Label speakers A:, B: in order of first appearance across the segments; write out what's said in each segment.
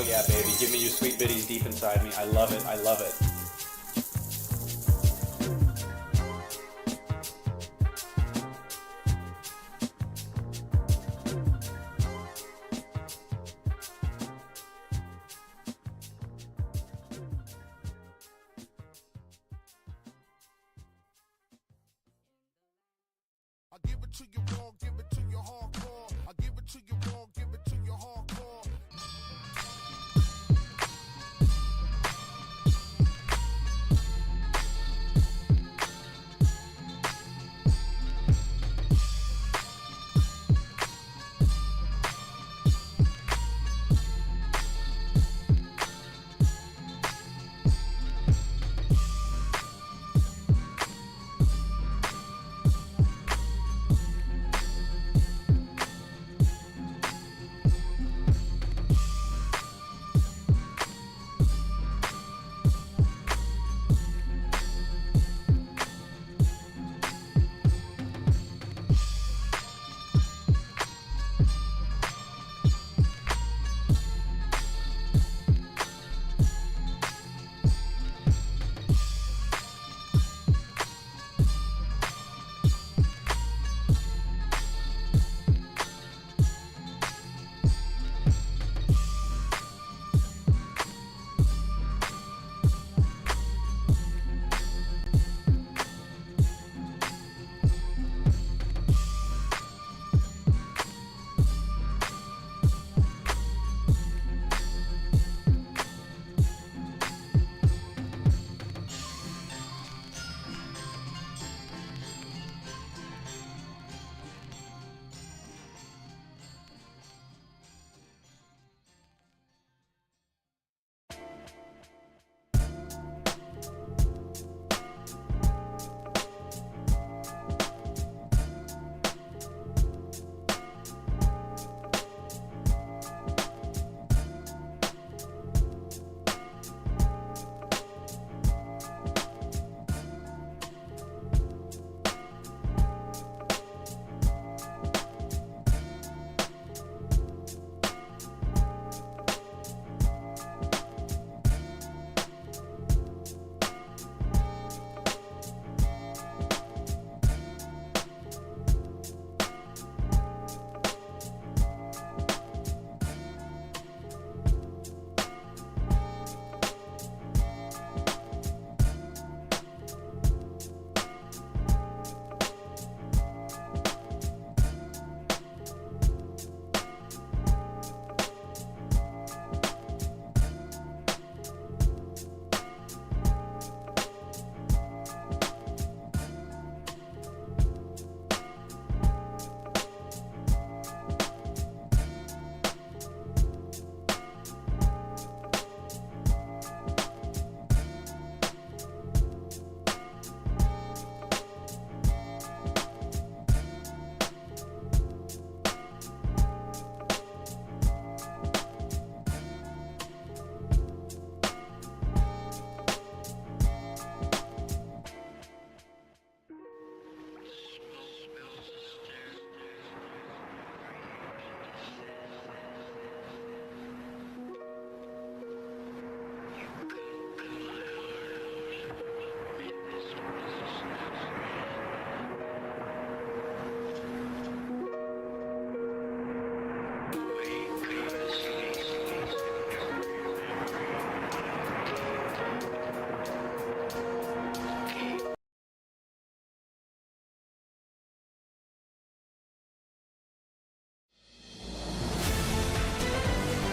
A: Oh yeah, baby. Give me your sweet bitties deep inside me. I love it. I love it.
B: I give it to you raw, give it to you hardcore. I give it to you raw, give it to you hardcore.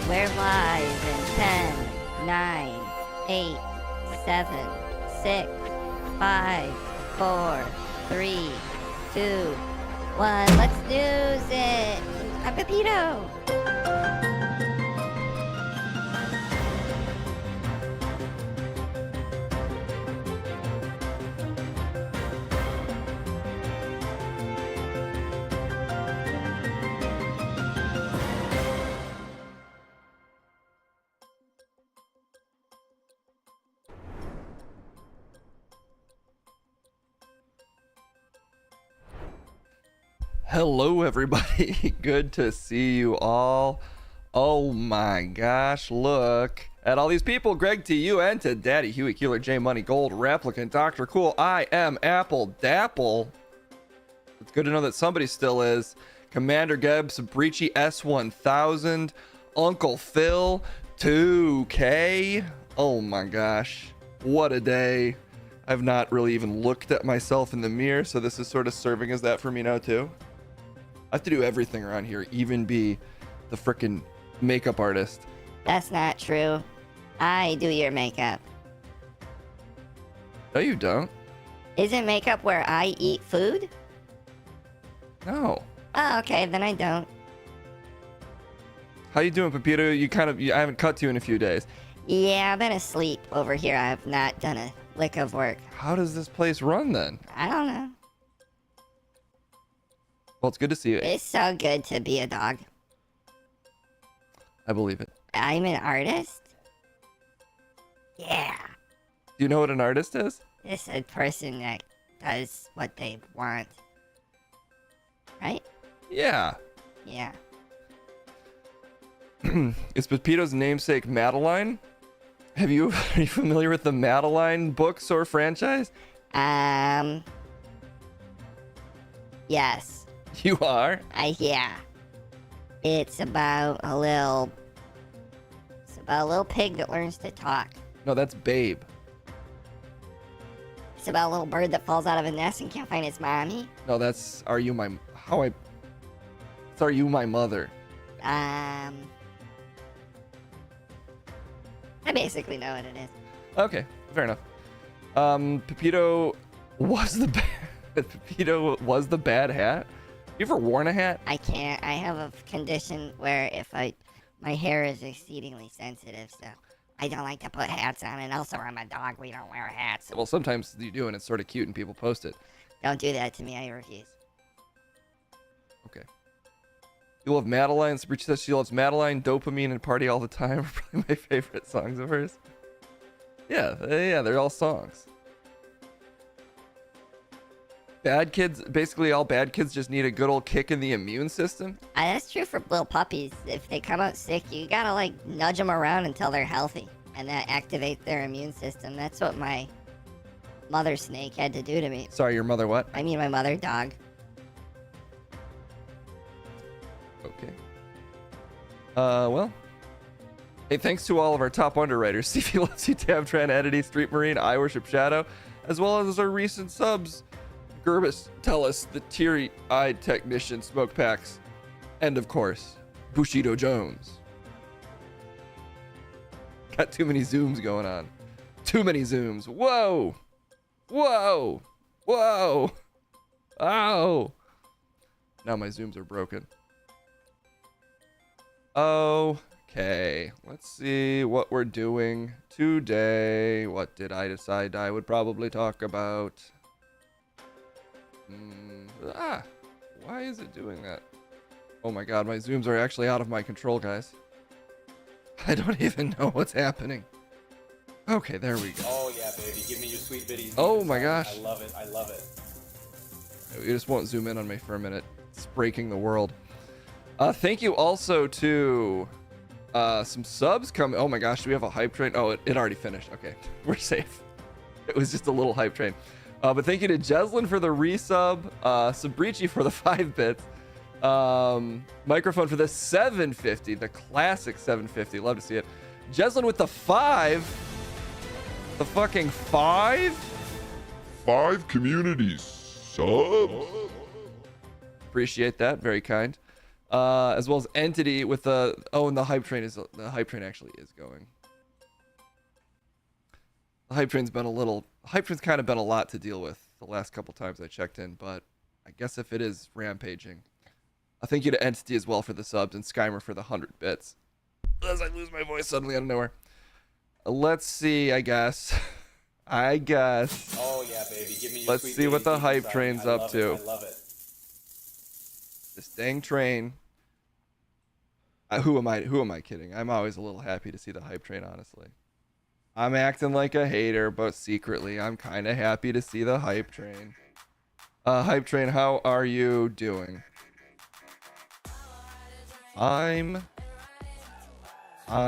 C: We're live in 10, 9, 8, 7, 6, 5, 4, 3, 2, 1. Let's do it! A Pepito!
D: Hello everybody, good to see you all. Oh my gosh, look at all these people. Greg to you and to Daddy, Huey, Keeler, J Money, Gold, Replicant, Dr. Cool, I am Apple, Dapple. It's good to know that somebody still is. Commander Geb, Sabrici, S1000, Uncle Phil, 2K. Oh my gosh, what a day. I've not really even looked at myself in the mirror, so this is sort of serving as that for me now too. I have to do everything around here, even be the frickin' makeup artist.
C: That's not true. I do your makeup.
D: No, you don't.
C: Isn't makeup where I eat food?
D: No.
C: Oh, okay, then I don't.
D: How you doing, Pepito? I haven't cut to you in a few days.
C: Yeah, I've been asleep over here. I have not done a lick of work.
D: How does this place run then?
C: I don't know.
D: Well, it's good to see you.
C: It's so good to be a dog.
D: I believe it.
C: I'm an artist? Yeah.
D: Do you know what an artist is?
C: It's a person that does what they want. Right?
D: Yeah.
C: Yeah.
D: Is Pepito's namesake Madeline? Are you familiar with the Madeline books or franchise?
C: Yes.
D: You are?
C: Yeah. It's about a little pig that learns to talk.
D: No, that's Babe.
C: It's about a little bird that falls out of a nest and can't find its mommy.
D: No, that's Are You My Mother?
C: I basically know what it is.
D: Okay, fair enough. Pepito was the bad hat. You ever worn a hat?
C: I can't. I have a condition where my hair is exceedingly sensitive, so I don't like to put hats on. And also, I'm a dog. We don't wear hats.
D: Well, sometimes you do, and it's sort of cute, and people post it.
C: Don't do that to me. I refuse.
D: Okay. You love Madeline. Sabrici says she loves Madeline, Dopamine, and Party All the Time are probably my favorite songs of hers. Yeah, they're all songs. Bad kids, basically all bad kids just need a good old kick in the immune system.
C: That's true for little puppies. If they come out sick, you gotta nudge them around until they're healthy, and that activates their immune system. That's what my mother snake had to do to me.
D: Sorry, your mother what?
C: I mean, my mother dog.
D: Okay. Well. Hey, thanks to all of our top underwriters. CV Loves You, Tabtran, Entity, Street Marine, I Worship Shadow, as well as our recent subs. Gerbis, Tellus, the teary-eyed technician, Smoke Packs, and of course, Bushido Jones. Got too many zooms going on. Too many zooms. Whoa! Whoa! Whoa! Oh! Now my zooms are broken. Okay, let's see what we're doing today. What did I decide I would probably talk about? Why is it doing that? Oh my god, my zooms are actually out of my control, guys. I don't even know what's happening. Okay, there we go.
A: Oh yeah, baby. Give me your sweet bitties.
D: Oh my gosh.
A: I love it. I love it.
D: You just won't zoom in on me for a minute. It's breaking the world. Thank you also to some subs coming. Oh my gosh, do we have a hype train? Oh, it already finished. Okay, we're safe. It was just a little hype train. But thank you to Jeslyn for the resub, Sabrici for the 5 bits, Microphone for the 750, the classic 750. Love to see it. Jeslyn with the 5. The fucking 5?
B: 5 communities. Subs.
D: Appreciate that. Very kind. As well as Entity with the and the hype train actually is going. The hype train's kind of been a lot to deal with the last couple times I checked in, but I guess if it is rampaging. Thank you to Entity as well for the subs and Skymer for the 100 bits. As I lose my voice suddenly out of nowhere. Let's see, I guess.
A: Oh yeah, baby. Give me your
D: Let's
A: sweet
D: see what
A: bitties
D: the
A: deep
D: hype
A: inside
D: train's
A: me. I
D: up
A: love
D: to.
A: it. I love it.
D: This dang train. Who am I kidding? I'm always a little happy to see the hype train, honestly. I'm acting like a hater, but secretly I'm kind of happy to see the hype train. Hype train, how are you doing? I'm
E: Yeah.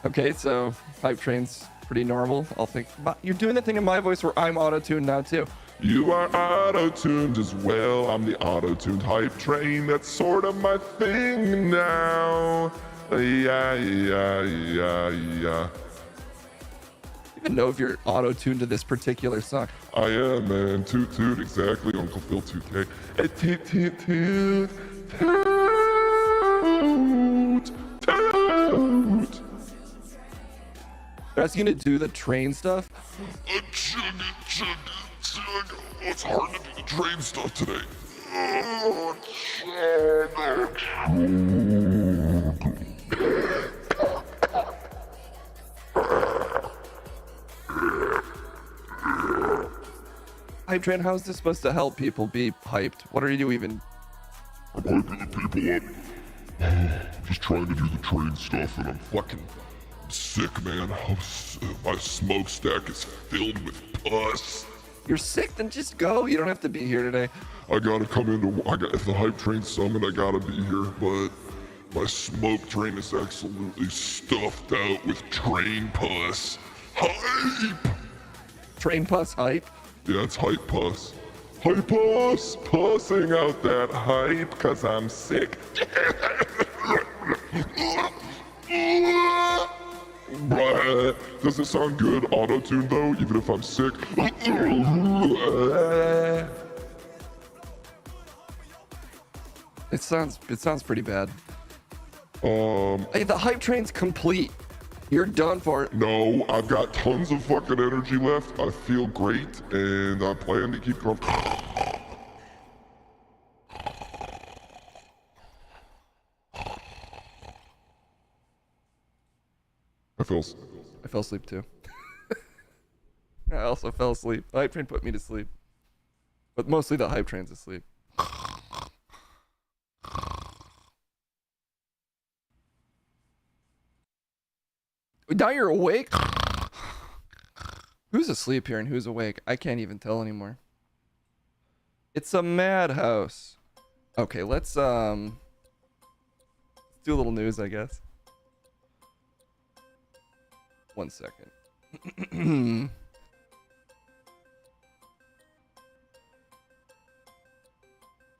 D: Okay, so hype train's pretty normal. I'll think. You're doing the thing in my voice where I'm auto-tuned now too.
E: You are auto-tuned as well. I'm the auto-tuned hype train. That's sort of my thing now. Yeah.
D: Even know if you're auto-tuned to this particular song.
E: I am, man. Toot toot, exactly. Uncle Phil 2K. Toot toot toot toot.
D: Are you gonna do the train stuff?
E: It's hard to do the train stuff today.
D: Hype train, how is this supposed to help people be hyped? What are you even?
E: I'm hyping the people up. I'm just trying to do the train stuff, and I'm sick, man. My smokestack is filled with pus.
D: You're sick? Then just go. You don't have to be here today.
E: I gotta come into. If the hype train summit, I gotta be here, but my smoke train is absolutely stuffed out with train pus. Hype!
D: Train pus hype?
E: Yeah, it's hype pus. Hype pus! Pussing out that hype, cause I'm sick. Does it sound good auto-tuned though, even if I'm sick?
D: It sounds pretty bad. Hey, the hype train's complete. You're done for it.
E: No, I've got tons of fucking energy left. I feel great, and I plan to keep going. I fell
D: asleep too. I also fell asleep. The hype train put me to sleep. But mostly the hype train's asleep. Now you're awake? Who's asleep here and who's awake? I can't even tell anymore. It's a madhouse. Okay, let's do a little news, I guess. 1 second.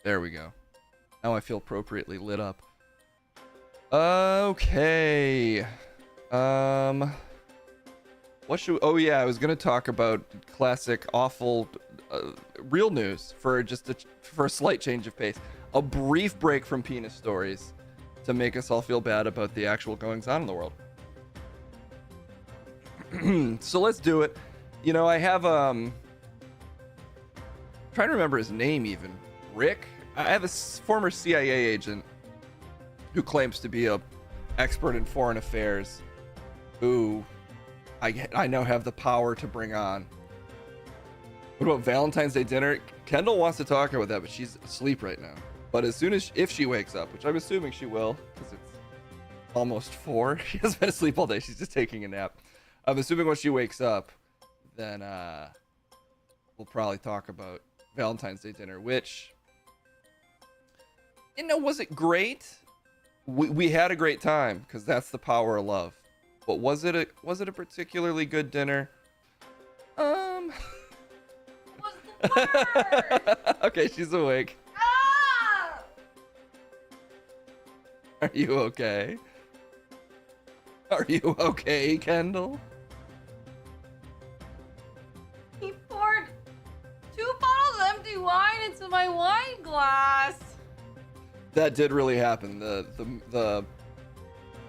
D: There we go. Now I feel appropriately lit up. Okay. What should oh yeah, I was gonna talk about classic awful real news for a slight change of pace. A brief break from penis stories to make us all feel bad about the actual goings on in the world. So let's do it. You know, I have trying to remember his name even. Rick? I have a former CIA agent who claims to be a expert in foreign affairs who I now have the power to bring on. What about Valentine's Day dinner? Kendall wants to talk about that, but she's asleep right now. But as soon as if she wakes up, which I'm assuming she will, because it's almost 4. She hasn't been asleep all day. She's just taking a nap. I'm assuming when she wakes up, then we'll probably talk about Valentine's Day dinner, which, you know, was it great? We had a great time because that's the power of love. But was it a particularly good dinner?
F: Was the word?
D: Okay, she's awake.
F: Ah!
D: Are you okay? Are you okay, Kendall?
F: He poured 2 bottles of empty wine into my wine glass.
D: That did really happen. The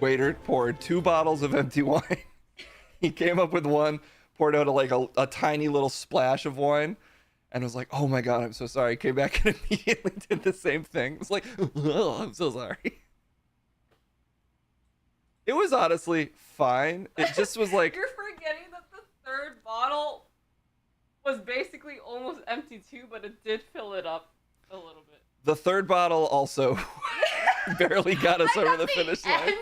D: waiter poured 2 bottles of empty wine. He came up with one, poured out a tiny little splash of wine, and was like, "Oh my god, I'm so sorry." Came back and immediately did the same thing. It was like, "Oh, I'm so sorry." It was honestly fine. It just was like
F: You're forgetting that the 3rd bottle was basically almost empty too, but it did fill it up a little bit.
D: the 3rd bottle also barely got us over the finish line.
F: End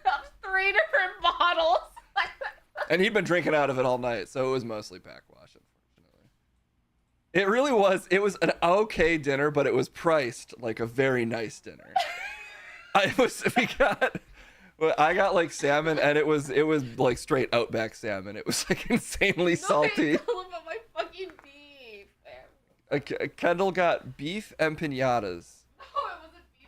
F: of 3 different bottles.
D: And he'd been drinking out of it all night, so it was mostly backwash, unfortunately. It really was. It was an okay dinner, but it was priced like a very nice dinner. I got like salmon, and it was like straight Outback salmon. It was like insanely salty.
F: No, tell him about my fucking beef.
D: Kendall got beef empanadas.
F: No, it wasn't beef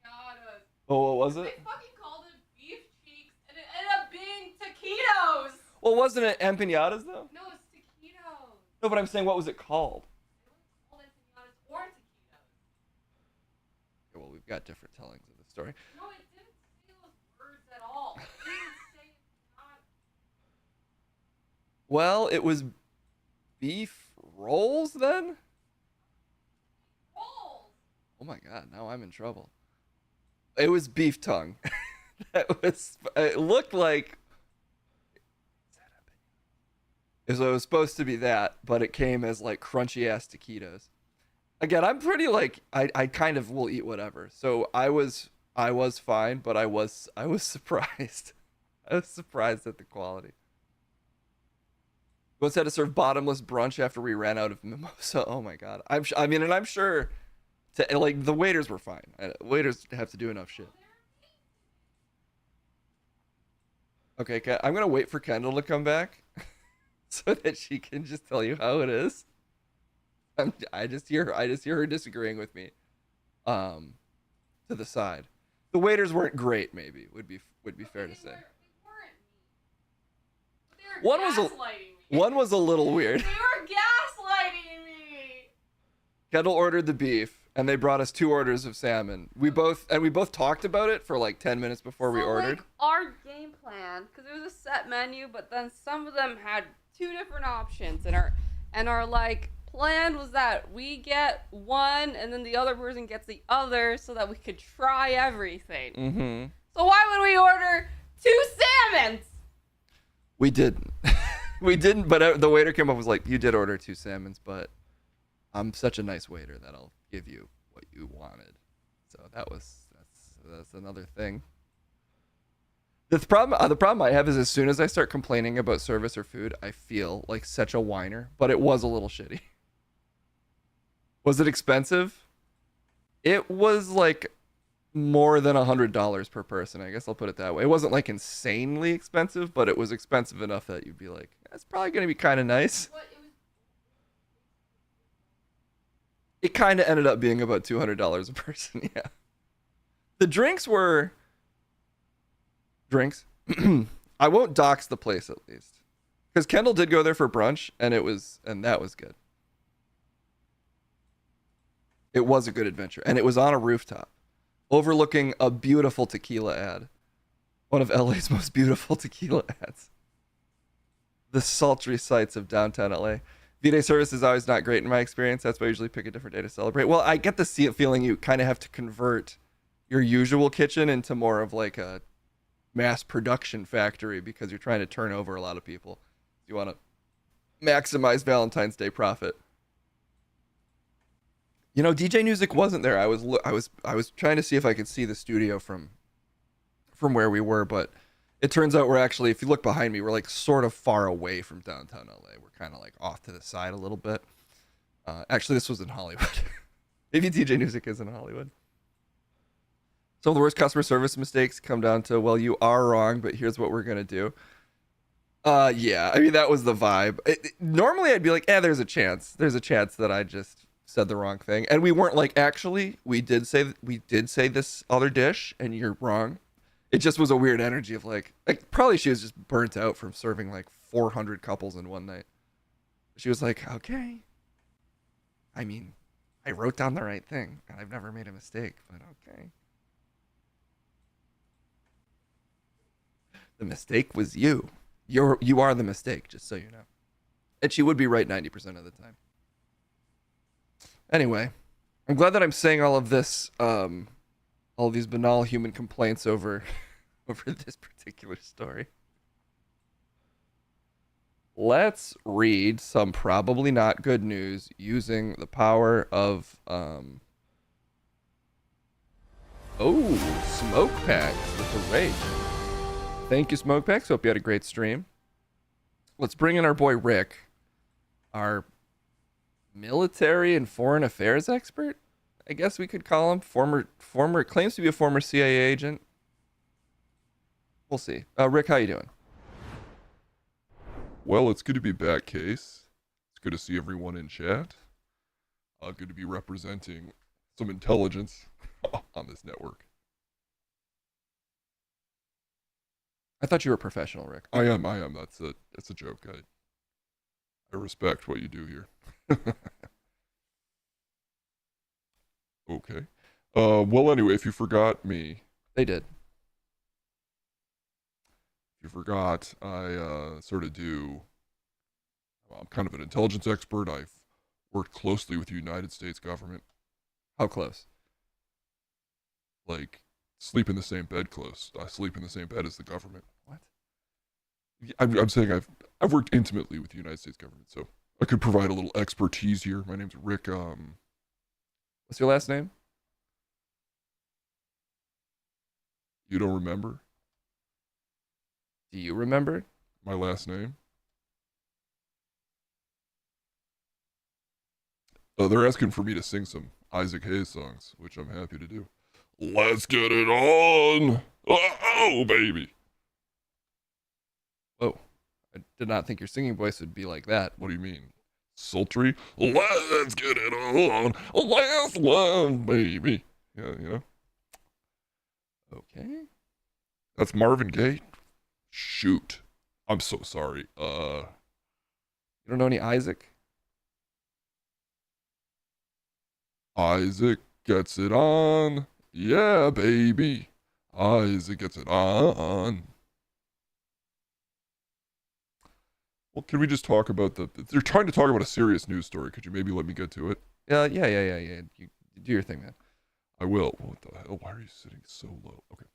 F: empanadas.
D: Oh, what was
F: They
D: it?
F: fucking called it beef cheeks, and it ended up being taquitos.
D: Well, wasn't it empanadas though?
F: No, it's taquitos.
D: No, but I'm saying, what was it called?
F: It wasn't called empanadas or taquitos.
D: Yeah, well, we've got different tellings of the story.
F: No, it didn't say those words at all. It didn't say empanadas.
D: Well, it was beef rolls then?
F: Rolls.
D: Oh my god, now I'm in trouble. It was beef tongue. It looked like it was supposed to be that, but it came as like crunchy ass taquitos. Again, I'm pretty like I kind of will eat whatever. So I was fine, but I was surprised. I was surprised at the quality. We once had to serve bottomless brunch after we ran out of mimosa. Oh my god. I'm sure like the waiters were fine. Waiters have to do enough shit. Okay, I'm gonna wait for Kendall to come back so that she can just tell you how it is. I just hear her disagreeing with me. To the side. The waiters weren't great. Maybe would be fair to say. One was a little weird.
F: They were gaslighting me.
D: Kendall ordered the beef, and they brought us 2 orders of salmon. We both talked about it for like 10 minutes before we ordered.
F: Like, our game plan, because it was a set menu, but then some of them had 2 different options, and our like plan was that we get one, and then the other person gets the other, so that we could try everything.
D: Mm-hmm.
F: So why would we order 2 salmons?
D: We didn't. We didn't, but the waiter came up and was like, you did order 2 salmons, but I'm such a nice waiter that I'll give you what you wanted. So that's another thing. The problem I have is as soon as I start complaining about service or food, I feel like such a whiner, but it was a little shitty. Was it expensive? It was like more than $100 per person. I guess I'll put it that way. It wasn't like insanely expensive, but it was expensive enough that you'd be like, that's probably going to be kind of nice. It kind of ended up being about $200 a person. Yeah. The drinks were drinks. I won't dox the place at least, because Kendall did go there for brunch, and that was good. It was a good adventure, and it was on a rooftop overlooking a beautiful tequila ad. One of LA's most beautiful tequila ads. The sultry sights of downtown LA. V-Day service is always not great in my experience. That's why I usually pick a different day to celebrate. Well, I get the feeling you kind of have to convert your usual kitchen into more of like a mass production factory, because you're trying to turn over a lot of people. You want to maximize Valentine's Day profit. You know, DJ Music wasn't there. I was trying to see if I could see the studio from where we were, but it turns out we're actually, if you look behind me, we're like sort of far away from downtown LA. We're kind of like off to the side a little bit. Actually, this was in Hollywood. Maybe DJ Music is in Hollywood. Some of the worst customer service mistakes come down to, well, you are wrong, but here's what we're gonna do. Yeah, I mean, that was the vibe. Normally I'd be like, there's a chance that I just said the wrong thing, and we weren't like, actually we did say this other dish and you're wrong. It just was a weird energy of like probably she was just burnt out from serving like 400 couples in one night. She was like, okay, I mean, I wrote down the right thing and I've never made a mistake, but okay. The mistake was you. You are the mistake, just so you know. And she would be right 90% of the time. Anyway, I'm glad that I'm saying all of this, all these banal human complaints over this particular story. Let's read some probably not good news using the power of Smoke Packs with the rage. Thank you, Smoke Packs. Hope you had a great stream. let's bring in our boy Rick, our military and foreign affairs expert. I guess we could call him. Former claims to be a former CIA agent. We'll see. Rick, how you doing?
E: Well, it's good to be back, Case. It's good to see everyone in chat. Good to be representing some intelligence on this network.
D: I thought you were a professional, Rick.
E: I am. That's a joke. I respect what you do here. Okay. Well, anyway, if you forgot me,
D: They did.
E: if you forgot, I sort of do. I'm kind of an intelligence expert. I've worked closely with the United States government.
D: How close?
E: Like, sleep in the same bed close. I sleep in the same bed as the government.
D: What?
E: I'm saying I've worked intimately with the United States government, so I could provide a little expertise here. My name's Rick.
D: What's your last name?
E: You don't remember
D: Do you remember?
E: my last name? They're asking for me to sing some Isaac Hayes songs, which I'm happy to do. Let's get it on! Oh, baby!
D: Whoa. I did not think your singing voice would be like that.
E: What do you mean? Sultry? Let's get it on! Last love, baby! Yeah, you know?
D: Okay.
E: That's Marvin Gaye? Shoot. I'm so sorry.
D: You don't know any Isaac?
E: Isaac gets it on. Yeah, baby. Isaac gets it on. Well, can we just talk about they're trying to talk about a serious news story. Could you maybe let me get to it?
D: Yeah. You do your thing, man.
E: I will. What the hell? Why are you sitting so low? Okay.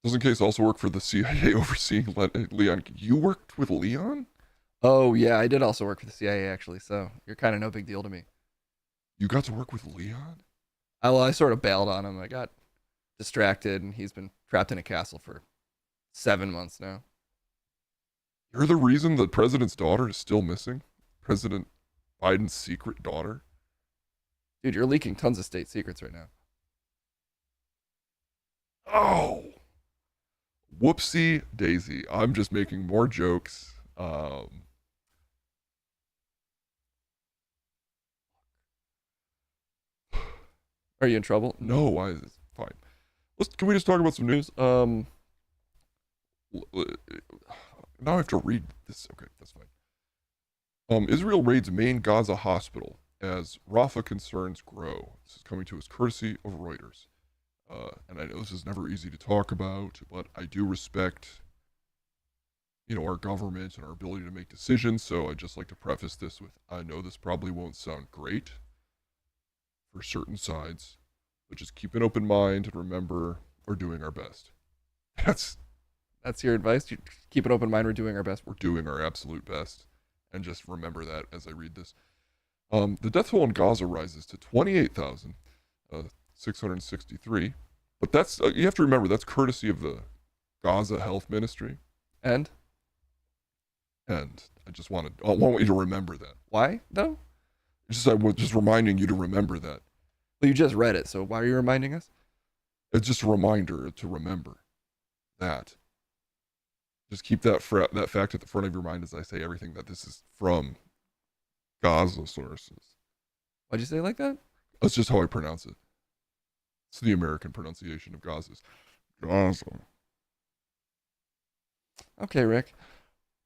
E: Doesn't Case also work for the CIA overseeing Leon? You worked with Leon?
D: Oh, yeah, I did also work for the CIA, actually, so you're kind of no big deal to me.
E: You got to work with Leon?
D: I sort of bailed on him. I got distracted, and he's been trapped in a castle for 7 months now.
E: You're the reason the president's daughter is still missing? President Biden's secret daughter?
D: Dude, you're leaking tons of state secrets right now.
E: Oh! Whoopsie daisy. I'm just making more jokes.
D: Are you in trouble?
E: No, it's fine. Can we just talk about some news? Now I have to read this. Okay, that's fine. Israel raids main Gaza hospital as Rafah concerns grow. This is coming to us courtesy of Reuters. And I know this is never easy to talk about, but I do respect, our government and our ability to make decisions. So I'd just like to preface this with, I know this probably won't sound great for certain sides, but just keep an open mind and remember we're doing our best. That's
D: your advice? You keep an open mind. We're doing our best.
E: We're doing our absolute best. And just remember that as I read this. The death toll in Gaza rises to 28,663. But that's, you have to remember, that's courtesy of the Gaza Health Ministry.
D: And
E: I want you to remember that.
D: why, though?
E: I'm just reminding you to remember that.
D: Well, you just read it, so why are you reminding us?
E: It's just a reminder to remember that. Just keep that fact at the front of your mind as I say everything that this is from Gaza sources.
D: Why'd you say it like that?
E: That's just how I pronounce it. It's the American pronunciation of Gaza's. Gaza.
D: Okay, Rick.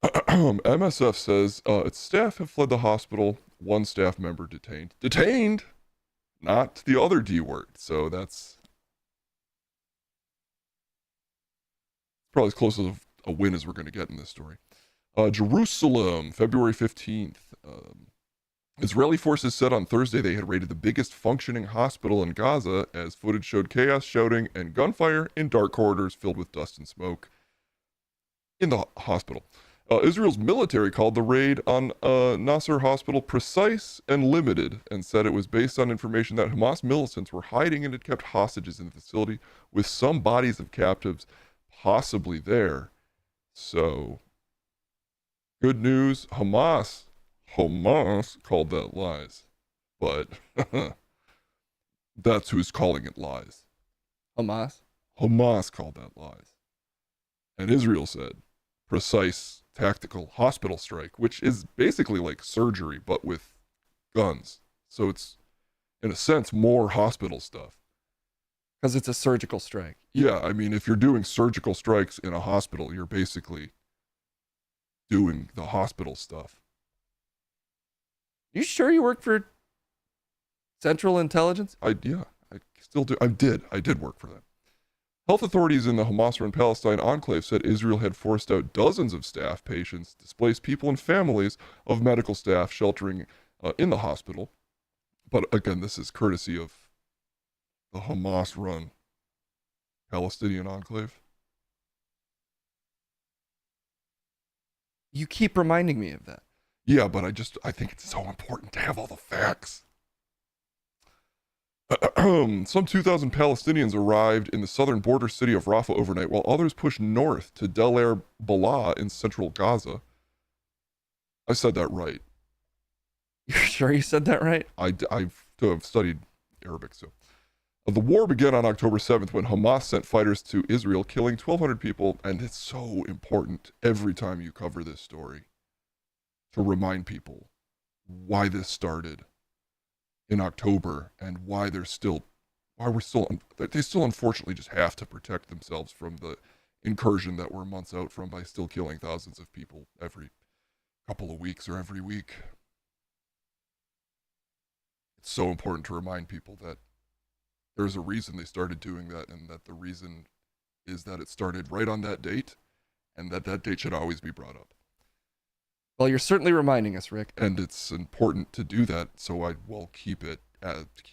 E: MSF says its staff have fled the hospital. One staff member detained. Detained! Not the other D word. So that's probably as close as a win as we're going to get in this story. Jerusalem, February 15th. Israeli forces said on Thursday they had raided the biggest functioning hospital in Gaza as footage showed chaos, shouting, and gunfire in dark corridors filled with dust and smoke in the hospital. Israel's military called the raid on Nasser Hospital precise and limited and said it was based on information that Hamas militants were hiding and had kept hostages in the facility with some bodies of captives possibly there So, good news, Hamas called that lies. But that's who's calling it lies.
D: Hamas.
E: Hamas called that lies. And Israel said, precise tactical hospital strike, which is basically like surgery, but with guns. So it's, in a sense, more hospital stuff.
D: Because it's a surgical strike.
E: Yeah, I mean, if you're doing surgical strikes in a hospital, you're basically doing the hospital stuff.
D: You sure you work for Central Intelligence?
E: I still do. I did work for them. Health authorities in the Hamas-run Palestine enclave said Israel had forced out dozens of staff, patients, displaced people, and families of medical staff sheltering in the hospital. But again, this is courtesy of the Hamas-run Palestinian enclave.
D: You keep reminding me of that.
E: Yeah, but I think it's so important to have all the facts. Some 2,000 Palestinians arrived in the southern border city of Rafah overnight, while others pushed north to Del Er Balah in central Gaza. I said that right.
D: You're sure you said that right?
E: I've studied Arabic, so. The war began on October 7th when Hamas sent fighters to Israel, killing 1,200 people, and it's so important every time you cover this story to remind people why this started in October and why they still unfortunately just have to protect themselves from the incursion that we're months out from by still killing thousands of people every couple of weeks or every week. It's so important to remind people that there's a reason they started doing that, and that the reason is that it started right on that date, and that date should always be brought up.
D: Well, you're certainly reminding us, Rick.
E: And it's important to do that, so I will keep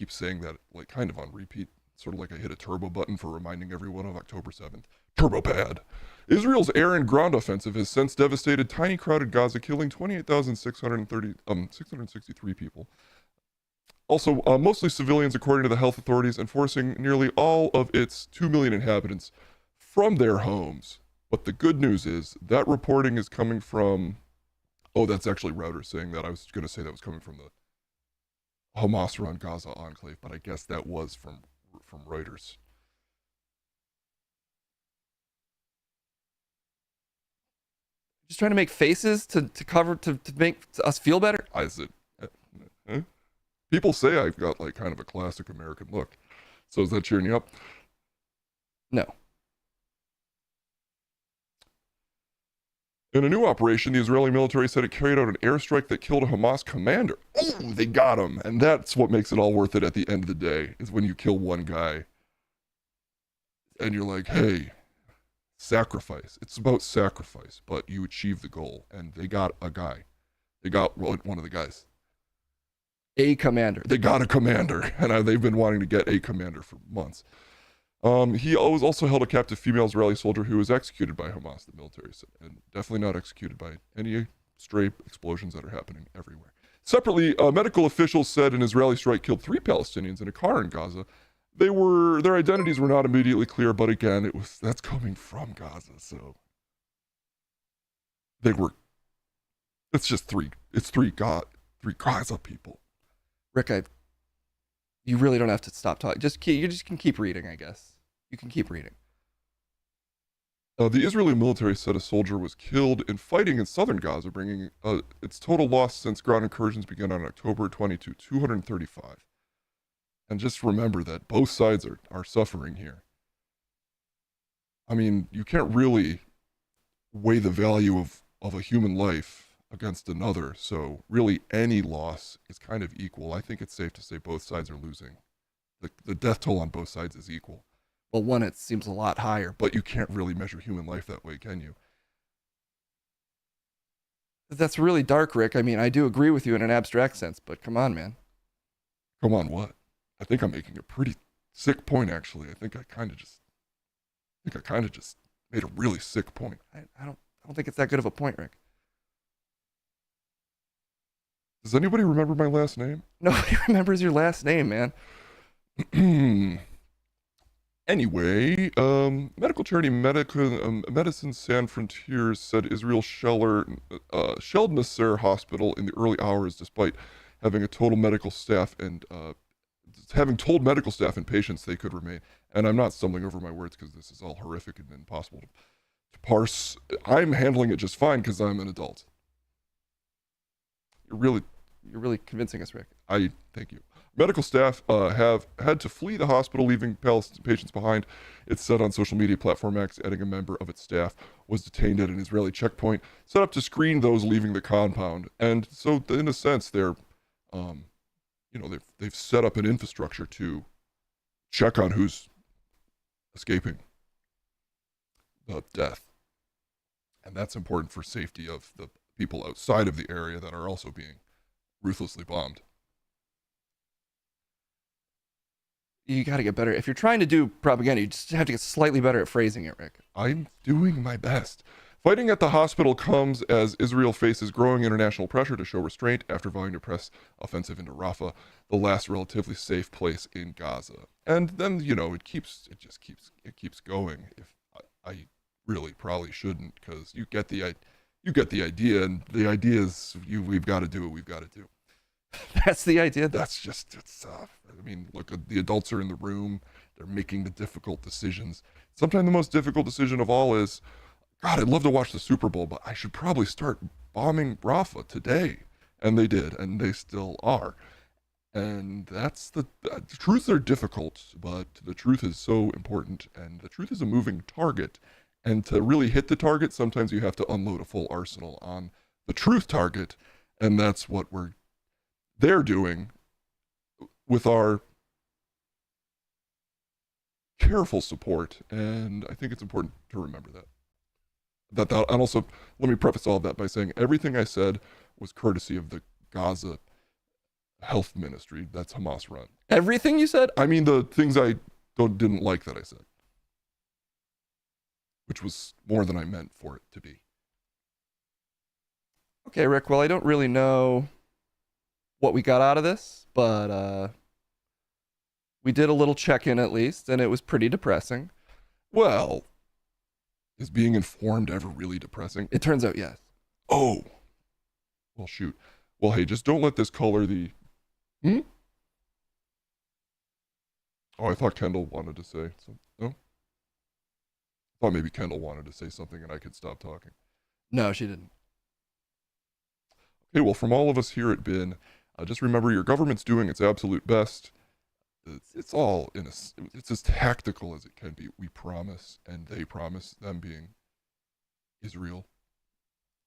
E: saying that, like, kind of on repeat, sort of like I hit a turbo button for reminding everyone of October 7th. Turbo pad. Israel's air and ground offensive has since devastated tiny crowded Gaza, killing 663 people. Also, mostly civilians, according to the health authorities, and forcing nearly all of its 2 million inhabitants from their homes. But the good news is that reporting is coming from... Oh, that's actually Reuters saying that. I was going to say that was coming from the Hamas-run Gaza enclave, but I guess that was from Reuters.
D: Just trying to make faces to make us feel better?
E: People say I've got like kind of a classic American look. So is that cheering you up?
D: No.
E: In a new operation, the Israeli military said it carried out an airstrike that killed a Hamas commander. Oh, they got him. And that's what makes it all worth it at the end of the day, is when you kill one guy and you're like, hey, sacrifice. It's about sacrifice, but you achieve the goal. And they got a guy. They got one of the guys.
D: A commander.
E: They got a commander, and they've been wanting to get a commander for months. He was also held a captive female Israeli soldier who was executed by Hamas, the military said, and definitely not executed by any stray explosions that are happening everywhere. Separately, medical officials said an Israeli strike killed 3 Palestinians in a car in Gaza. Their identities were not immediately clear, but again, that's coming from Gaza, so it's just three Gaza people.
D: Rick, you really don't have to stop talking. You just can keep reading, I guess. You can keep reading.
E: The Israeli military said a soldier was killed in fighting in southern Gaza, bringing its total loss since ground incursions began on October 20 to 235. And just remember that both sides are suffering here. I mean, you can't really weigh the value of a human life against another, so really any loss is kind of equal. I think it's safe to say both sides are losing. The death toll on both sides is equal.
D: Well, one, it seems a lot higher,
E: But you can't really measure human life that way, can you?
D: that's really dark, Rick. I mean, I do agree with you in an abstract sense, but come on, man.
E: Come on, what? I think I'm making a pretty sick point, actually. I think I kind of just made a really sick point.
D: I don't think it's that good of a point, Rick.
E: Does anybody remember my last name?
D: Nobody remembers your last name, man.
E: Anyway, medical charity Medicine Sans Frontiers said Israel shelled Nasser Hospital in the early hours despite having a total medical staff and having told medical staff and patients they could remain. And I'm not stumbling over my words because this is all horrific and impossible to parse. I'm handling it just fine because I'm an adult. You're really convincing us, Rick. I thank you. Medical staff have had to flee the hospital, leaving patients behind. It said on social media platform X, adding a member of its staff was detained at an Israeli checkpoint set up to screen those leaving the compound. And so, in a sense, they're, they've set up an infrastructure to check on who's escaping the death, and that's important for safety of the people outside of the area that are also being ruthlessly bombed. You got to get better. If you're trying to do propaganda, you just have to get slightly better at phrasing it, Rick. I'm doing my best. Fighting at the hospital comes as Israel faces growing international pressure to show restraint after vowing to press offensive into Rafah, the last relatively safe place in Gaza. And then, it keeps going. If I really probably shouldn't, because you get the idea, and the idea is we've got to do what we've got to do. That's the idea. That's just, look, the adults are in the room. They're making the difficult decisions. Sometimes the most difficult decision of all is, God, I'd love to watch the Super Bowl, but I should probably start bombing Rafah today. And they did, and they still are. And that's the truths are difficult, but the truth is so important, and the truth is a moving target. And to really hit the target, sometimes you have to unload a full arsenal on the truth target, and that's what they're doing with our careful support. And I think it's important to remember that. And also, let me preface all of that by saying everything I said was courtesy of the Gaza Health Ministry. That's Hamas run. Everything you said? I mean, the things I didn't like that I said, which was more than I meant for it to be. Okay, Rick, well, I don't really know what we got out of this, but we did a little check-in at least, and it was pretty depressing. Well, is being informed ever really depressing? It turns out yes. Oh, well, shoot. Well, hey, just don't let this color the... Oh, I thought Kendall wanted to say something. No? I thought maybe Kendall wanted to say something and I could stop talking. No, she didn't. Okay, well, from all of us here at BIN, just remember your government's doing its absolute best. It's all it's as tactical as it can be. We promise, and they promise, them being Israel,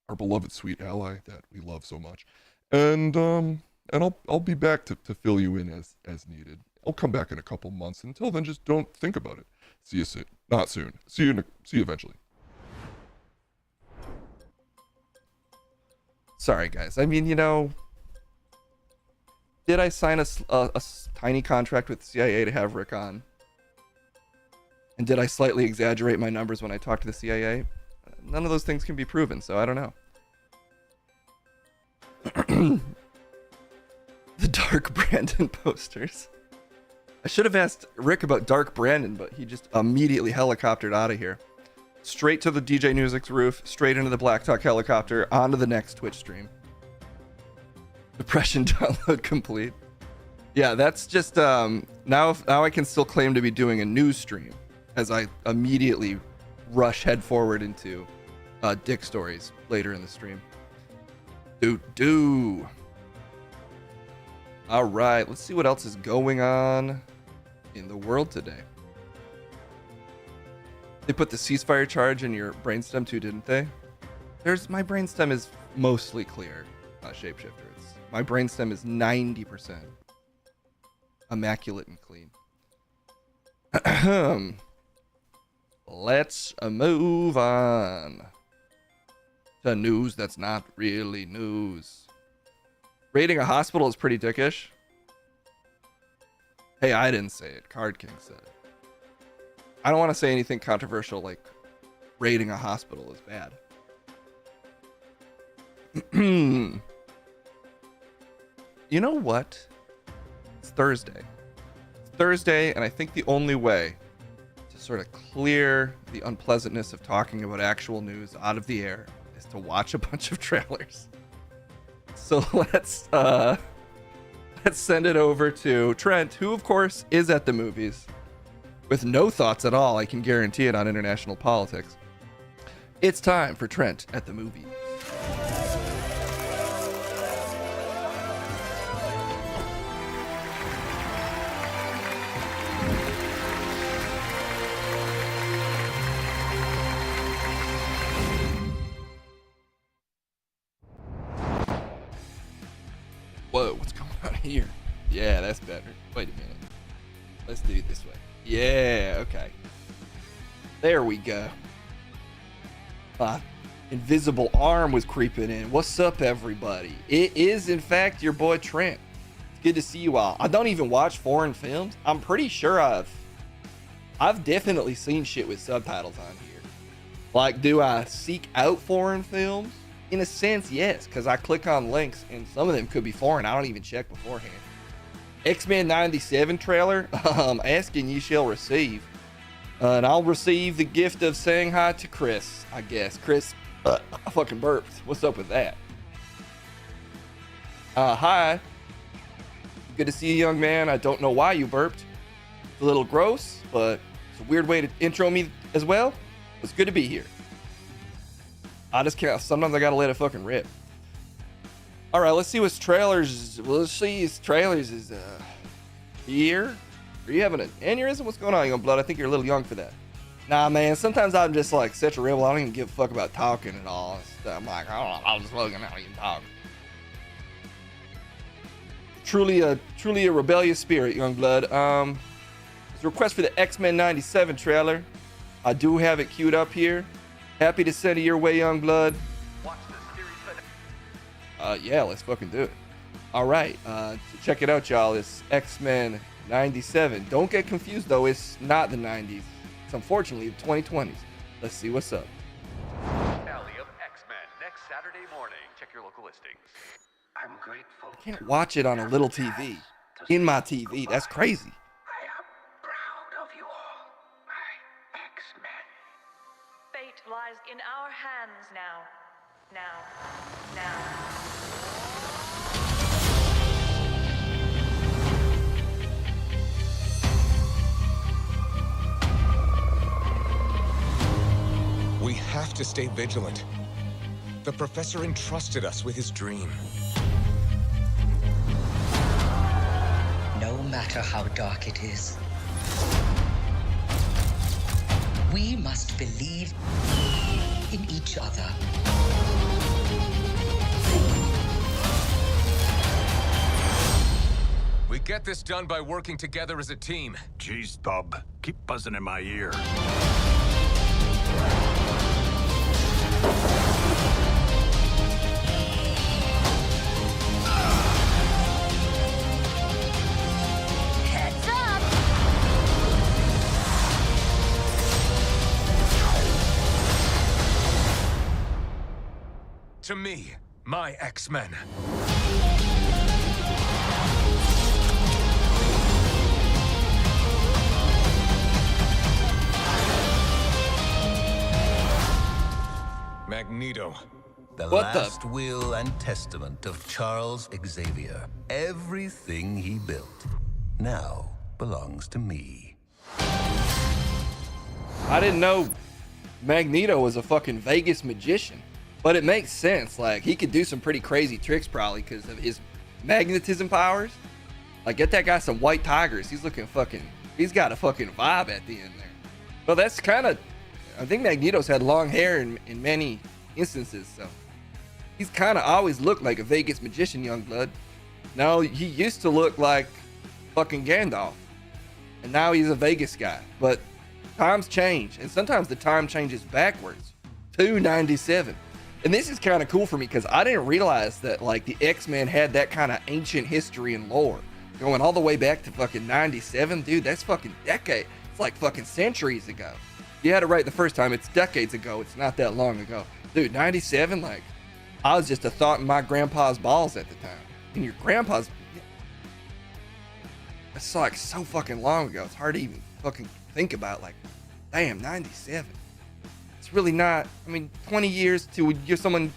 E: our beloved sweet ally that we love so much. And I'll be back to fill you in as needed. I'll come back in a couple months. Until then, just don't think about it. See you soon. Not soon. See you eventually. Sorry, guys. I mean, did I sign a tiny contract with the CIA to have Rick on? And did I slightly exaggerate my numbers when I talked to the CIA? None of those things can be proven, so I don't know. The Dark Brandon posters. I should have asked Rick about Dark Brandon, but he just immediately helicoptered out of here. Straight to the DJ Music's roof, straight into the Black Talk helicopter, onto the next Twitch stream. Depression download complete. Yeah, that's just now I can still claim to be doing a news stream as I immediately rush head forward into dick stories later in the stream. All right, let's see what else is going on in the world today. They put the ceasefire charge in your brainstem too, didn't they? My brainstem is mostly clear, Shapeshifter. My brainstem is 90% immaculate and clean. Let's move on to news that's not really news. Raiding a hospital is pretty dickish. Hey, I didn't say it. Card King said it. I don't want to say anything controversial like raiding a hospital is bad. You know what? It's Thursday. And I think the only way
D: sort of clear the unpleasantness of talking about actual news out of the air is to watch a bunch of trailers. So let's send it over to Trent, who of course is at the movies with no thoughts at all. I can guarantee it on international politics. It's time for Trent at the movies. Whoa, what's going on here? Yeah, that's better. Wait a minute. Let's do it this way. Yeah, okay. There we go. Invisible arm was creeping in. What's up, everybody? It is, in fact, your boy Trent. It's good to see you all. I don't even watch foreign films. I'm pretty sure I've definitely seen shit with subtitles on here. Like, do I seek out foreign films? In a sense, yes, because I click on links and some of them could be foreign. I don't even check beforehand. X-Men 97 trailer, asking you shall receive. And I'll receive the gift of saying hi to Chris, I guess. Chris, I fucking burped. What's up with that? Hi. Good to see you, young man. I don't know why you burped. It's a little gross, but it's a weird way to intro me as well. It's good to be here. I just can't. Sometimes I gotta let it fucking rip. All right, let's see what's trailers. Let's see his trailers is here. Are you having an aneurysm? What's going on, young blood? I think you're a little young for that. Nah, man. Sometimes I'm just like such a rebel. I don't even give a fuck about talking at all. I'm like, I don't know. I'm just fucking not even talk. Truly a rebellious spirit, young blood. There's a request for the X-Men 97 trailer. I do have it queued up here. Happy to send it your way, young blood.
G: Watch this series.
D: Yeah, let's fucking do it. All right, check it out, y'all. It's X-Men 97. Don't get confused, though. It's not the 90s. It's unfortunately the 2020s. Let's see what's up.
G: Alley of X-Men next Saturday morning. Check your local listings.
H: I'm grateful.
D: I can't watch it on a little TV. In my TV. That's crazy.
H: I am proud of you all, my X-Men.
I: Fate lies in our hands now. Now.
J: We have to stay vigilant. The professor entrusted us with his dream.
K: No matter how dark it is, we must believe in each other.
J: We get this done by working together as a team.
L: Jeez, Bub. Keep buzzing in my ear.
I: Heads up!
J: To me, my X-Men. Magneto.
M: The
D: What the-
M: last will and testament of Charles Xavier. Everything he built now belongs to me.
D: I didn't know Magneto was a fucking Vegas magician. But it makes sense. Like, he could do some pretty crazy tricks probably because of his magnetism powers. Like, get that guy some white tigers. He's looking fucking... He's got a fucking vibe at the end there. Well, that's kind of... I think Magneto's had long hair in many instances, so... He's kind of always looked like a Vegas magician, young blood. No, he used to look like fucking Gandalf. And now he's a Vegas guy. But times change. And sometimes the time changes backwards. To 97. And this is kind of cool for me because I didn't realize that like the X-Men had that kind of ancient history and lore. Going all the way back to fucking 97. Dude, that's fucking decade. It's like fucking centuries ago. You had it right the first time. It's decades ago. It's not that long ago. Dude, 97, like, I was just a thought in my grandpa's balls at the time. And your grandpa's... It's like so fucking long ago. It's hard to even fucking think about. Like, Damn, 97. It's really not. I mean, 20 years to give someone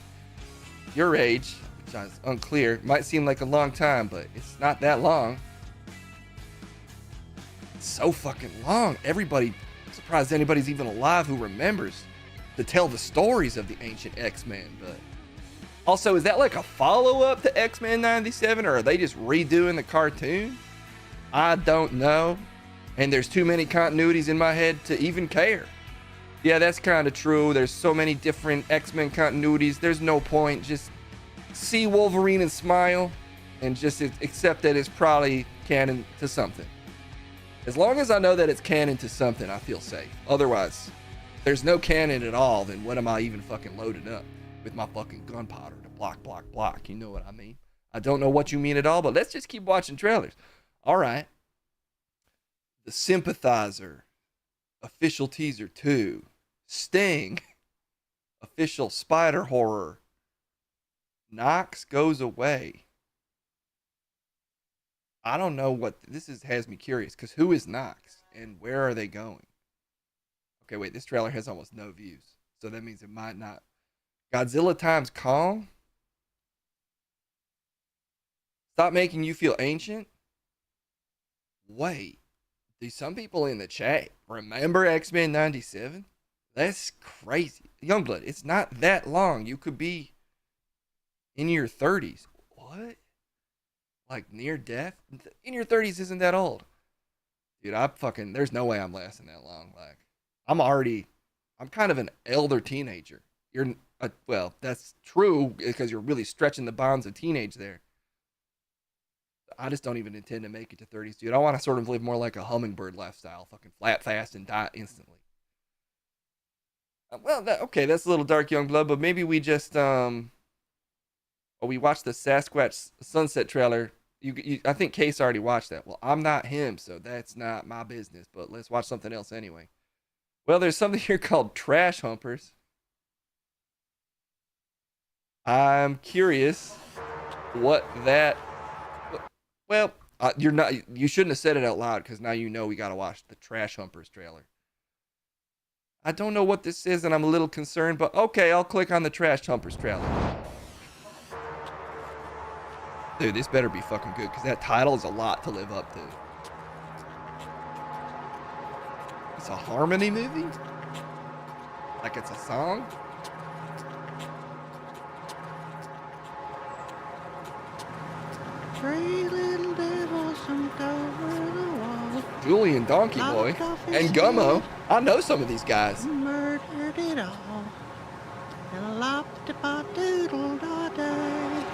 D: your age, which is unclear, might seem like a long time, but it's not that long. It's so fucking long. I'm surprised anybody's even alive who remembers to tell the stories of the ancient X-Men. But also, is that like a follow-up to X-Men 97, or are they just redoing the cartoon? I don't know. And there's too many continuities in my head to even care. Yeah, that's kind of true. There's so many different X-Men continuities. There's no point. Just see Wolverine and smile and just accept that it's probably canon to something. As long as I know that it's canon to something, I feel safe. Otherwise, if there's no canon at all, then what am I even fucking loaded up with my fucking gunpowder to block? You know what I mean? I don't know what you mean at all, but let's just keep watching trailers. All right. The Sympathizer, official teaser 2. Sting, official spider horror. Knox goes away. I don't know what this is. Has me curious, because who is Knox and where are they going? Okay, wait, this trailer has almost no views, so that means it might not. Godzilla times Kong. Stop making you feel ancient. Wait, do some people in the chat remember X-Men 97? That's crazy. Youngblood, it's not that long. You could be in your 30s. What? Like near death? In your 30s isn't that old. Dude, there's no way I'm lasting that long. Like, I'm kind of an elder teenager. Well, that's true because you're really stretching the bounds of teenage there. I just don't even intend to make it to 30s, dude. I want to sort of live more like a hummingbird lifestyle. Fucking flat fast and die instantly. Well, that's a little dark, young blood, but maybe we just, we watched the Sasquatch Sunset trailer. I think Case already watched that. Well, I'm not him, so that's not my business, but let's watch something else anyway. Well, there's something here called Trash Humpers. I'm curious what that... Well, you shouldn't have said it out loud, because now you know we got to watch the Trash Humpers trailer. I don't know what this is, and I'm a little concerned, but okay, I'll click on the Trash Humpers trailer. Dude, this better be fucking good, because that title is a lot to live up to. It's a harmony movie? Like it's a song?
N: Three little devils jumped over the wall.
D: Julian Donkey Boy and Gummo. I know some of these guys.
N: Murdered it all. And lopped a doodle da day.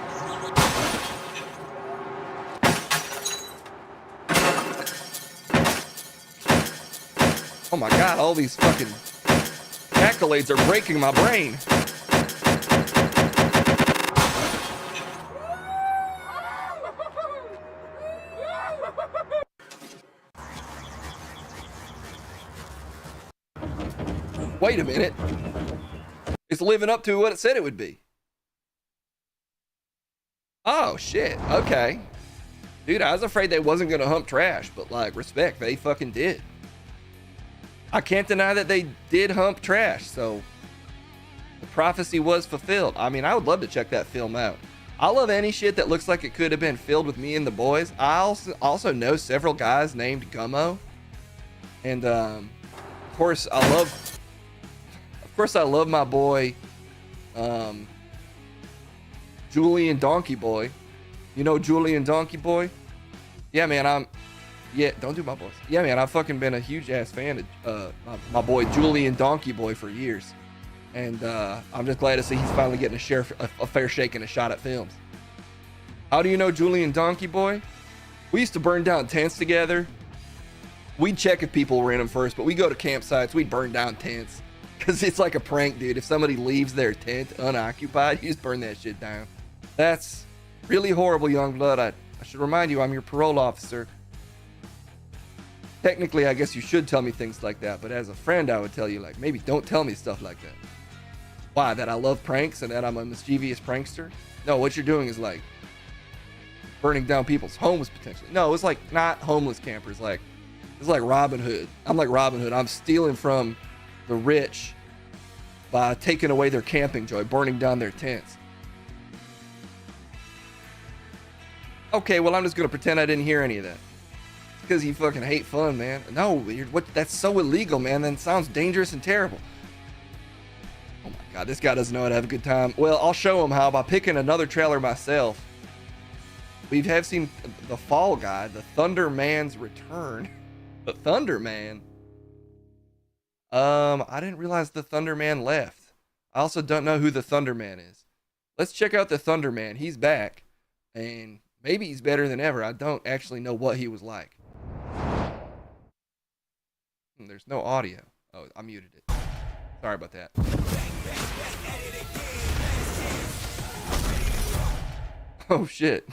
D: Oh my god, all these fucking accolades are breaking my brain. Wait a minute. It's living up to what it said it would be. Oh, shit. Okay. Dude, I was afraid they wasn't going to hump trash, but, like, respect, they fucking did. I can't deny that they did hump trash, so the prophecy was fulfilled. I mean, I would love to check that film out. I love any shit that looks like it could have been filled with me and the boys. I also know several guys named Gummo. And, of course, I love my boy, Julian Donkey Boy. You know Julian Donkey Boy? Yeah, man, don't do my voice. Yeah, man, I've fucking been a huge ass fan of my boy Julian Donkey Boy for years. And I'm just glad to see he's finally getting a fair shake and a shot at films. How do you know Julian Donkey Boy? We used to burn down tents together. We'd check if people were in them first, but we go to campsites, we'd burn down tents. Because it's like a prank, dude. If somebody leaves their tent unoccupied, you just burn that shit down. That's really horrible, young blood. I should remind you, I'm your parole officer. Technically, I guess you should tell me things like that, but as a friend, I would tell you, like, maybe don't tell me stuff like that. Why? That I love pranks and that I'm a mischievous prankster? No, what you're doing is, like, burning down people's homes, potentially. No, it's like not homeless campers, like It's like Robin Hood. I'm like Robin Hood. I'm stealing from the rich by taking away their camping joy, burning down their tents. Okay, well, I'm just gonna pretend I didn't hear any of that. Because you fucking hate fun, man. No, that's so illegal, man. That sounds dangerous and terrible. Oh my god, this guy doesn't know how to have a good time. Well, I'll show him how by picking another trailer myself. We have seen the Fall Guy, the Thunder Man's Return. The Thunder Man? I didn't realize the Thunder Man left. I also don't know who the Thunder Man is. Let's check out the Thunder Man. He's back. And maybe he's better than ever. I don't actually know what he was like. There's no audio. Oh, I muted it. Sorry about that. Oh shit.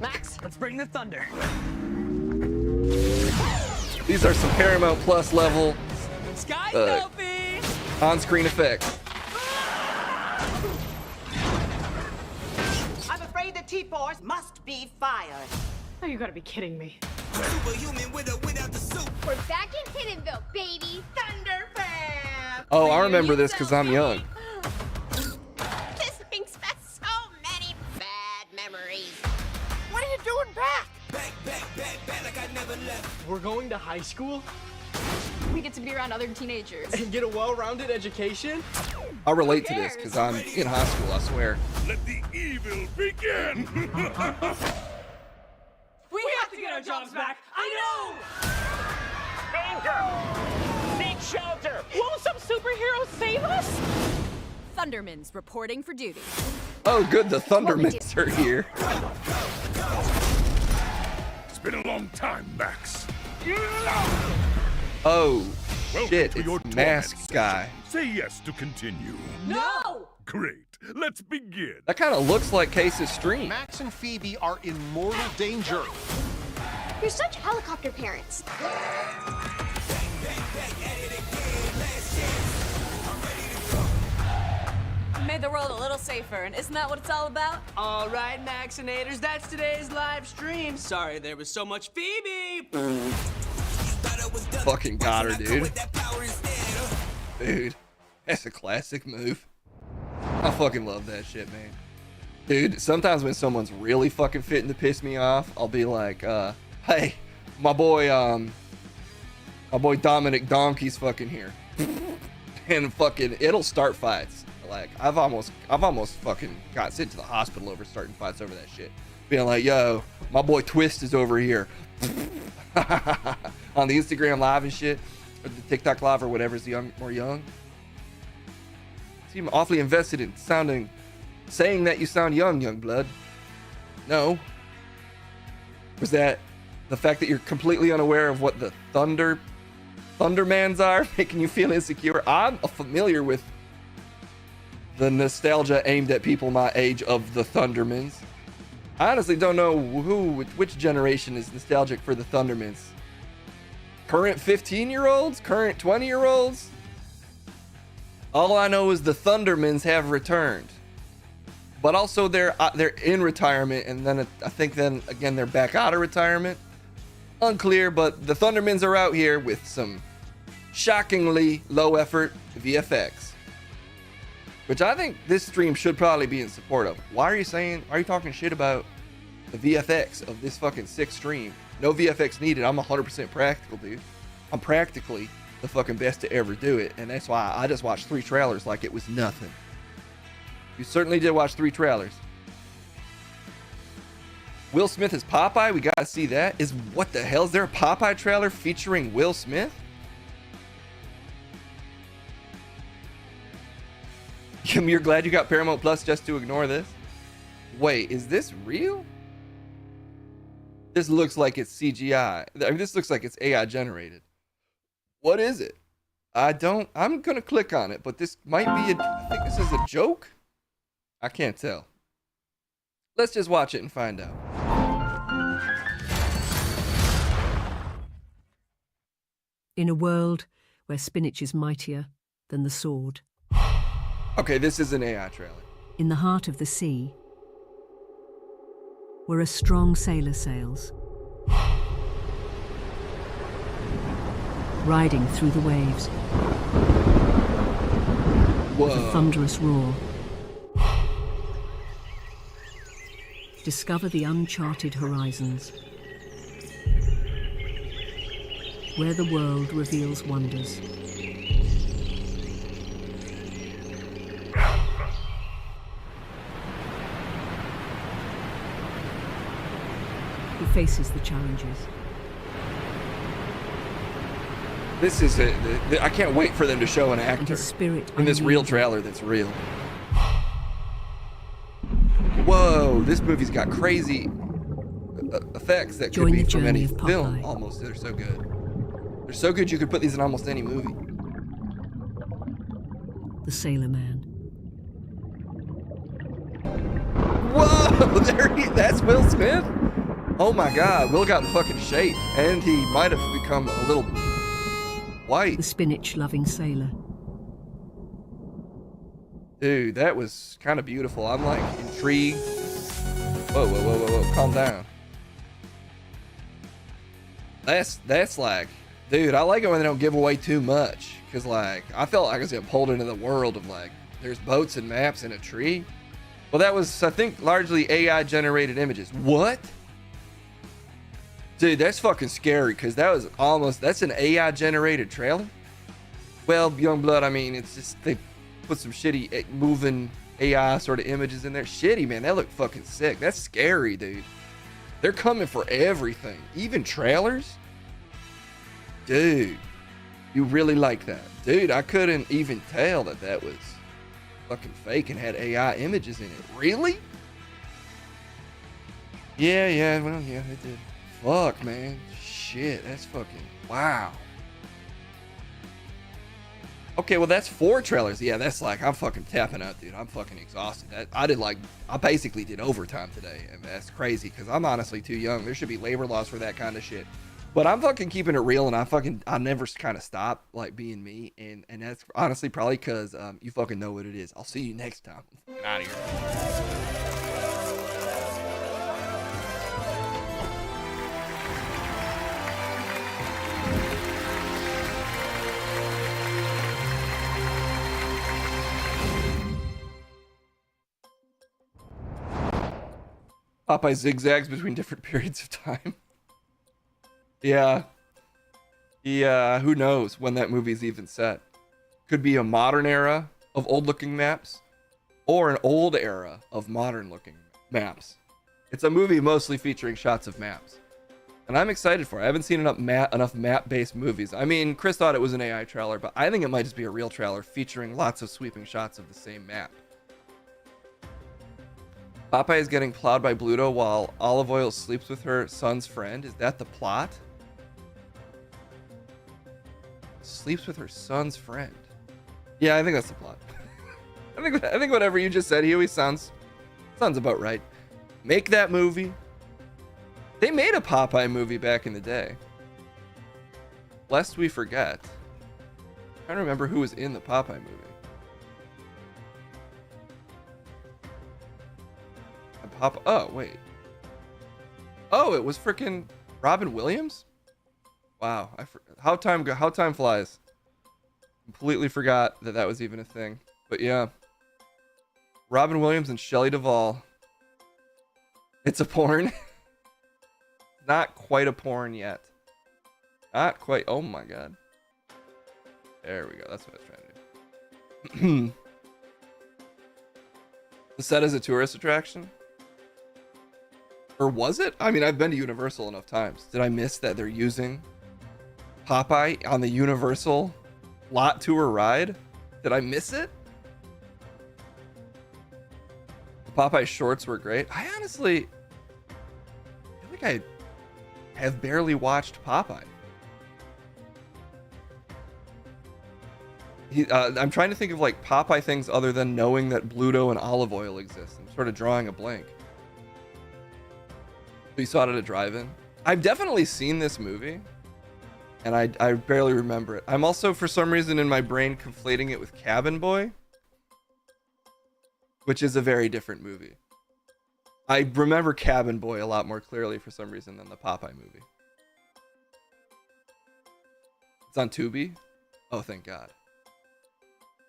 O: Max, let's bring the thunder.
D: These are some Paramount Plus level on-screen effects.
P: I'm afraid the T-Force must be fired.
Q: Oh, you gotta be kidding me.
R: We're back in Hiddenville, baby. Thunder Fam.
D: Oh, I remember this because I'm young.
P: This brings back so many bad memories.
O: What are you doing back? Back like I never left. We're going to high school?
Q: We get to be around other teenagers.
O: And get a well-rounded education?
D: I relate to this because I'm in high school, I swear.
L: Let the evil begin!
O: We have to get our jobs back! I know!
P: Danger! Seek shelter!
Q: Won't some superheroes save us? Thundermans reporting for duty.
D: Oh, good, the Thundermans are here.
L: It's been a long time, Max.
D: Oh,
L: Welcome
D: shit,
L: to your
D: it's Mask Guy.
L: Say yes to continue.
Q: No!
L: Great. Let's begin.
D: That kind of looks like Case's stream.
S: Max and Phoebe are in mortal danger.
R: You're such helicopter parents.
Q: Made the world a little safer, and isn't that what it's all about?
O: All right, Maxinators, that's today's live stream. Sorry there was so much Phoebe.
D: Fucking got her, dude. Dude, that's a classic move. I fucking love that shit, man. Dude, sometimes when someone's really fucking fitting to piss me off, I'll be like, hey, my boy Dominic Donkey's fucking here. And fucking, it'll start fights. Like, I've almost fucking got sent to the hospital over starting fights over that shit. Being like, yo, my boy Twist is over here. On the Instagram live and shit, or the TikTok live or whatever's more young. Seem awfully invested in saying that you sound young, young blood. No. Was that the fact that you're completely unaware of what the Thundermans are making you feel insecure? I'm familiar with the nostalgia aimed at people my age of the Thundermans. I honestly don't know which generation is nostalgic for the Thundermans. Current 15-year-olds? Current 20-year-olds? All I know is the Thundermans have returned. But also they're in retirement, and then I think then again they're back out of retirement. Unclear, but the Thundermans are out here with some shockingly low effort VFX. Which I think this stream should probably be in support of. Why are you talking shit about the VFX of this fucking sick stream? No VFX needed. I'm 100% practical, dude. I'm practically the fucking best to ever do it. And that's why I just watched 3 trailers like it was nothing. You certainly did watch 3 trailers. Will Smith is Popeye. We gotta see that. What the hell? Is there a Popeye trailer featuring Will Smith? You're glad you got Paramount Plus just to ignore this? Wait, is this real? This looks like it's CGI. I mean, this looks like it's AI generated. What is it? I'm gonna click on it, but this might be I think this is a joke? I can't tell. Let's just watch it and find out.
T: In a world where spinach is mightier than the sword.
D: Okay, this is an AI trailer.
T: In the heart of the sea, where a strong sailor sails, riding through the waves. With a thunderous roar. Discover the uncharted horizons, where the world reveals wonders. He faces the challenges.
D: This is it. I can't wait for them to show an actor in this real trailer that's real. Whoa, this movie's got crazy effects that could be from any film. Almost, they're so good. They're so good you could put these in almost any movie.
T: The Sailor Man.
D: Whoa, that's Will Smith? Oh my God, Will got in fucking shape, and he might have become a little white.
T: The spinach-loving sailor.
D: Dude, that was kind of beautiful. I'm like intrigued. Whoa, calm down. That's like, dude, I like it when they don't give away too much, because like I felt like I was getting pulled into the world of like there's boats and maps in a tree. Well, that was, I think, largely AI generated images. What? Dude, that's fucking scary, because that's an AI generated trailer. Well, Youngblood, I mean, it's just they put some shitty moving AI sort of images in there. Shitty, man, that looked fucking sick. That's scary, dude. They're coming for everything, even trailers. Dude, you really like that. Dude, I couldn't even tell that was fucking fake and had AI images in it. Really? Yeah, well, yeah, it did. Fuck, man. Shit, that's fucking, wow. Okay, well, that's 4 trailers. Yeah, that's like, I'm fucking tapping out, dude. I'm fucking exhausted. I basically did overtime today, and that's crazy, because I'm honestly too young. There should be labor laws for that kind of shit. But I'm fucking keeping it real, and I never kind of stop, like, being me, and that's honestly probably because you fucking know what it is. I'll see you next time. I'm fucking out of here. Popeye zigzags between different periods of time. Yeah. Who knows when that movie's even set. Could be a modern era of old-looking maps, or an old era of modern-looking maps. It's a movie mostly featuring shots of maps. And I'm excited for it. I haven't seen enough map-based movies. I mean, Chris thought it was an AI trailer, but I think it might just be a real trailer featuring lots of sweeping shots of the same map. Popeye is getting plowed by Bluto while Olive Oil sleeps with her son's friend. Is that the plot? Sleeps with her son's friend. Yeah, I think that's the plot. I think whatever you just said, Huey, sounds about right. Make that movie. They made a Popeye movie back in the day. Lest we forget. I'm trying to remember who was in the Popeye movie. Oh, wait. Oh, it was freaking Robin Williams? Wow, how time flies. Completely forgot that was even a thing. But yeah. Robin Williams and Shelley Duvall. It's a porn. Not quite a porn yet. Not quite. Oh my god. There we go. That's what I was trying to do. The set is a tourist attraction? Or was it? I mean, I've been to Universal enough times. Did I miss that they're using Popeye on the Universal lot tour ride? Did I miss it? The Popeye shorts were great. I honestly feel like I have barely watched Popeye. I'm trying to think of like Popeye things other than knowing that Bluto and Olive Oil exist. I'm sort of drawing a blank. You saw it at a drive-in? I've definitely seen this movie, and I barely remember it. I'm also, for some reason, in my brain conflating it with Cabin Boy, which is a very different movie. I remember Cabin Boy a lot more clearly for some reason than the Popeye movie. It's on Tubi? Oh, thank God.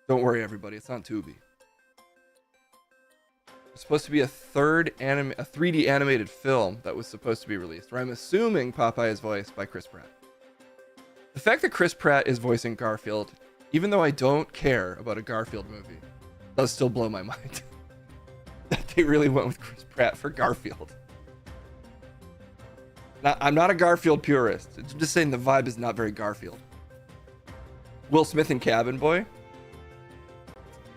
D: Don't worry, everybody. It's on Tubi. It's supposed to be a 3D animated film that was supposed to be released, where I'm assuming Popeye is voiced by Chris Pratt. The fact that Chris Pratt is voicing Garfield, even though I don't care about a Garfield movie, does still blow my mind. That they really went with Chris Pratt for Garfield. Now, I'm not a Garfield purist. I'm just saying the vibe is not very Garfield. Will Smith and Cabin Boy?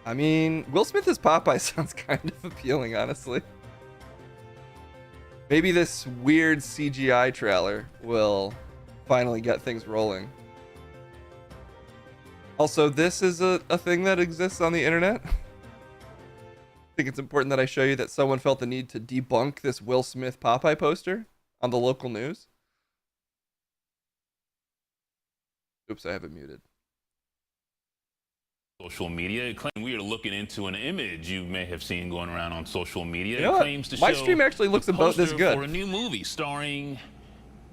D: I mean, Will Smith as Popeye sounds kind of appealing, honestly. Maybe this weird CGI trailer will finally get things rolling. Also, this is a thing that exists on the internet. I think it's important that I show you that someone felt the need to debunk this Will Smith Popeye poster on the local news. Oops, I have it muted.
U: Social media. It claims we are looking into an image you may have seen going around on social media.
D: You know
U: it
D: what?
U: claims to
D: My
U: show
D: stream actually looks
U: the
D: about this
U: poster
D: good.
U: for a new movie starring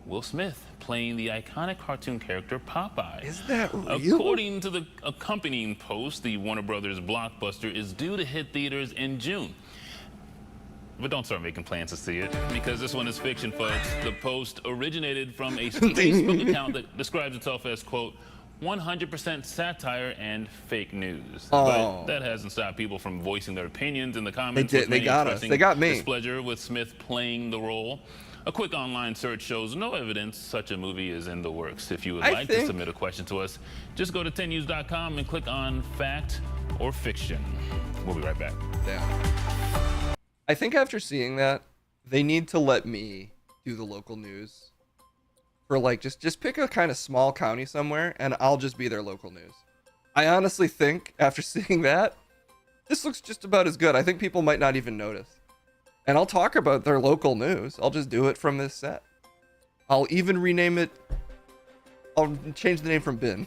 U: Will Smith playing the iconic cartoon character Popeye.
D: Is that real?
U: According to the accompanying post, the Warner Brothers blockbuster is due to hit theaters in June. But don't start making plans to see it, because this one is fiction, folks. The post originated from a Facebook account that describes itself as, quote, 100% satire and fake news. But that hasn't stopped people from voicing their opinions in the comments.
D: They got us. They got me.
U: Displeasure with Smith playing the role. A quick online search shows no evidence such a movie is in the works. If you would like to submit a question to us, just go to 10news.com and click on fact or fiction. We'll be right back.
D: Damn. I think after seeing that, they need to let me do the local news. For like, just pick a kind of small county somewhere, and I'll just be their local news. I honestly think, after seeing that, this looks just about as good. I think people might not even notice. And I'll talk about their local news. I'll just do it from this set. I'll even rename it. I'll change the name from Bin.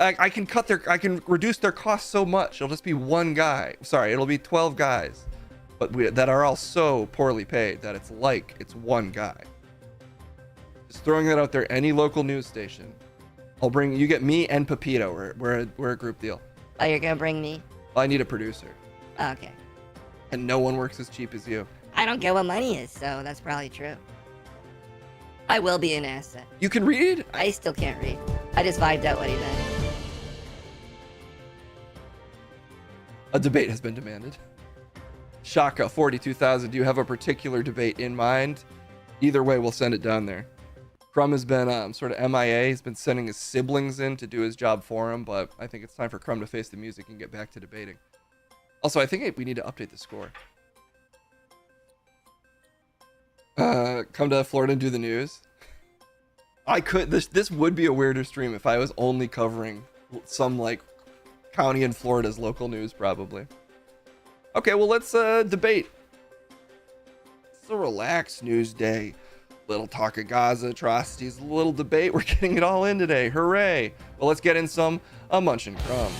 D: I can reduce their cost so much. It'll just be one guy. Sorry, it'll be 12 guys. But that are all so poorly paid that it's like it's one guy. Just throwing that out there, any local news station. You get me and Pepito. We're a group deal.
C: Oh, you're gonna bring me?
D: I need a producer.
C: Oh, okay.
D: And no one works as cheap as you.
C: I don't get what money is, so that's probably true. I will be an asset.
D: You can read?
C: I still can't read. I just vibed out what he meant.
D: A debate has been demanded. Shaka 42,000. Do you have a particular debate in mind? Either way, we'll send it down there. Crumb has been sort of MIA. He's been sending his siblings in to do his job for him, but I think it's time for Crumb to face the music and get back to debating. Also, I think we need to update the score. Come to Florida and do the news. I could. This would be a weirder stream if I was only covering some like county in Florida's local news, probably. Okay, well, let's debate. It's a relaxed news day. Little talk of Gaza atrocities, a little debate. We're getting it all in today. Hooray. Well, let's get in some Munch and Crumb.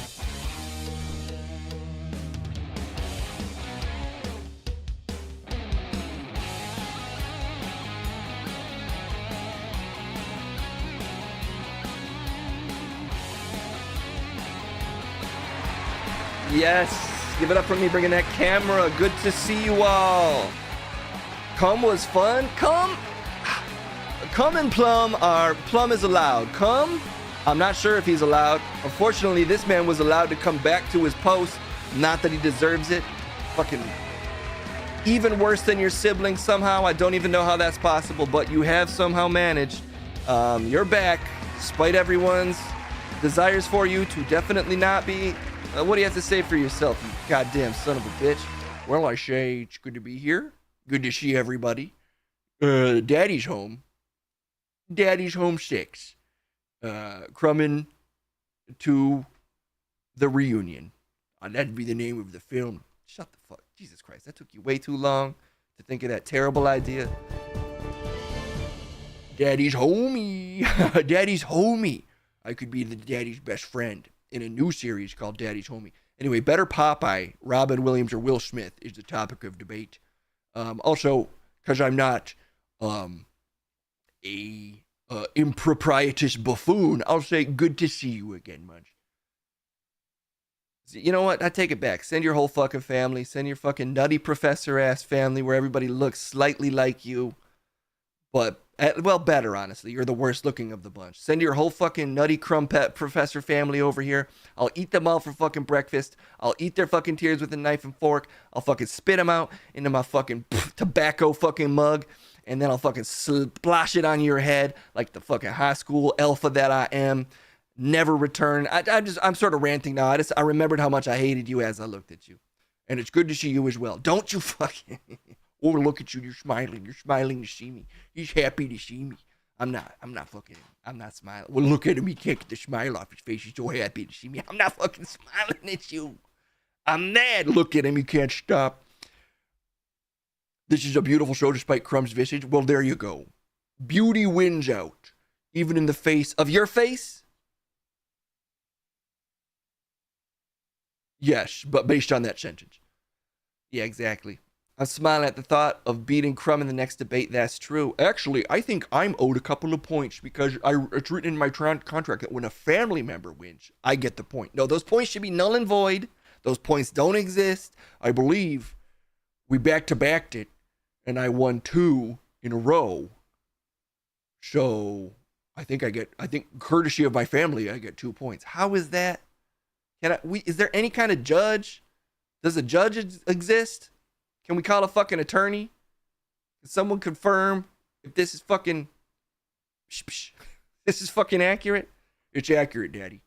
D: Yes. Give it up for me bringing that camera. Good to see you all. Come was fun. Come and Plum is allowed. Come. I'm not sure if he's allowed. Unfortunately, this man was allowed to come back to his post. Not that he deserves it. Fucking even worse than your siblings somehow. I don't even know how that's possible, but you have somehow managed. You're back, despite everyone's desires for you to definitely not be. What do you have to say for yourself, you goddamn son of a bitch? Well, I say it's good to be here. Good to see everybody. Daddy's home. Daddy's home 6. Crumbin' to the reunion. That'd be the name of the film. Shut the fuck. Jesus Christ, that took you way too long to think of that terrible idea. Daddy's homie. Daddy's homie. I could be the daddy's best friend in a new series called Daddy's Homie. Anyway, better Popeye, Robin Williams or Will Smith is the topic of debate. Also, because I'm not a improprietous buffoon, I'll say good to see you again, Munch. You know what? I take it back. Send your whole fucking family. Send your fucking nutty professor-ass family where everybody looks slightly like you. But, well, better, honestly. You're the worst looking of the bunch. Send your whole fucking nutty crumpet professor family over here. I'll eat them all for fucking breakfast. I'll eat their fucking tears with a knife and fork. I'll fucking spit them out into my fucking tobacco fucking mug. And then I'll fucking splash it on your head like the fucking high school alpha that I am. Never return. I'm sort of ranting now. I remembered how much I hated you as I looked at you. And it's good to see you as well. Don't you fucking... Oh, look at you. You're smiling. You're smiling to see me. He's happy to see me. I'm not smiling. Well, look at him. He can't get the smile off his face. He's so happy to see me. I'm not fucking smiling at you. I'm mad. Look at him. He can't stop. This is a beautiful show despite Crumb's visage. Well, there you go. Beauty wins out. Even in the face of your face? Yes, but based on that sentence. Yeah, exactly. I'm smiling at the thought of beating Crumb in the next debate. That's true. Actually, I think I'm owed a couple of points because it's written in my contract that when a family member wins, I get the point. No, those points should be null and void. Those points don't exist. I believe we back-to-backed it, and I won 2 in a row. So I think courtesy of my family, I get 2 points. How is that? Is there any kind of judge? Does a judge exist? Can we call a fucking attorney? Can someone confirm if this is fucking... This is fucking accurate? It's accurate, Daddy.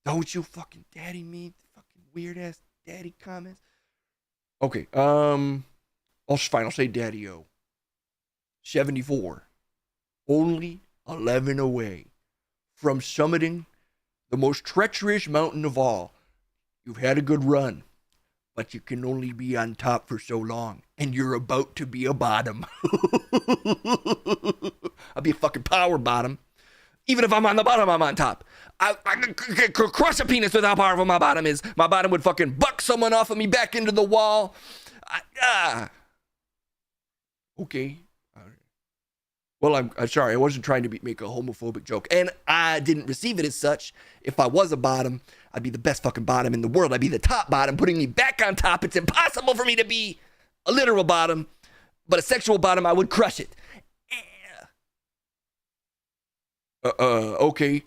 D: Don't you fucking daddy me? Fucking weird-ass daddy comments. Okay, fine, I'll say Daddy-O. 74. Only 11 away from summiting the most treacherous mountain of all. You've had a good run, but you can only be on top for so long, and you're about to be a bottom. I'll be a fucking power bottom. Even if I'm on the bottom, I'm on top. I could crush a penis with how powerful my bottom is. My bottom would fucking buck someone off of me back into the wall. Okay. Well, I'm sorry. I wasn't trying to make a homophobic joke. And I didn't receive it as such. If I was a bottom, I'd be the best fucking bottom in the world. I'd be the top bottom, putting me back on top. It's impossible for me to be a literal bottom. But a sexual bottom, I would crush it. Okay.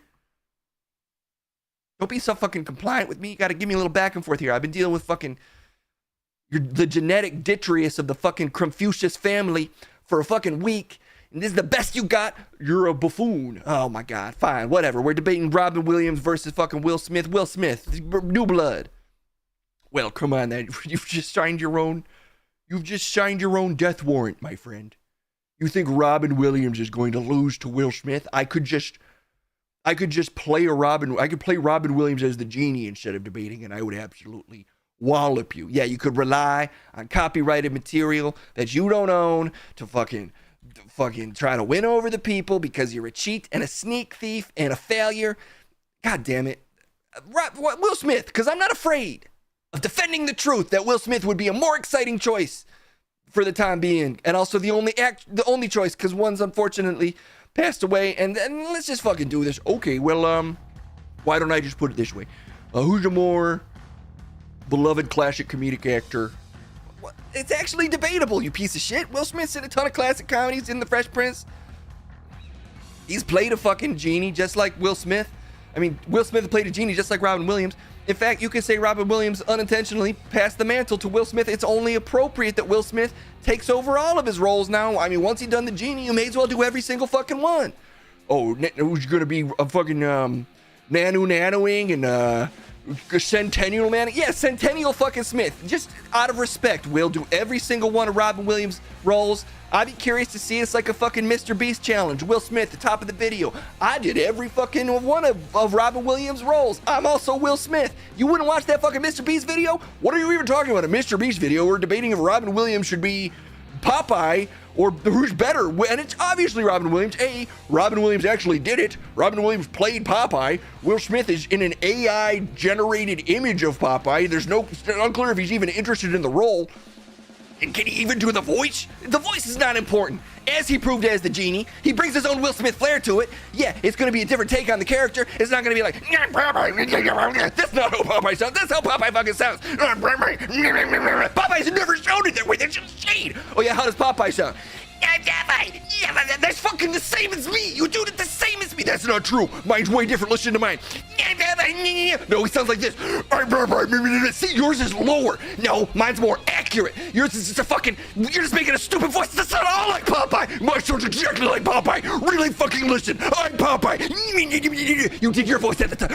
D: Don't be so fucking compliant with me. You gotta give me a little back and forth here. I've been dealing with fucking... the genetic detritus of the fucking Confucius family for a fucking week. And this is the best you got? You're a buffoon. Oh my God. Fine. Whatever. We're debating Robin Williams versus fucking Will Smith. Will Smith. New blood. Well, come on then. You've just signed your own death warrant, my friend. You think Robin Williams is going to lose to Will Smith? I could play Robin Williams as the genie instead of debating, and I would absolutely wallop you. Yeah, you could rely on copyrighted material that you don't own to fucking try to win over the people because you're a cheat and a sneak thief and a failure. God damn it. Will Smith, because I'm not afraid of defending the truth that Will Smith would be a more exciting choice for the time being. And also the only choice, because one's unfortunately passed away. And let's just fucking do this. Okay, well, why don't I just put it this way? Who's a more beloved classic comedic actor? It's actually debatable, you piece of shit. Will Smith's in a ton of classic comedies in The Fresh Prince. He's played a fucking genie just like Will Smith. I mean, Will Smith played a genie just like Robin Williams. In fact, you could say Robin Williams unintentionally passed the mantle to Will Smith. It's only appropriate that Will Smith takes over all of his roles now. I mean, once he's done the genie, you may as well do every single fucking one. Oh, who's gonna be a fucking nanoing and Centennial Man? Yeah, Centennial fucking Smith. Just out of respect, we'll do every single one of Robin Williams' roles. I'd be curious to see. It's like a fucking Mr. Beast challenge. Will Smith, the top of the video. I did every fucking one of Robin Williams' roles. I'm also Will Smith. You wouldn't watch that fucking Mr. Beast video? What are you even talking about? A Mr. Beast video? We're debating if Robin Williams should be Popeye or who's better. And it's obviously Robin Williams. Robin Williams actually did it. Robin Williams played Popeye. Will Smith is in an AI-generated image of Popeye. It's unclear if he's even interested in the role. And can he even do the voice? The voice is not important. As he proved as the genie, he brings his own Will Smith flair to it. Yeah, it's going to be a different take on the character. It's not going to be like, that's not how Popeye sounds. That's how Popeye fucking sounds. Popeye's never sounded that way. That's just shade. Oh yeah, how does Popeye sound? Yeah, that's fucking the same as me. You do it the same as me. That's not true. Mine's way different. Listen to mine. No, he sounds like this. See, yours is lower. No, mine's more accurate. Yours is just a fucking, you're just making a stupid voice. That's not all like Popeye. My sounds exactly like Popeye. Really fucking listen. I'm Popeye. You did your voice at the time.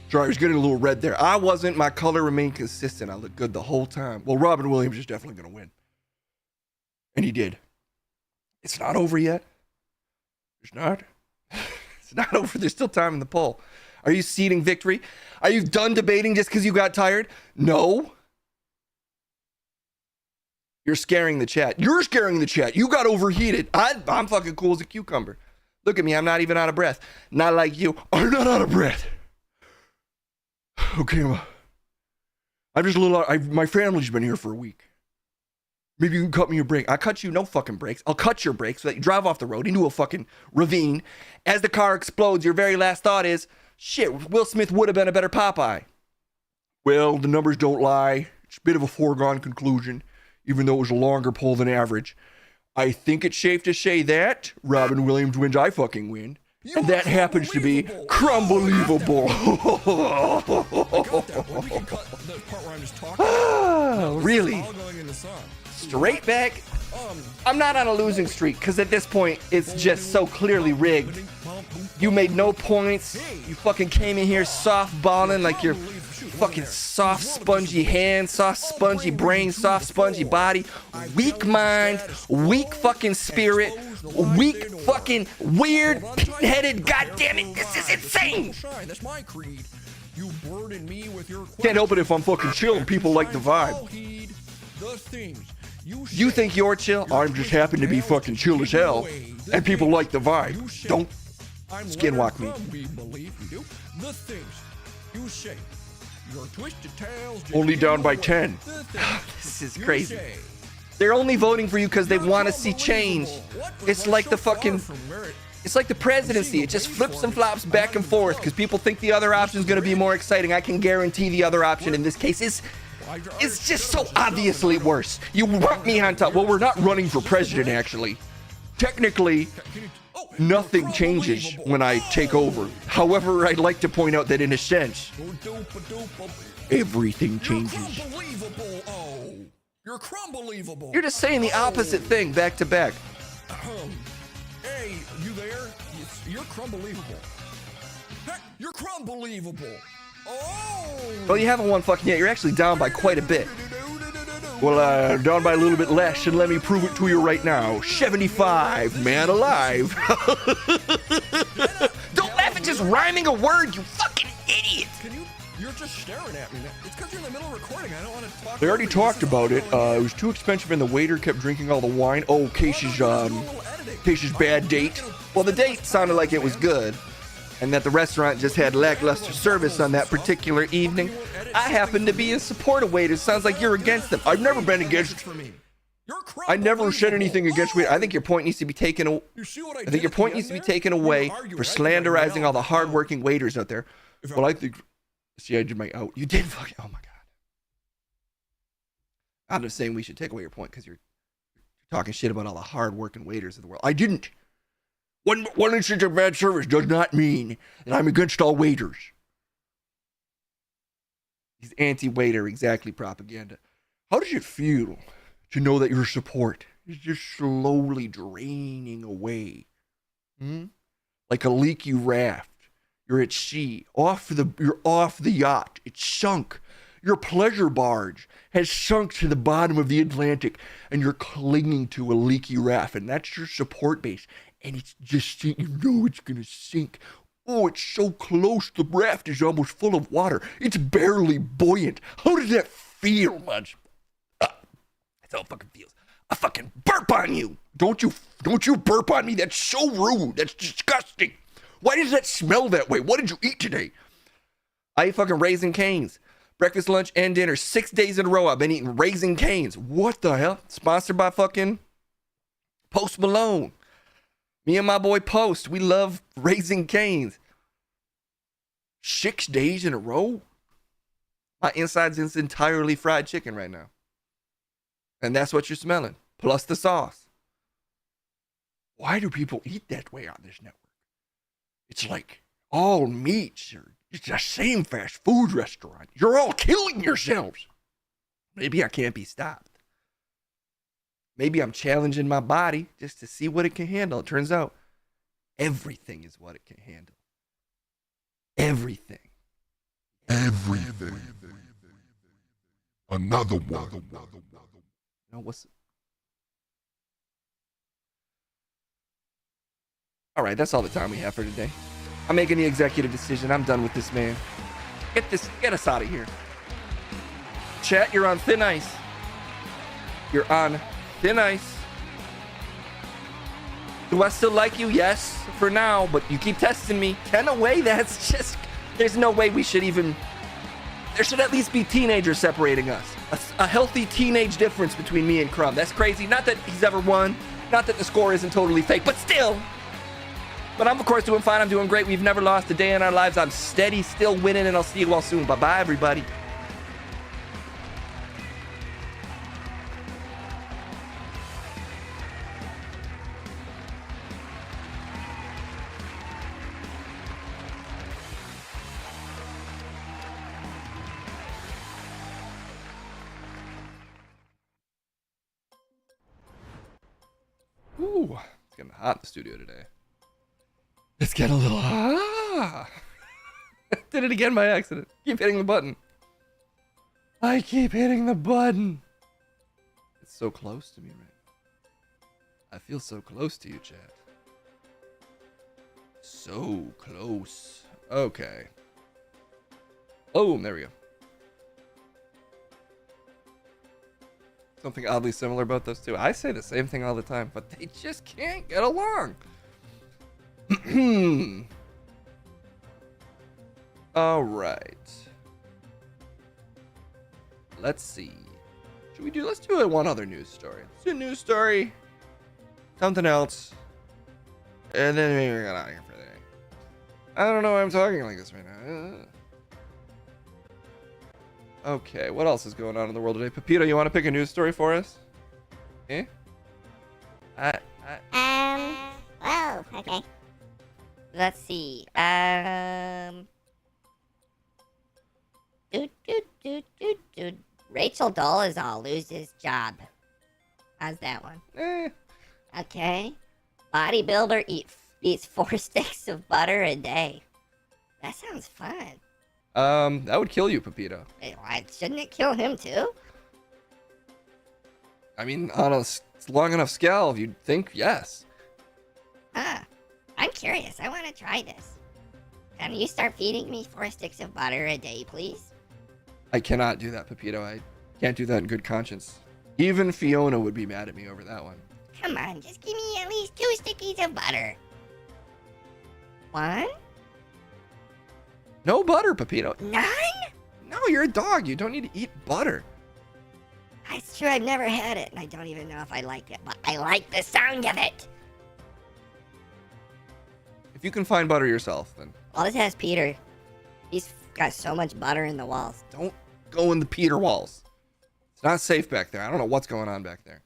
D: Sorry, I was getting a little red there. I wasn't. My color remained consistent. I looked good the whole time. Well, Robin Williams is definitely going to win. And he did. It's not over yet. It's not. It's not over. There's still time in the poll. Are you ceding victory? Are you done debating just because you got tired? No. You're scaring the chat. You're scaring the chat. You got overheated. I'm fucking cool as a cucumber. Look at me. I'm not even out of breath. Not like you. I'm not out of breath. Okay, I'm just a little, my family's been here for a week. Maybe you can cut me a break. I cut you no fucking brakes. I'll cut your brakes so that you drive off the road into a fucking ravine. As the car explodes, your very last thought is, shit, Will Smith would have been a better Popeye. Well, the numbers don't lie. It's a bit of a foregone conclusion, even though it was a longer poll than average. I think it's safe to say that Robin Williams wins, I fucking win. And that happens to be Crumbelievable. Really? Straight back? I'm not on a losing streak because at this point it's just so clearly rigged. You made no points. You fucking came in here softballing like your fucking soft spongy hands, soft spongy brain, soft spongy body, weak mind, weak fucking spirit, weak fucking weird pin-headed, goddammit, this is insane.
B: That's my creed. You burden me with your
D: can't help it if I'm fucking chill and people like the vibe. You think you're chill? I'm just happen to be fucking chill as hell and people like the vibe. Don't skinwalk me.
B: The things you say. Your twisted tails
D: only down by 10. This is crazy. They're only voting for you because they want to see change. It's like the fucking, it's like the presidency. It just flips and flops back and forth because people think the other option is going to be more exciting. I can guarantee the other option in this case is just so obviously worse. You want me on top. Well, we're not running for president, actually. Technically, nothing changes when I take over. However, I'd like to point out that in a sense, everything changes.
B: You're Crumbelievable.
D: You're just saying the opposite thing back to back.
B: Hey, you there? You're Crumbelievable. Heck, you're Crumbelievable. Oh!
D: Well, you haven't won fucking yet. You're actually down by quite a bit. Well, down by a little bit less, and let me prove it to you right now. 75, man alive. Don't laugh at just rhyming a word, you fucking idiot.
B: You're just staring at me. It's because you're in the middle of recording. I don't want to talk.
D: They already talked about it. It was too expensive, and the waiter kept drinking all the wine. Oh, Casey's bad date. Well, the date sounded like it was good, and that the restaurant just had lackluster service on that particular evening. I happen to be in support of waiters. Sounds like you're against them. I've never been against. I never said anything against waiters. I think your point needs to be taken away. I think your point needs to be taken away for slanderizing all the hardworking waiters out there. Well, I think. See, I did my out. You did fucking. Oh my god. I'm just saying we should take away your point because you're talking shit about all the hardworking waiters of the world. I didn't. One instance of bad service does not mean that I'm against all waiters. He's anti-waiter, exactly propaganda. How does it feel to know that your support is just slowly draining away? Like a leaky raft. You're at sea, you're off the yacht. It's sunk. Your pleasure barge has sunk to the bottom of the Atlantic, and you're clinging to a leaky raft, and that's your support base. And it's just, you know it's gonna sink. Oh, it's so close. The raft is almost full of water. It's barely buoyant. How does that feel, much? That's how it fucking feels. I fucking burp on you. Don't you burp on me? That's so rude. That's disgusting. Why does that smell that way? What did you eat today? I eat fucking Raisin Canes. Breakfast, lunch, and dinner. 6 days in a row I've been eating Raisin Canes. What the hell? Sponsored by fucking Post Malone. Me and my boy Post, we love Raisin Canes. 6 days in a row? My insides is entirely fried chicken right now. And that's what you're smelling. Plus the sauce. Why do people eat that way on this network? It's like all meats are it's the same fast food restaurant. You're all killing yourselves. Maybe I can't be stopped. Maybe I'm challenging my body just to see what it can handle. It turns out everything is what it can handle. Everything.
E: Everything. Another one.
D: You know, all right, that's all the time we have for today. I'm making the executive decision. I'm done with this man. Get us out of here. Chat, you're on thin ice. You're on thin ice. Do I still like you? Yes, for now, but you keep testing me. 10 away, that's just, there's no way we should even, there should at least be teenagers separating us. A healthy teenage difference between me and Crumb. That's crazy. Not that he's ever won. Not that the score isn't totally fake, but still. But I'm, of course, doing fine. I'm doing great. We've never lost a day in our lives. I'm steady, still winning, and I'll see you all soon. Bye-bye, everybody. Ooh, it's getting hot in the studio today. It's getting a little hot. Did it again by accident. Keep hitting the button. I keep hitting the button. It's so close to me right now. I feel so close to you, chat. So close. Okay. Boom, there we go. Something oddly similar about those two. I say the same thing all the time, but they just can't get along. All right. Let's see. Let's do one other news story. Let's do a news story. Something else. And then maybe we're going out of here for the day. I don't know why I'm talking like this right now. Okay, what else is going on in the world today? Pepito, you want to pick a news story for us? Eh?
C: Oh, okay. Let's see. Rachel Dolezal loses job. How's that one? Okay. Bodybuilder eats 4 sticks of butter a day. That sounds fun.
D: That would kill you, Pepito.
C: Shouldn't it kill him too?
D: I mean, on a long enough scale, you'd think yes.
C: I'm curious. I want to try this. Can you start feeding me 4 sticks of butter a day, please?
D: I cannot do that, Pepito. I can't do that in good conscience. Even Fiona would be mad at me over that one.
C: Come on, just give me at least 2 stickies of butter. 1?
D: No butter, Pepito.
C: None?
D: No, you're a dog. You don't need to eat butter.
C: That's true. I've never had it, and I don't even know if I like it, but I like the sound of it.
D: If you can find butter yourself, then...
C: Well, this has Peter. He's got so much butter in the walls.
D: Don't go in the Peter walls. It's not safe back there. I don't know what's going on back there.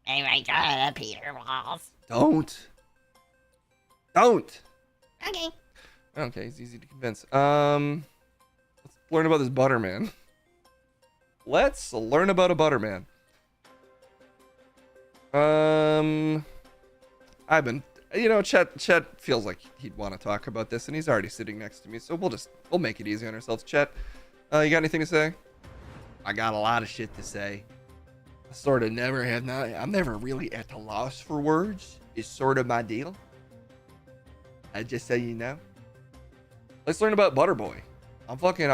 C: Anyway, go to the Peter walls.
D: Don't.
C: Okay.
D: Okay, it's easy to convince. Let's learn about this butter man. Let's learn about a butter man. I've been, Chet feels like he'd want to talk about this, and he's already sitting next to me, so we'll make it easy on ourselves. Chet, you got anything to say? I got a lot of shit to say. I sort of never have not. I'm never really at a loss for words. It's sort of my deal. I just so you know. Let's learn about Butterboy. I'm fucking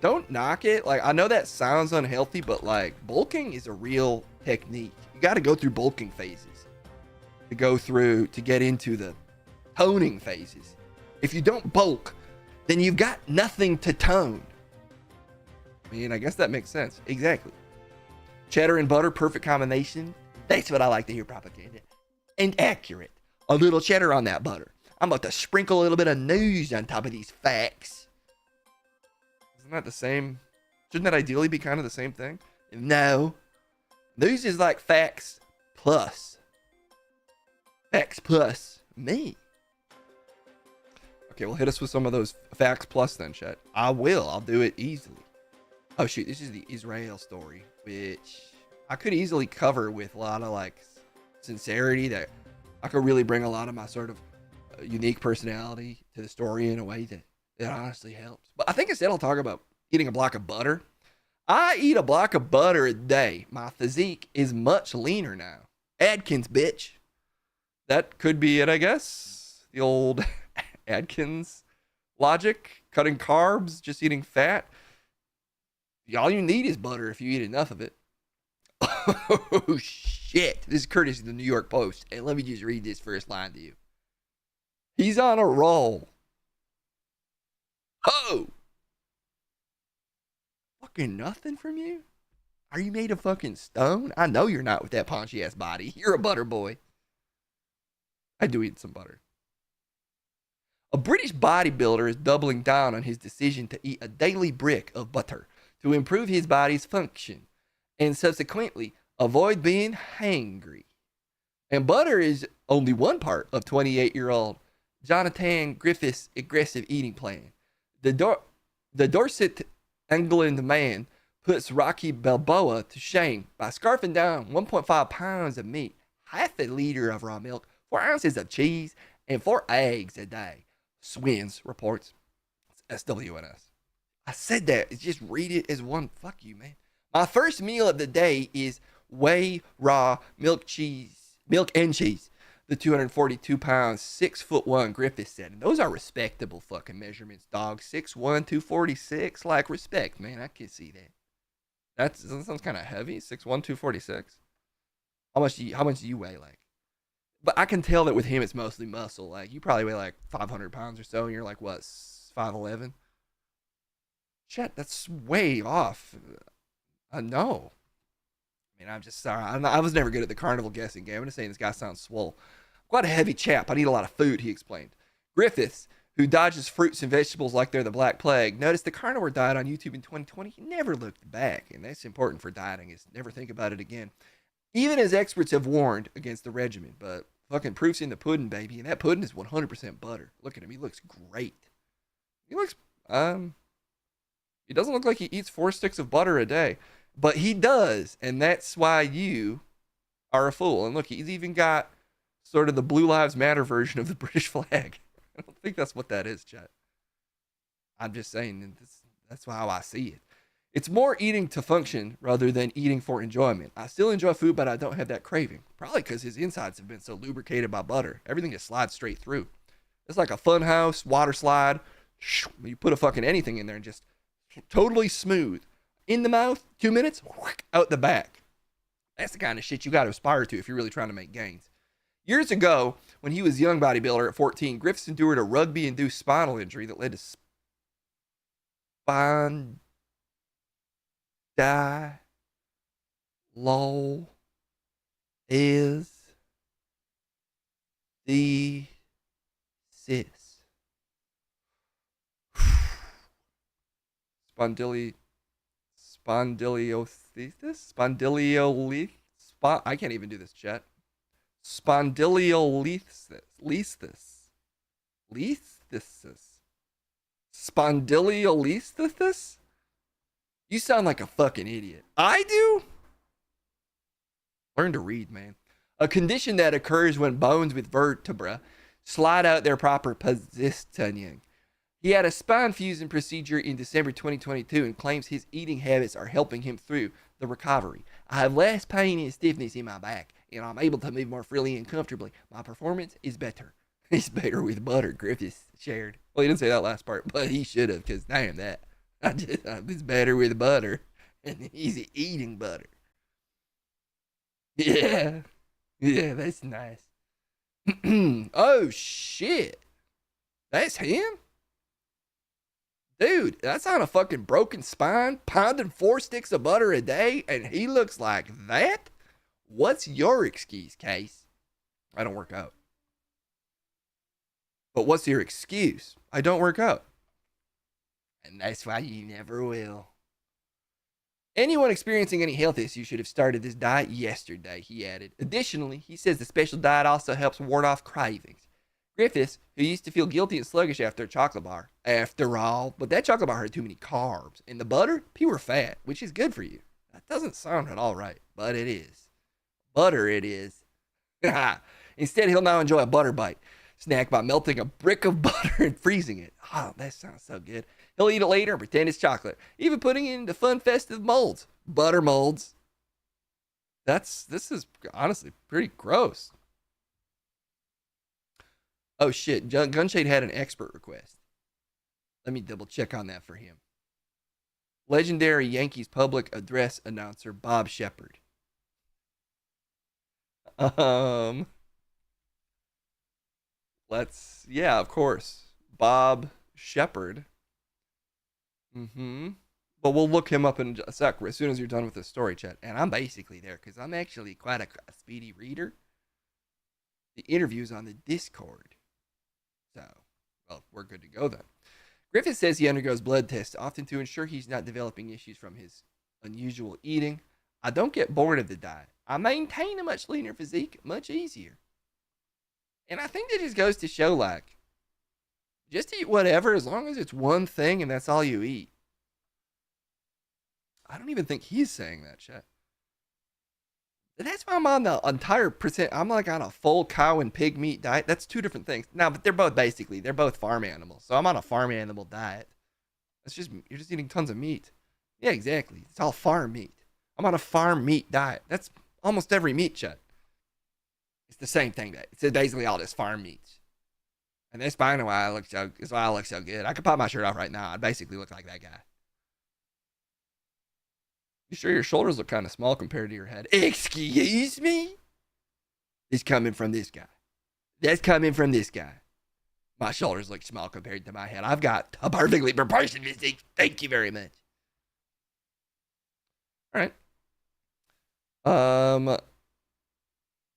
D: don't knock it. Like, I know that sounds unhealthy, but like bulking is a real technique. You got to go through bulking phases to get into the toning phases. If you don't bulk then you've got nothing to tone. I mean, I guess that makes sense. Exactly. Cheddar and butter, perfect combination. That's what I like to hear propaganda. And accurate. A little cheddar on that butter. I'm about to sprinkle a little bit of news on top of these facts. Isn't that the same? Shouldn't that ideally be kind of the same thing? No. News is like facts plus. Facts plus me. Okay, well, hit us with some of those facts plus then, Chet. I will. I'll do it easily. Oh, shoot. This is the Israel story, which I could easily cover with a lot of, like, sincerity that I could really bring a lot of my sort of unique personality to the story in a way that honestly helps. But I think instead I'll talk about eating a block of butter. I eat a block of butter a day. My physique is much leaner now. Adkins, bitch. That could be it, I guess. The old Adkins logic. Cutting carbs, just eating fat. All you need is butter if you eat enough of it. Oh, shit. This is courtesy of the New York Post. And let me just read this first line to you. He's on a roll. Oh! Fucking nothing from you? Are you made of fucking stone? I know you're not with that paunchy ass body. You're a butter boy. I do eat some butter. A British bodybuilder is doubling down on his decision to eat a daily brick of butter to improve his body's function and subsequently avoid being hangry. And butter is only one part of 28-year-old Jonathan Griffith's aggressive eating plan. The Dorset, England man puts Rocky Balboa to shame by scarfing down 1.5 pounds of meat, half a liter of raw milk, 4 ounces of cheese, and 4 eggs a day. Swins reports. It's SWNS. I said that. Just read it as one. Fuck you, man. My first meal of the day is whey raw milk and cheese. The 242 pounds, 6'1" Griffith said. And those are respectable fucking measurements, dog. 6'1", 246. Like, respect, man. I can see that. That sounds kind of heavy. 6'1", 246. How much do you weigh, like? But I can tell that with him, it's mostly muscle. Like, you probably weigh like 500 pounds or so, and you're like, what, 5'11"? Shit, that's way off. No. I mean, I'm just sorry. I was never good at the carnival guessing game. I'm just saying this guy sounds swole. I'm quite a heavy chap. I need a lot of food, he explained. Griffiths, who dodges fruits and vegetables like they're the Black Plague, noticed the carnivore diet on YouTube in 2020. He never looked back, and that's important for dieting, is never think about it again. Even as experts have warned against the regimen, but fucking proof's in the pudding, baby, and that pudding is 100% butter. Look at him. He looks great. He looks, he doesn't look like he eats 4 sticks of butter a day. But he does, and that's why you are a fool. And look, he's even got sort of the Blue Lives Matter version of the British flag. I don't think that's what that is, Chet. I'm just saying, that's how I see it. It's more eating to function rather than eating for enjoyment. I still enjoy food, but I don't have that craving. Probably because his insides have been so lubricated by butter. Everything just slides straight through. It's like a fun house, water slide. You put a fucking anything in there and just totally smooth. In the mouth, 2 minutes, out the back. That's the kind of shit you got to aspire to if you're really trying to make gains. Years ago, when he was a young bodybuilder at 14, Griffiths endured a rugby-induced spinal injury that led to I can't even do this, chat. Spondylolisthesis? You sound like a fucking idiot. I do? Learn to read, man. A condition that occurs when bones with vertebra slide out their proper positioning. He had a spine fusion procedure in December 2022 and claims his eating habits are helping him through the recovery. I have less pain and stiffness in my back, and I'm able to move more freely and comfortably. My performance is better. It's better with butter, Griffiths shared. Well, he didn't say that last part, but he should have, because damn that. It's better with butter, and he's eating butter. Yeah, that's nice. Oh, shit. That's him? Dude, that's on a fucking broken spine, pounding 4 sticks of butter a day, and he looks like that? What's your excuse, Case? I don't work out. But what's your excuse? I don't work out. And that's why you never will. Anyone experiencing any health issues should have started this diet yesterday, he added. Additionally, he says the special diet also helps ward off cravings. Griffiths, who used to feel guilty and sluggish after a chocolate bar, after all, but that chocolate bar had too many carbs. And the butter, pure fat, which is good for you. That doesn't sound at all right, but it is. Butter it is. Instead, he'll now enjoy a butter bite snack by melting a brick of butter and freezing it. Oh, that sounds so good. He'll eat it later and pretend it's chocolate, even putting it into fun festive molds. Butter molds. This is honestly pretty gross. Oh shit, Gunshade had an expert request. Let me double check on that for him. Legendary Yankees public address announcer Bob Shepard. Yeah, of course. Bob Shepard. But we'll look him up in a sec as soon as you're done with the story, chat. And I'm basically there because I'm actually quite a speedy reader. The interview's on the Discord. So, well, we're good to go then. Griffith says he undergoes blood tests often to ensure he's not developing issues from his unusual eating. I don't get bored of the diet. I maintain a much leaner physique much easier. And I think that just goes to show, like, just eat whatever as long as it's one thing and that's all you eat. I don't even think he's saying that, chat. That's why I'm on the entire percent. I'm like on a full cow and pig meat diet. That's two different things. Now, but they're both farm animals. So I'm on a farm animal diet. You're just eating tons of meat. Yeah, exactly. It's all farm meat. I'm on a farm meat diet. That's almost every meat, chat. It's the same thing. It's basically all this farm meats. And that's why I look so good. I could pop my shirt off right now. I'd basically look like that guy. You sure your shoulders look kind of small compared to your head? Excuse me? It's coming from this guy. That's coming from this guy. My shoulders look small compared to my head. I've got a perfectly proportioned physique. Thank you very much. All right.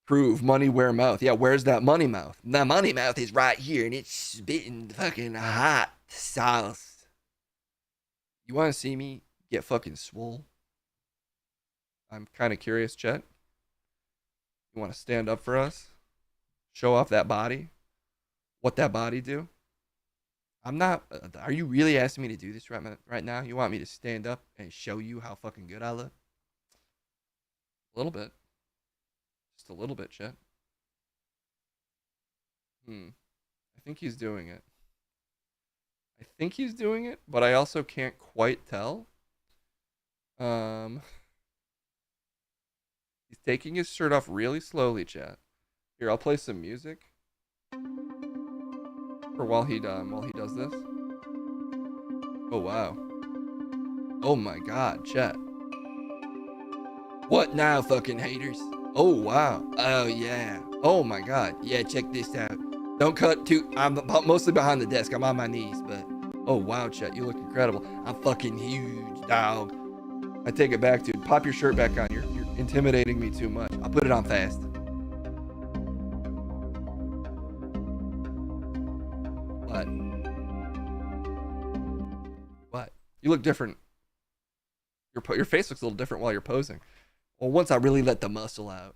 D: Prove money where mouth. Yeah, where's that money mouth? The money mouth is right here, and it's spitting fucking hot sauce. You want to see me get fucking swole? I'm kind of curious, Chet. You want to stand up for us? Show off that body? What that body do? I'm not... Are you really asking me to do this right now? You want me to stand up and show you how fucking good I look? A little bit. Just a little bit, Chet. I think he's doing it. But I also can't quite tell. He's taking his shirt off really slowly, chat. Here, I'll play some music. For while he does this. Oh wow. Oh my god, chat. What now, fucking haters? Oh wow. Oh yeah. Oh my god. Yeah, check this out. Don't cut too. I'm mostly behind the desk. I'm on my knees, but oh wow, chat, you look incredible. I'm fucking huge, dog. I take it back, dude. Pop your shirt back on. You're intimidating me too much. I'll put it on fast. What? You look different. Your face looks a little different while you're posing. Well, once I really let the muscle out,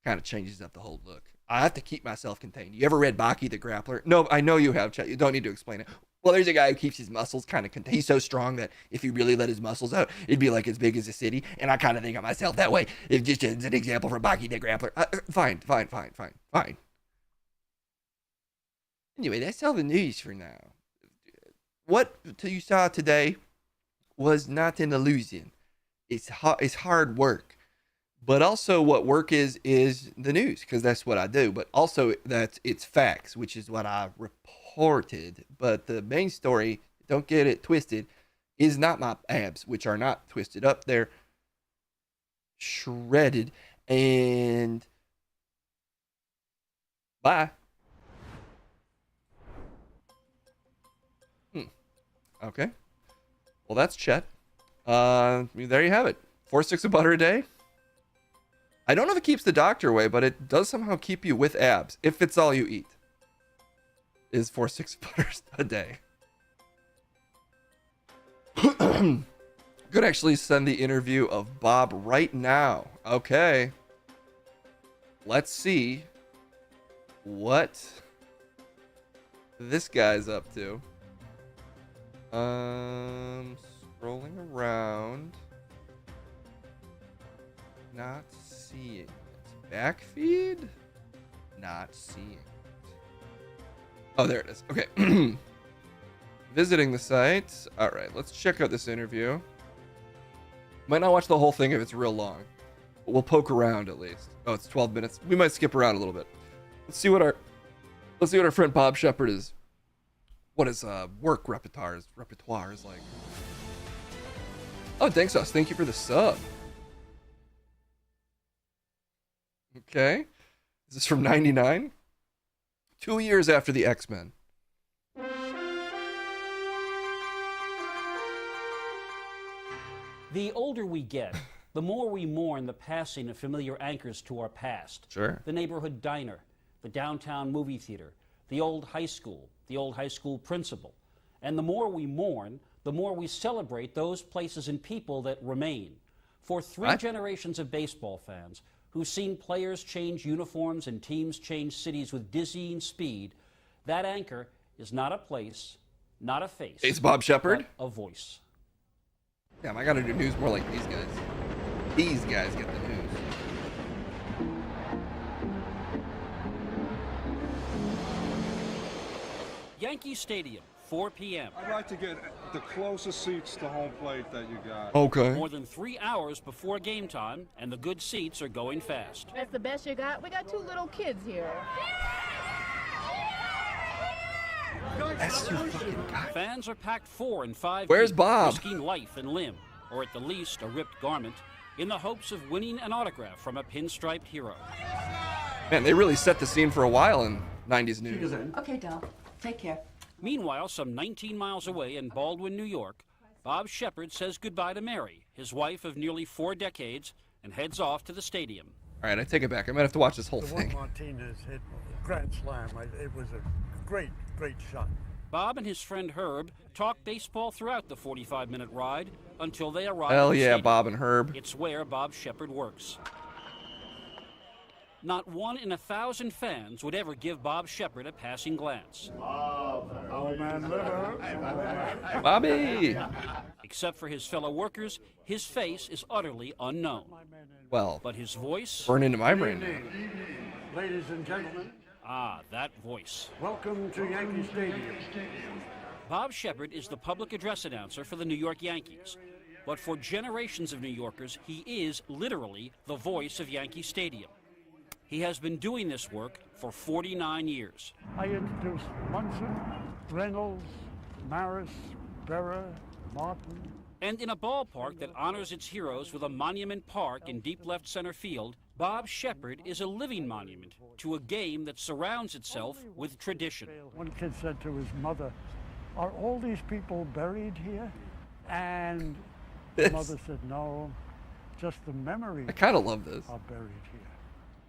D: kind of changes up the whole look. I have to keep myself contained. You ever read Baki the Grappler? No, I know you have, Chet. You don't need to explain it. Well, there's a guy who keeps his muscles kind of contained. He's so strong that if he really let his muscles out, it'd be like as big as a city. And I kind of think of myself that way. It's just as an example from Baki the Grappler. Fine. Anyway, that's all the news for now. What you saw today was not an illusion. It's hard work. But also what work is the news, because that's what I do. But also it's facts, which is what I reported. But the main story, don't get it twisted, is not my abs, which are not twisted up. They're shredded. And bye. Okay. Well, that's Chet. There you have it. 4 sticks of butter a day. I don't know if it keeps the doctor away, but it does somehow keep you with abs if it's all you eat. Is 4 sticks of butter a day. Could actually send the interview of Bob right now. Okay. Let's see what this guy's up to. Scrolling around. Not seeing it. Back feed? Not seeing it. Oh, there it is. Okay. Visiting the site. All right, let's check out this interview. Might not watch the whole thing if it's real long. But we'll poke around at least. Oh, it's 12 minutes. We might skip around a little bit. Let's see what our friend Bob Shepard is. What his work repertoire is like. Oh, thanks, us. Thank you for the sub. Okay. Is this from 99? 2 years after the X-Men.
A: The older we get, the more we mourn the passing of familiar anchors to our past.
D: Sure.
A: The neighborhood diner, the downtown movie theater, the old high school principal. And the more we mourn, the more we celebrate those places and people that remain. For three generations of baseball fans who've seen players change uniforms and teams change cities with dizzying speed, that anchor is not a place, not a face.
D: It's Bob Shepard.
A: But a voice.
D: Damn, I gotta do news more like these guys. These guys get the news.
A: Yankee Stadium, 4 p.m.
V: I'd like to get the closest seats to home plate that you got.
D: Okay.
A: More than 3 hours before game time, and the good seats are going fast.
W: That's the best you got? We got 2 little kids here.
A: Fans are packed 4 and 5
D: Where's
A: deep,
D: Bob?
A: risking life and limb, or at the least a ripped garment, in the hopes of winning an autograph from a pinstriped hero.
D: Man, they really set the scene for a while in 90s news.
W: Okay, Del. Take care.
A: Meanwhile, some 19 miles away in Baldwin, New York, Bob Shepard says goodbye to Mary, his wife of nearly 4 decades, and heads off to the stadium.
D: All right, I take it back. I might have to watch this whole
X: The
D: thing.
X: one Martinez hit grand slam. It was a great shot.
A: Bob and his friend Herb talk baseball throughout the 45-minute ride until they arrive.
D: Hell
A: at the
D: yeah,
A: stadium.
D: Bob and Herb.
A: It's where Bob Shepard works. Not 1 in 1,000 fans would ever give Bob Shepard a passing glance.
D: Bobby!
A: Except for his fellow workers, his face is utterly unknown.
D: Well,
A: but his voice...
D: burn into my brain now.
X: Ladies and gentlemen.
A: Ah, that voice.
X: Welcome to Yankee Stadium.
A: Bob Shepard is the public address announcer for the New York Yankees. But for generations of New Yorkers, he is literally the voice of Yankee Stadium. He has been doing this work for 49 years.
X: I introduced Munson, Reynolds, Maris, Berra, Martin.
A: And in a ballpark that honors its heroes with a monument park in deep left center field, Bob Shepard is a living monument to a game that surrounds itself with tradition.
X: One kid said to his mother, "Are all these people buried here?" And the mother said, "No, just the memories
D: I kind of love this.
X: are buried here."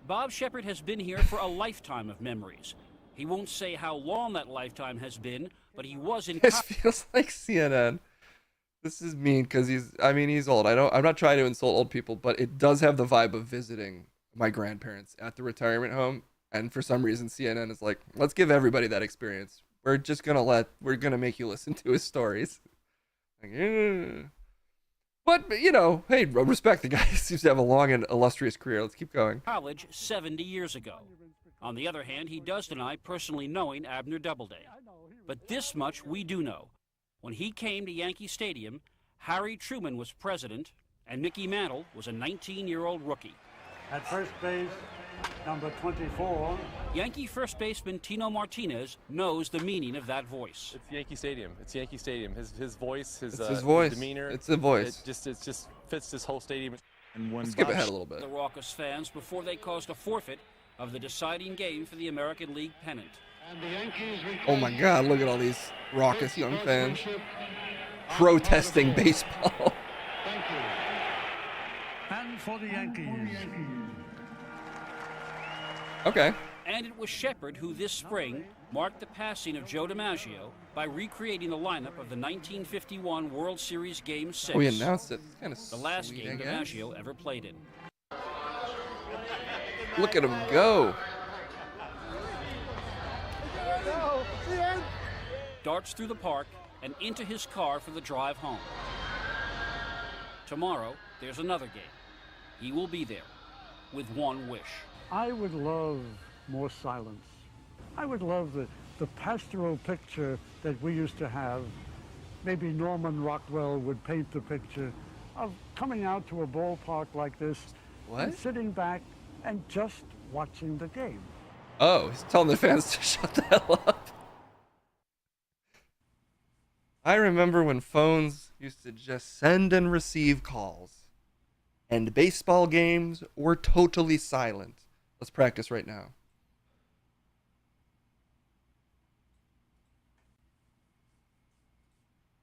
A: Bob Shepard has been here for a lifetime of memories. He won't say how long that lifetime has been, but he was in...
D: This feels like CNN. This is mean because he's old. I'm not trying to insult old people, but it does have the vibe of visiting my grandparents at the retirement home. And for some reason, CNN is like, let's give everybody that experience. We're gonna make you listen to his stories. Like, But, hey, respect the guy. He seems to have a long and illustrious career. Let's keep going.
A: College 70 years ago. On the other hand, he does deny personally knowing Abner Doubleday. But this much we do know. When he came to Yankee Stadium, Harry Truman was president, and Mickey Mantle was a 19-year-old rookie.
X: At first base, number 24.
A: Yankee first baseman Tino Martinez knows the meaning of that voice.
Y: It's Yankee Stadium. It's Yankee Stadium. His voice, his
D: voice.
Y: demeanor.
D: It's the voice.
Y: It just fits this whole stadium.
A: And when
D: skip ahead a little bit.
A: The raucous fans before they caused a forfeit of the deciding game for the American League pennant.
D: Oh my God, look at all these raucous young fans protesting baseball.
X: And for the Yankees.
D: Okay.
A: And it was Shepard who this spring marked the passing of Joe DiMaggio by recreating the lineup of the 1951 World Series Game 6.
D: We announced it. It's kind of
A: the last
D: sweet,
A: game
D: I guess.
A: DiMaggio ever played in.
D: Look at him go.
A: Darts through the park and into his car for the drive home. Tomorrow, there's another game. He will be there with one wish.
X: I would love more silence. I would love the pastoral picture that we used to have. Maybe Norman Rockwell would paint the picture of coming out to a ballpark like this and sitting back and just watching the game.
D: Oh, he's telling the fans to shut the hell up. I remember when phones used to just send and receive calls, and baseball games were totally silent. Let's practice right now.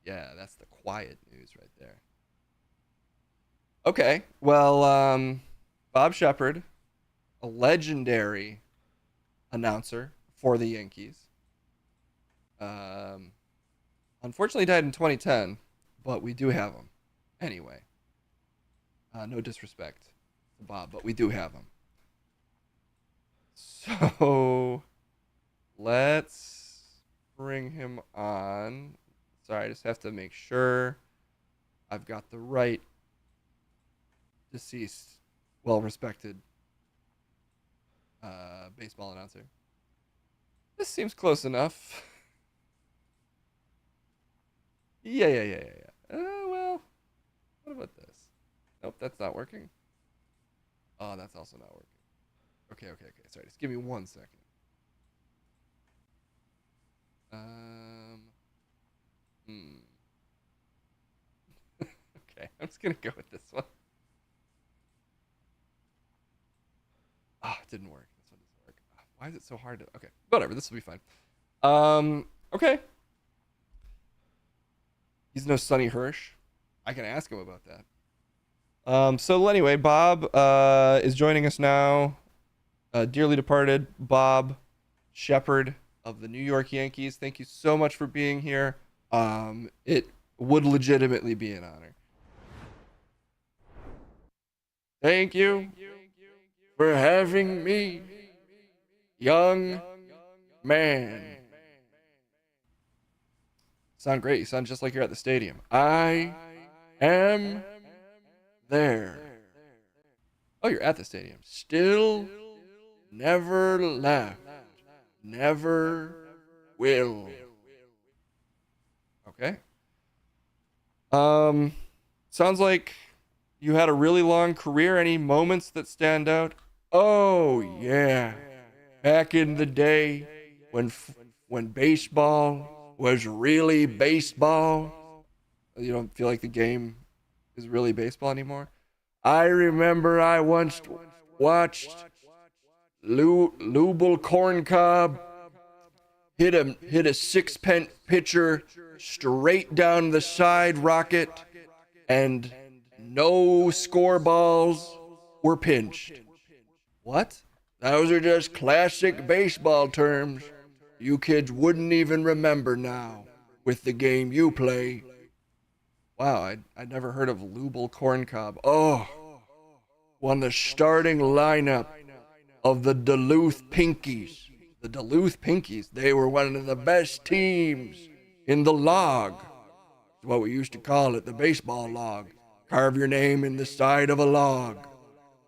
D: Yeah, that's the quiet news right there. Okay, well, Bob Shepard, a legendary announcer for the Yankees. Unfortunately died in 2010, but we do have him. Anyway, no disrespect to Bob, but we do have him. So, let's bring him on. Sorry, I just have to make sure I've got the right deceased, well-respected baseball announcer. This seems close enough. Yeah. Well, what about this? Nope, that's not working. Oh, that's also not working. Okay. Sorry, just give me 1 second. Okay, I'm just gonna go with this one. Ah, it didn't work. This one doesn't work. Why is it so hard to... Okay, whatever. This will be fine. Okay. He's no Sonny Hirsch. I can ask him about that. So anyway, Bob is joining us now. Dearly departed Bob Shepard of the New York Yankees. Thank you so much for being here. It would legitimately be an honor. Thank you for having me, young man. Sound great. You sound just like you're at the stadium. I am there. Oh, you're at the stadium. Still never left. Never will. Okay. Sounds like you had a really long career. Any moments that stand out? Oh, yeah. Back in the day when baseball was really baseball. You don't feel like the game is really baseball anymore? I remember I once watched Lubel Corncob hit a six-pence pitcher straight down the side rocket, and no score balls were pinched. What? Those are just classic baseball terms you kids wouldn't even remember now with the game you play. Wow, I'd never heard of Lubel Corncob. Oh, won the starting lineup of the Duluth Pinkies. The Duluth Pinkies, they were one of the best teams in the log. That's what we used to call it, the baseball log. Carve your name in the side of a log.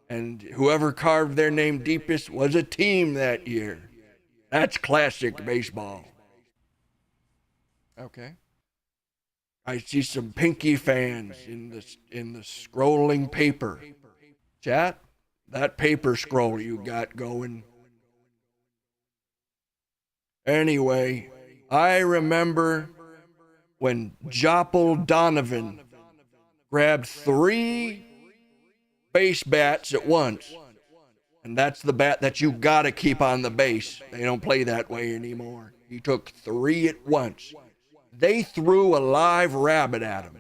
D: And whoever carved their name deepest was a team that year. That's classic baseball. Okay. I see some Pinky fans in the scrolling paper. Chat, that paper scroll you got going. Anyway, I remember when Joppel Donovan grabbed 3 base bats at once
F: And that's the bat that you gotta keep on the base. They don't play that way anymore. He took 3 at once. They threw a live rabbit at him,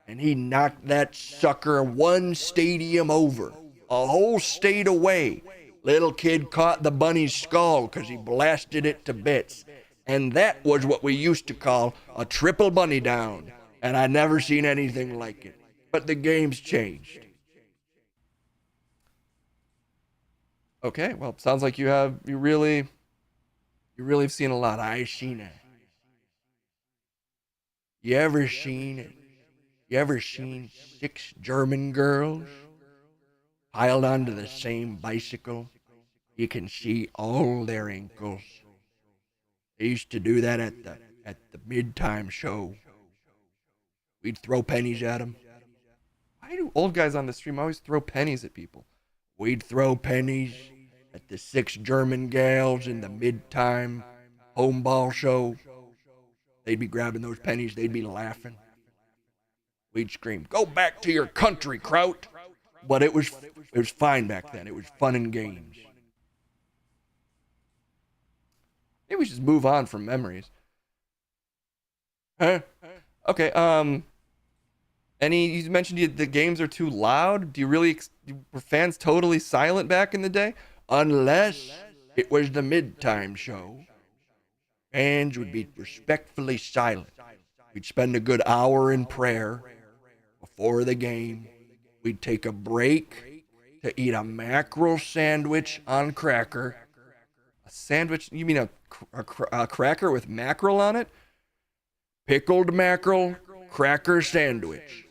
F: and he knocked that sucker one stadium over, a whole state away. Little kid caught the bunny's skull because he blasted it to bits. And that was what we used to call a triple bunny down. And I'd never seen anything like it. But the game's changed.
D: Okay, well, sounds like you really have seen a lot.
F: I seen it. You ever seen it? You ever seen 6 German girls piled onto the same bicycle? You can see all their ankles. They used to do that at the mid-time show. We'd throw pennies at them.
D: Why do old guys on the stream always throw pennies at people?
F: We'd throw pennies at the 6 German gals in the mid-time home ball show. They'd be grabbing those pennies. They'd be laughing. We'd scream, "Go back to your country, Kraut!" But it was fine back then. It was fun and games.
D: Maybe we should move on from memories.
F: Huh?
D: Okay, you mentioned the games are too loud. Were fans totally silent back in the day?
F: Unless it was the mid-time show. Fans would be respectfully silent. We'd spend a good hour in prayer before the game. We'd take a break to eat a mackerel sandwich on cracker.
D: A sandwich? You mean a cracker with mackerel on it?
F: Pickled mackerel cracker sandwich.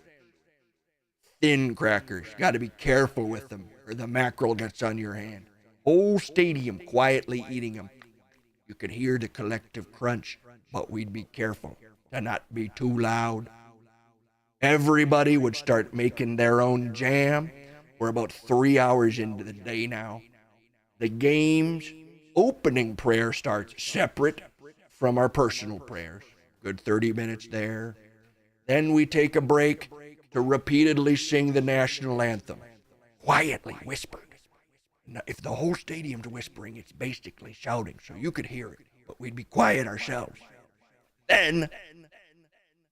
F: Thin crackers. Got to be careful with them or the mackerel gets on your hand. Whole stadium quietly eating them. You could hear the collective crunch, but we'd be careful to not be too loud. Everybody would start making their own jam. We're about 3 hours into the day now. The game's opening prayer starts separate from our personal prayers. Good 30 minutes there. Then we take a break to repeatedly sing the national anthem. Quietly whispered. Now, if the whole stadium's whispering, it's basically shouting, so you could hear it, but we'd be quiet ourselves. Then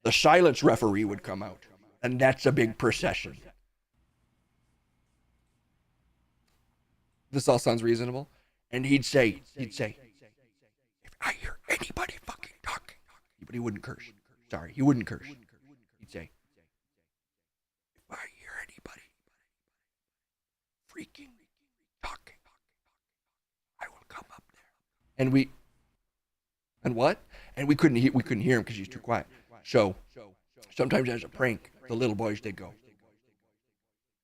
F: the silence referee would come out, and that's a big procession.
D: This all sounds reasonable.
F: And he'd say, if I hear anybody fucking talking, but he wouldn't curse. Sorry, he wouldn't curse. He'd say, if I hear anybody freaking talking, I will come up there.
D: And what?
F: And we couldn't hear him because he's too quiet. So sometimes as a prank, the little boys, they'd go,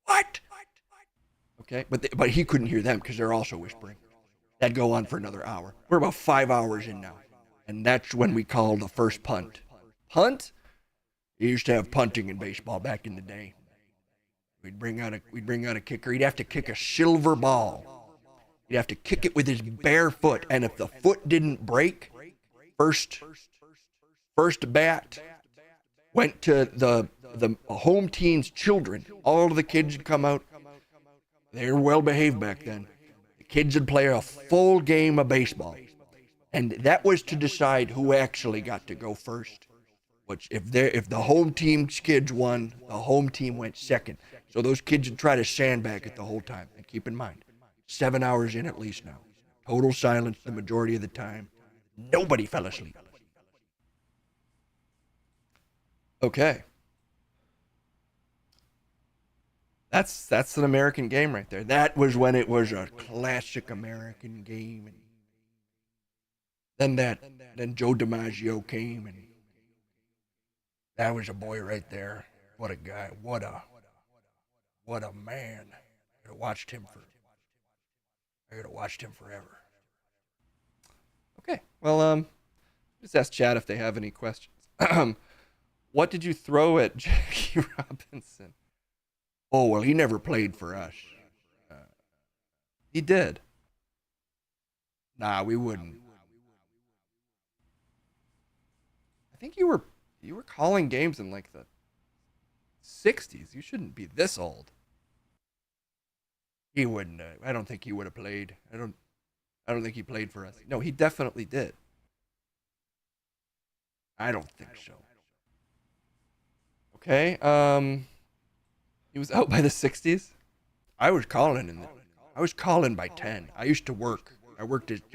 F: "What?" Okay, but he couldn't hear them because they're also whispering. That'd go on for another hour. We're about 5 hours in now, and that's when we call the first punt.
D: Punt?
F: You used to have punting in baseball back in the day. We'd bring out a kicker. He'd have to kick a silver ball. He'd have to kick it with his bare foot, and if the foot didn't break, first bat went to the home team's children. All of the kids would come out. They were well behaved back then. The kids would play a full game of baseball, and that was to decide who actually got to go first. Which if the home team's kids won, the home team went second. So those kids would try to sandbag it the whole time. And keep in mind, 7 hours in at least now. Total silence the majority of the time. Nobody fell asleep.
D: Okay. That's an American game right there.
F: That was when it was a classic American game. And then Joe DiMaggio came, and that was a boy right there. What a guy. What a man. I could have watched him forever.
D: Okay. Well, just ask chat if they have any questions. What did you throw at Jackie Robinson?
F: Oh, well, he never played for us.
D: He did.
F: Nah, we wouldn't.
D: I think you were calling games in like the 60s. You shouldn't be this old.
F: He wouldn't. I don't think he would have played. I don't think he played for us.
D: No, he definitely did.
F: I don't think so.
D: Okay. He was out by the 60s.
F: I was calling by 10. I used to work.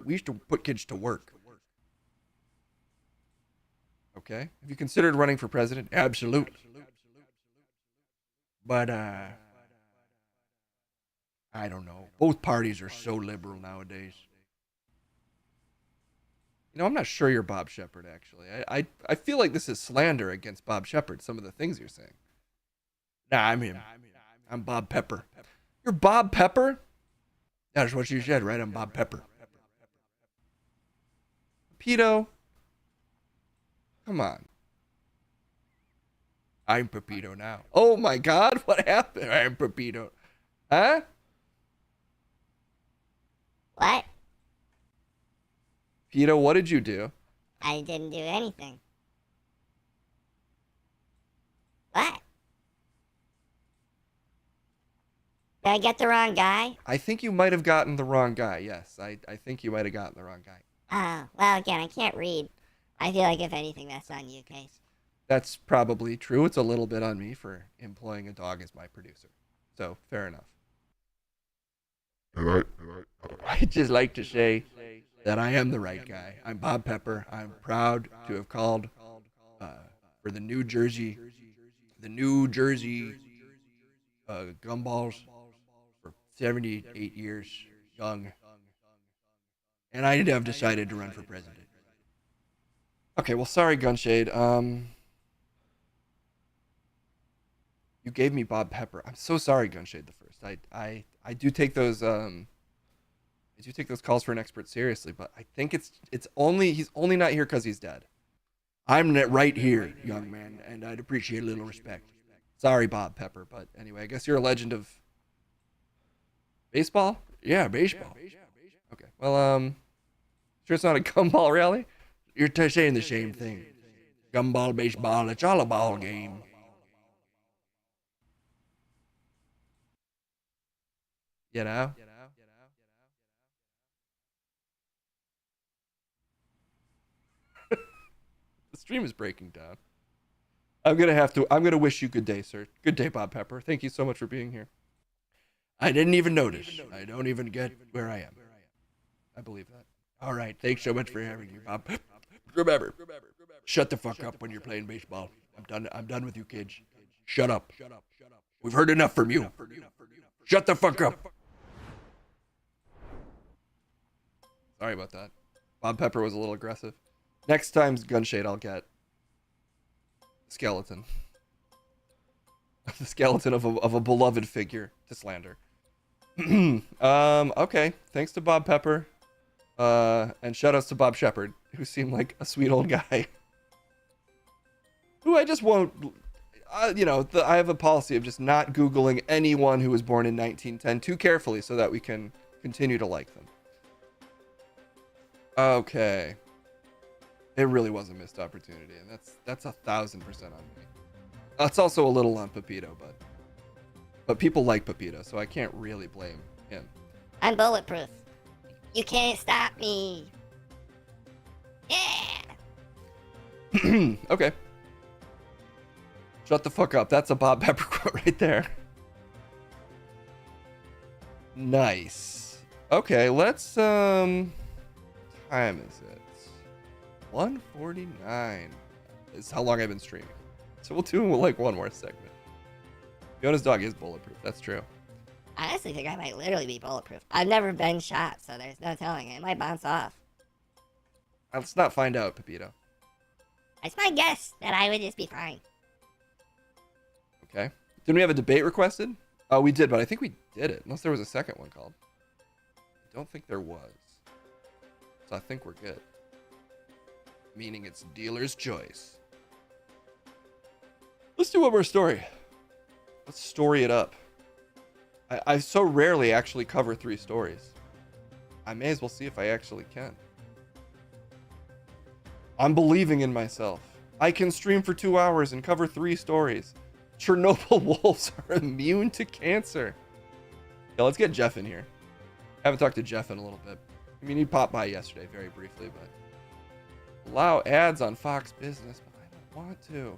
F: We used to put kids to work.
D: Okay. Have you considered running for president?
F: Absolutely. But I don't know. Both parties are so liberal nowadays.
D: You know, I'm not sure you're Bob Shepard, actually. I feel like this is slander against Bob Shepard, some of the things you're saying.
F: Nah, I'm him. I'm Bob Pepper.
D: You're Bob Pepper?
F: That's what you said, right? I'm Bob Pepper.
D: Pepito? Come on.
F: I'm Pepito now.
D: Oh my God, what happened?
F: I'm Pepito.
D: Huh?
C: What?
D: Pepito, what did you do?
C: I didn't do anything. What? Did I get the wrong guy?
D: I think you might have gotten the wrong guy, yes. I think you might have gotten the wrong guy.
C: Oh, well, again, I can't read. I feel like, if anything, that's on you, Case.
D: That's probably true. It's a little bit on me for employing a dog as my producer. So, fair enough.
F: I'd just like to say that I am the right guy. I'm Bob Pepper. I'm proud to have called for the New Jersey Gumballs for 78 years young. And I have decided to run for president.
D: Okay, well, sorry, Gunshade. You gave me Bob Pepper. I'm so sorry, Gunshade the First. I do take those calls for an expert seriously, but I think he's only not here because he's dead.
F: I'm right here, young man, and I'd appreciate a little respect.
D: Sorry, Bob Pepper, but anyway, I guess you're a legend of baseball?
F: Yeah, baseball.
D: Okay, well, sure it's not a gumball rally?
F: You're saying the same thing. Gumball, baseball, it's all a ball game.
D: You know? The stream is breaking down. I'm gonna wish you good day, sir. Good day, Bob Pepper. Thank you so much for being here.
F: I didn't even notice. I don't even get where I am.
D: I believe that.
F: All right, thanks so much for having me, Bob. Remember, shut the fuck up when you're playing baseball. I'm done with you kids. Shut up. We've heard enough from you. Shut the fuck up.
D: Sorry about that. Bob Pepper was a little aggressive. Next time's Gunshade, I'll get skeleton. The skeleton of a beloved figure to slander. Okay. Thanks to Bob Pepper. And shout outs to Bob Shepard, who seemed like a sweet old guy. Who I just won't, I have a policy of just not Googling anyone who was born in 1910 too carefully so that we can continue to like them. Okay. It really was a missed opportunity, and that's 1,000% on me. It's also a little on Pepito, but people like Pepito, so I can't really blame him.
C: I'm bulletproof. You can't stop me. Yeah.
D: Okay. Shut the fuck up. That's a Bob Pepper quote right there. Nice. Okay, let's time is it? 1:49 is how long I've been streaming. So we'll do like one more segment. Fiona's dog is bulletproof. That's true.
C: I honestly think I might literally be bulletproof. I've never been shot, so there's no telling. It might bounce off.
D: Let's not find out, Pepito.
C: It's my guess that I would just be fine.
D: Okay. Didn't we have a debate requested? Oh, we did, but I think we did it. Unless there was a second one called. I don't think there was. So I think we're good. Meaning it's dealer's choice. Let's do one more story. Let's story it up. I so rarely actually cover 3 stories. I may as well see if I actually can. I'm believing in myself. I can stream for 2 hours and cover 3 stories. Chernobyl wolves are immune to cancer. Yeah, let's get Jeff in here. Haven't talked to Jeff in a little bit. I mean, he popped by yesterday very briefly, but allow ads on Fox Business, but I don't want to.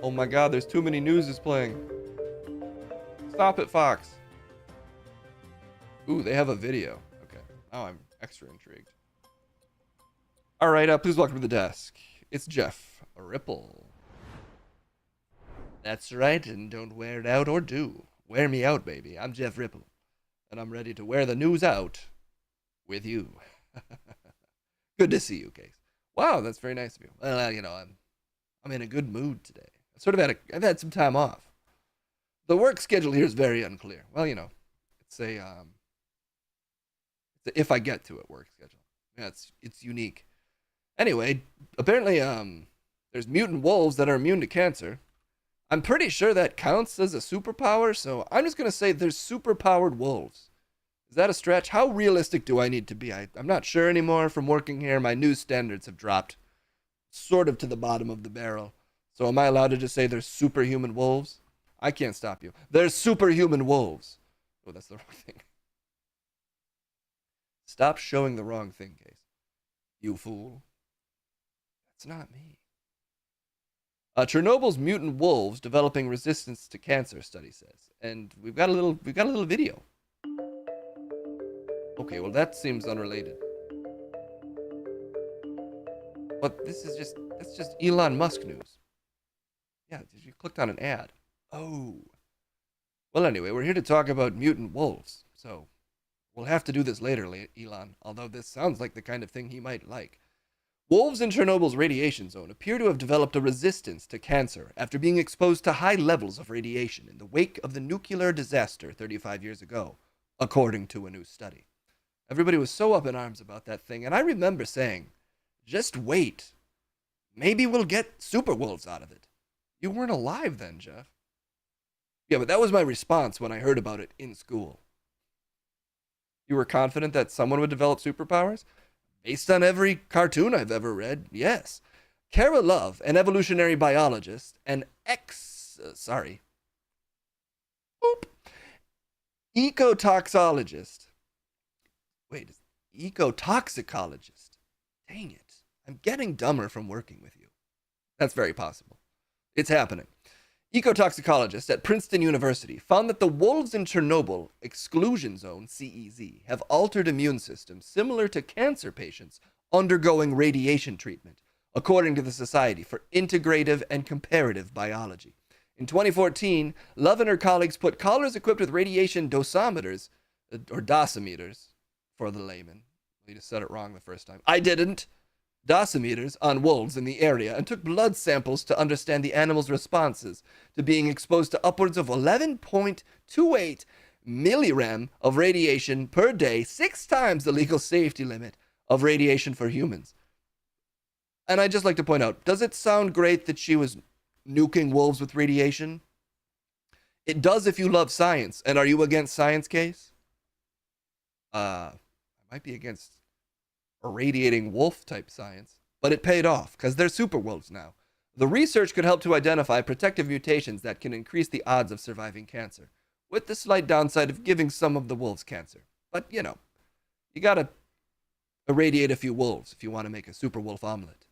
D: Oh my God, there's too many news is playing. Stop it, Fox. Ooh, they have a video. Okay, now I'm extra intrigued. All right, please welcome to the desk. It's Jeff Ripple.
F: That's right, and don't wear it out or do. Wear me out, baby. I'm Jeff Ripple, and I'm ready to wear the news out with you. Good to see you, Case.
D: Wow, that's very nice of you.
F: Well, you know, I'm in a good mood today. I've had some time off. The work schedule here is very unclear.
D: Well, you know, it's a if I get to it work schedule. Yeah, it's unique. Anyway, apparently there's mutant wolves that are immune to cancer. I'm pretty sure that counts as a superpower, so I'm just going to say there's superpowered wolves. Is that a stretch? How realistic do I need to be? I'm not sure anymore from working here. My news standards have dropped sort of to the bottom of the barrel. So am I allowed to just say there's superhuman wolves? I can't stop you. There's superhuman wolves. Oh, that's the wrong thing. Stop showing the wrong thing, Case. You fool. That's not me. Chernobyl's mutant wolves developing resistance to cancer, study says. And we've got a little video. Okay, well that seems unrelated. But that's just Elon Musk news. Yeah, you clicked on an ad. Oh. Well, anyway, we're here to talk about mutant wolves. So, we'll have to do this later, Elon, although this sounds like the kind of thing he might like. Wolves in Chernobyl's radiation zone appear to have developed a resistance to cancer after being exposed to high levels of radiation in the wake of the nuclear disaster 35 years ago, according to a new study. Everybody was so up in arms about that thing, and I remember saying, just wait. Maybe we'll get super wolves out of it. You weren't alive then, Jeff. Yeah, but that was my response when I heard about it in school. You were confident that someone would develop superpowers? Based on every cartoon I've ever read, yes. Kara Love, an evolutionary biologist, ecotoxicologist. Dang it. I'm getting dumber from working with you. That's very possible. It's happening. Ecotoxicologist at Princeton University found that the wolves in Chernobyl exclusion zone, CEZ, have altered immune systems similar to cancer patients undergoing radiation treatment, according to the Society for Integrative and Comparative Biology. In 2014, Love and her colleagues put collars equipped with radiation dosimeters, or dosimeters, for the layman. You just said it wrong the first time. I didn't. Dosimeters on wolves in the area and took blood samples to understand the animal's responses to being exposed to upwards of 11.28 millirem of radiation per day, 6 times the legal safety limit of radiation for humans. And I'd just like to point out, does it sound great that she was nuking wolves with radiation? It does if you love science. And are you against science, Case? I might be against irradiating wolf type science, but it paid off because they're super wolves now. The research could help to identify protective mutations that can increase the odds of surviving cancer, with the slight downside of giving some of the wolves cancer. But you know, you gotta irradiate a few wolves if you want to make a super wolf omelet.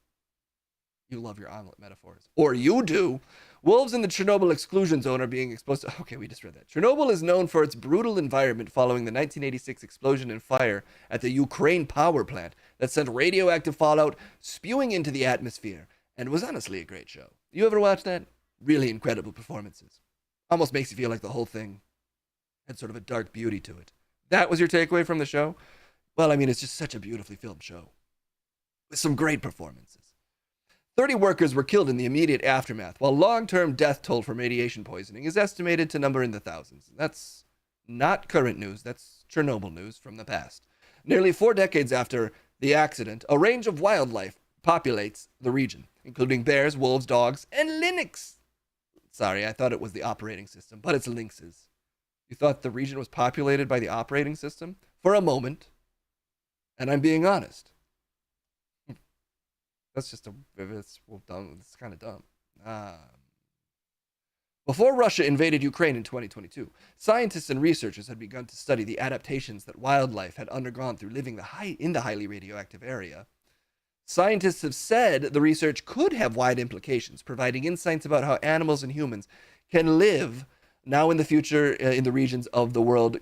D: You love your omelet metaphors. Or you do. Wolves in the Chernobyl exclusion zone are being exposed to... Okay, we just read that. Chernobyl is known for its brutal environment following the 1986 explosion and fire at the Ukraine power plant that sent radioactive fallout spewing into the atmosphere, and was honestly a great show. You ever watch that? Really incredible performances. Almost makes you feel like the whole thing had sort of a dark beauty to it. That was your takeaway from the show? Well, I mean, it's just such a beautifully filmed show with some great performances. 30 workers were killed in the immediate aftermath, while long-term death toll from radiation poisoning is estimated to number in the thousands. That's not current news. That's Chernobyl news from the past. Nearly 4 decades after the accident, a range of wildlife populates the region, including bears, wolves, dogs, and lynx. Sorry, I thought it was the operating system, but it's lynxes. You thought the region was populated by the operating system? For a moment. And I'm being honest. That's just it's kind of dumb. Before Russia invaded Ukraine in 2022, scientists and researchers had begun to study the adaptations that wildlife had undergone through living in the highly radioactive area. Scientists have said the research could have wide implications, providing insights about how animals and humans can live now in the future in the regions of the world.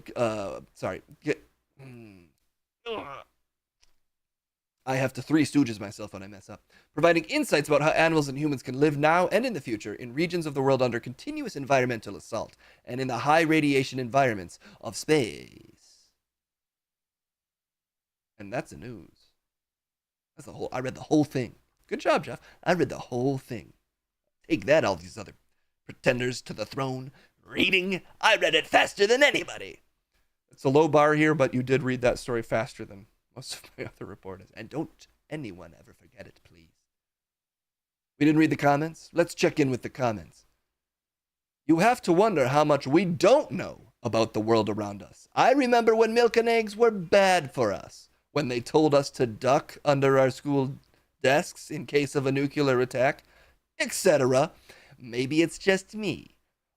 D: I have to Three Stooges myself when I mess up. Providing insights about how animals and humans can live now and in the future in regions of the world under continuous environmental assault and in the high radiation environments of space. And that's the news. That's the whole. I read the whole thing. Good job, Jeff. I read the whole thing. Take that, all these other pretenders to the throne. Reading. I read it faster than anybody. It's a low bar here, but you did read that story faster than most of my other reporters. And don't anyone ever forget it, please. We didn't read the comments? Let's check in with the comments. You have to wonder how much we don't know about the world around us. I remember when milk and eggs were bad for us, when they told us to duck under our school desks in case of a nuclear attack, etc. Maybe it's just me,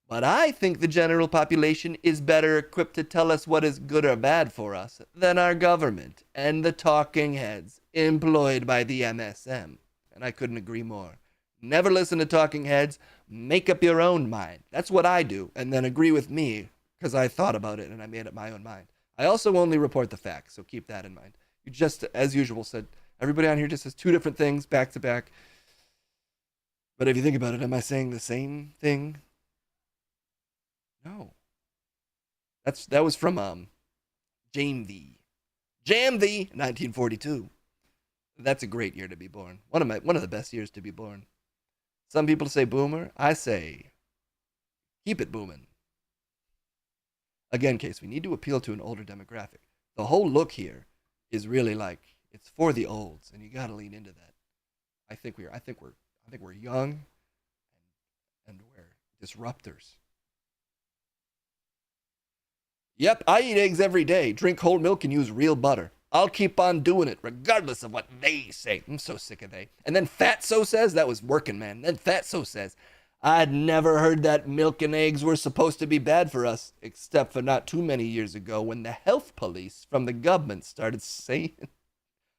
D: but I think the general population is better equipped to tell us what is good or bad for us than our government and the talking heads employed by the MSM. And I couldn't agree more. Never listen to talking heads. Make up your own mind. That's what I do, and then agree with me because I thought about it and I made up my own mind. I also only report the facts, so keep that in mind. You just, as usual, said everybody on here just says two different things back to back. But if you think about it, am I saying the same thing? No. That was from Jam the 1942. That's a great year to be born. One of the best years to be born. Some people say boomer. I say keep it booming. Again, Case, we need to appeal to an older demographic. The whole look here is really like it's for the olds, and you got to lean into that. I think we're young, and we're disruptors. Yep, I eat eggs every day, drink whole milk, and use real butter. I'll keep on doing it, regardless of what they say. I'm so sick of they. And then Fatso says, that was working, man. Then Fatso says, I'd never heard that milk and eggs were supposed to be bad for us, except for not too many years ago when the health police from the government started saying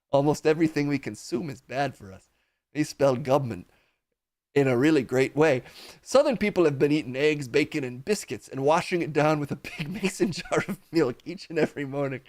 D: almost everything we consume is bad for us. They spelled government in a really great way. Southern people have been eating eggs, bacon, and biscuits and washing it down with a big mason jar of milk each and every morning.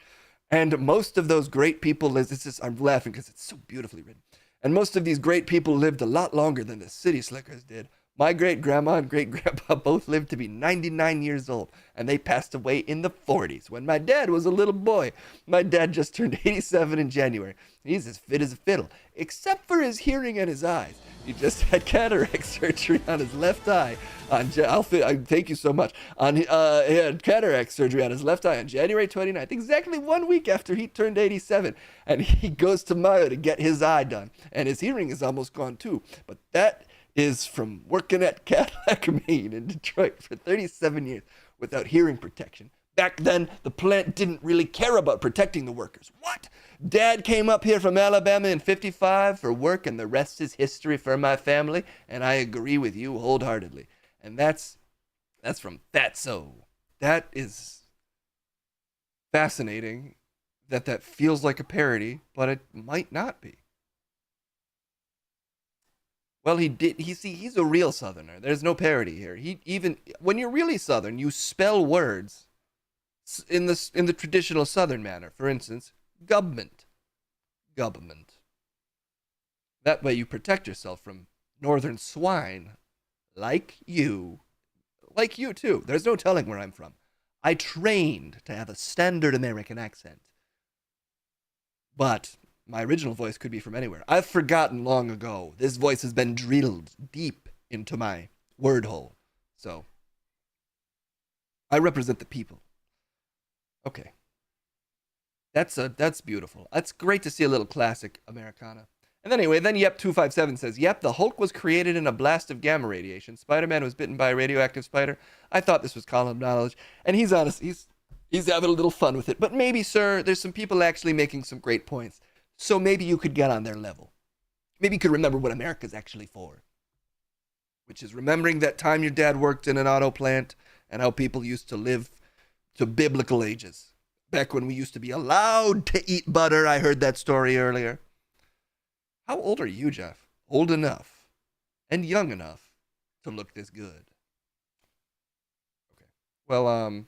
D: And most of those great people, I'm laughing because it's so beautifully written. And most of these great people lived a lot longer than the city slickers did. My great-grandma and great-grandpa both lived to be 99 years old, and they passed away in the 40s when my dad was a little boy. My dad just turned 87 in January. He's as fit as a fiddle, except for his hearing and his eyes. He just had cataract surgery on his left eye. Thank you so much. He had cataract surgery on his left eye on January 29th, exactly 1 week after he turned 87. And he goes to Mayo to get his eye done. And his hearing is almost gone too. But that is from working at Cadillac Maine in Detroit for 37 years without hearing protection. Back then, the plant didn't really care about protecting the workers. What? Dad came up here from Alabama in 55 for work, and the rest is history for my family, and I agree with you wholeheartedly. And that's from Fatso. That is fascinating that feels like a parody, but it might not be. Well, he's a real Southerner. There's no parody here. Even when you're really Southern, you spell words in the traditional Southern manner. For instance, government. That way you protect yourself from northern swine like you too. There's no telling where I'm from. I trained to have a standard American accent. But my original voice could be from anywhere. I've forgotten long ago. This voice has been drilled deep into my word hole. So, I represent the people. Okay. That's beautiful. That's great to see a little classic Americana. And anyway, then Yep257 says, yep, the Hulk was created in a blast of gamma radiation. Spider-Man was bitten by a radioactive spider. I thought this was column knowledge. And he's honest. He's having a little fun with it. But maybe, sir, there's some people actually making some great points. So maybe you could get on their level. Maybe you could remember what America's actually for.
F: which is remembering that time your dad worked in an auto plant and how people used to live to biblical ages. Back when we used to be allowed to eat butter. I heard that story earlier. How old are you, Jeff? Old enough and young enough to look this good. Okay. Well,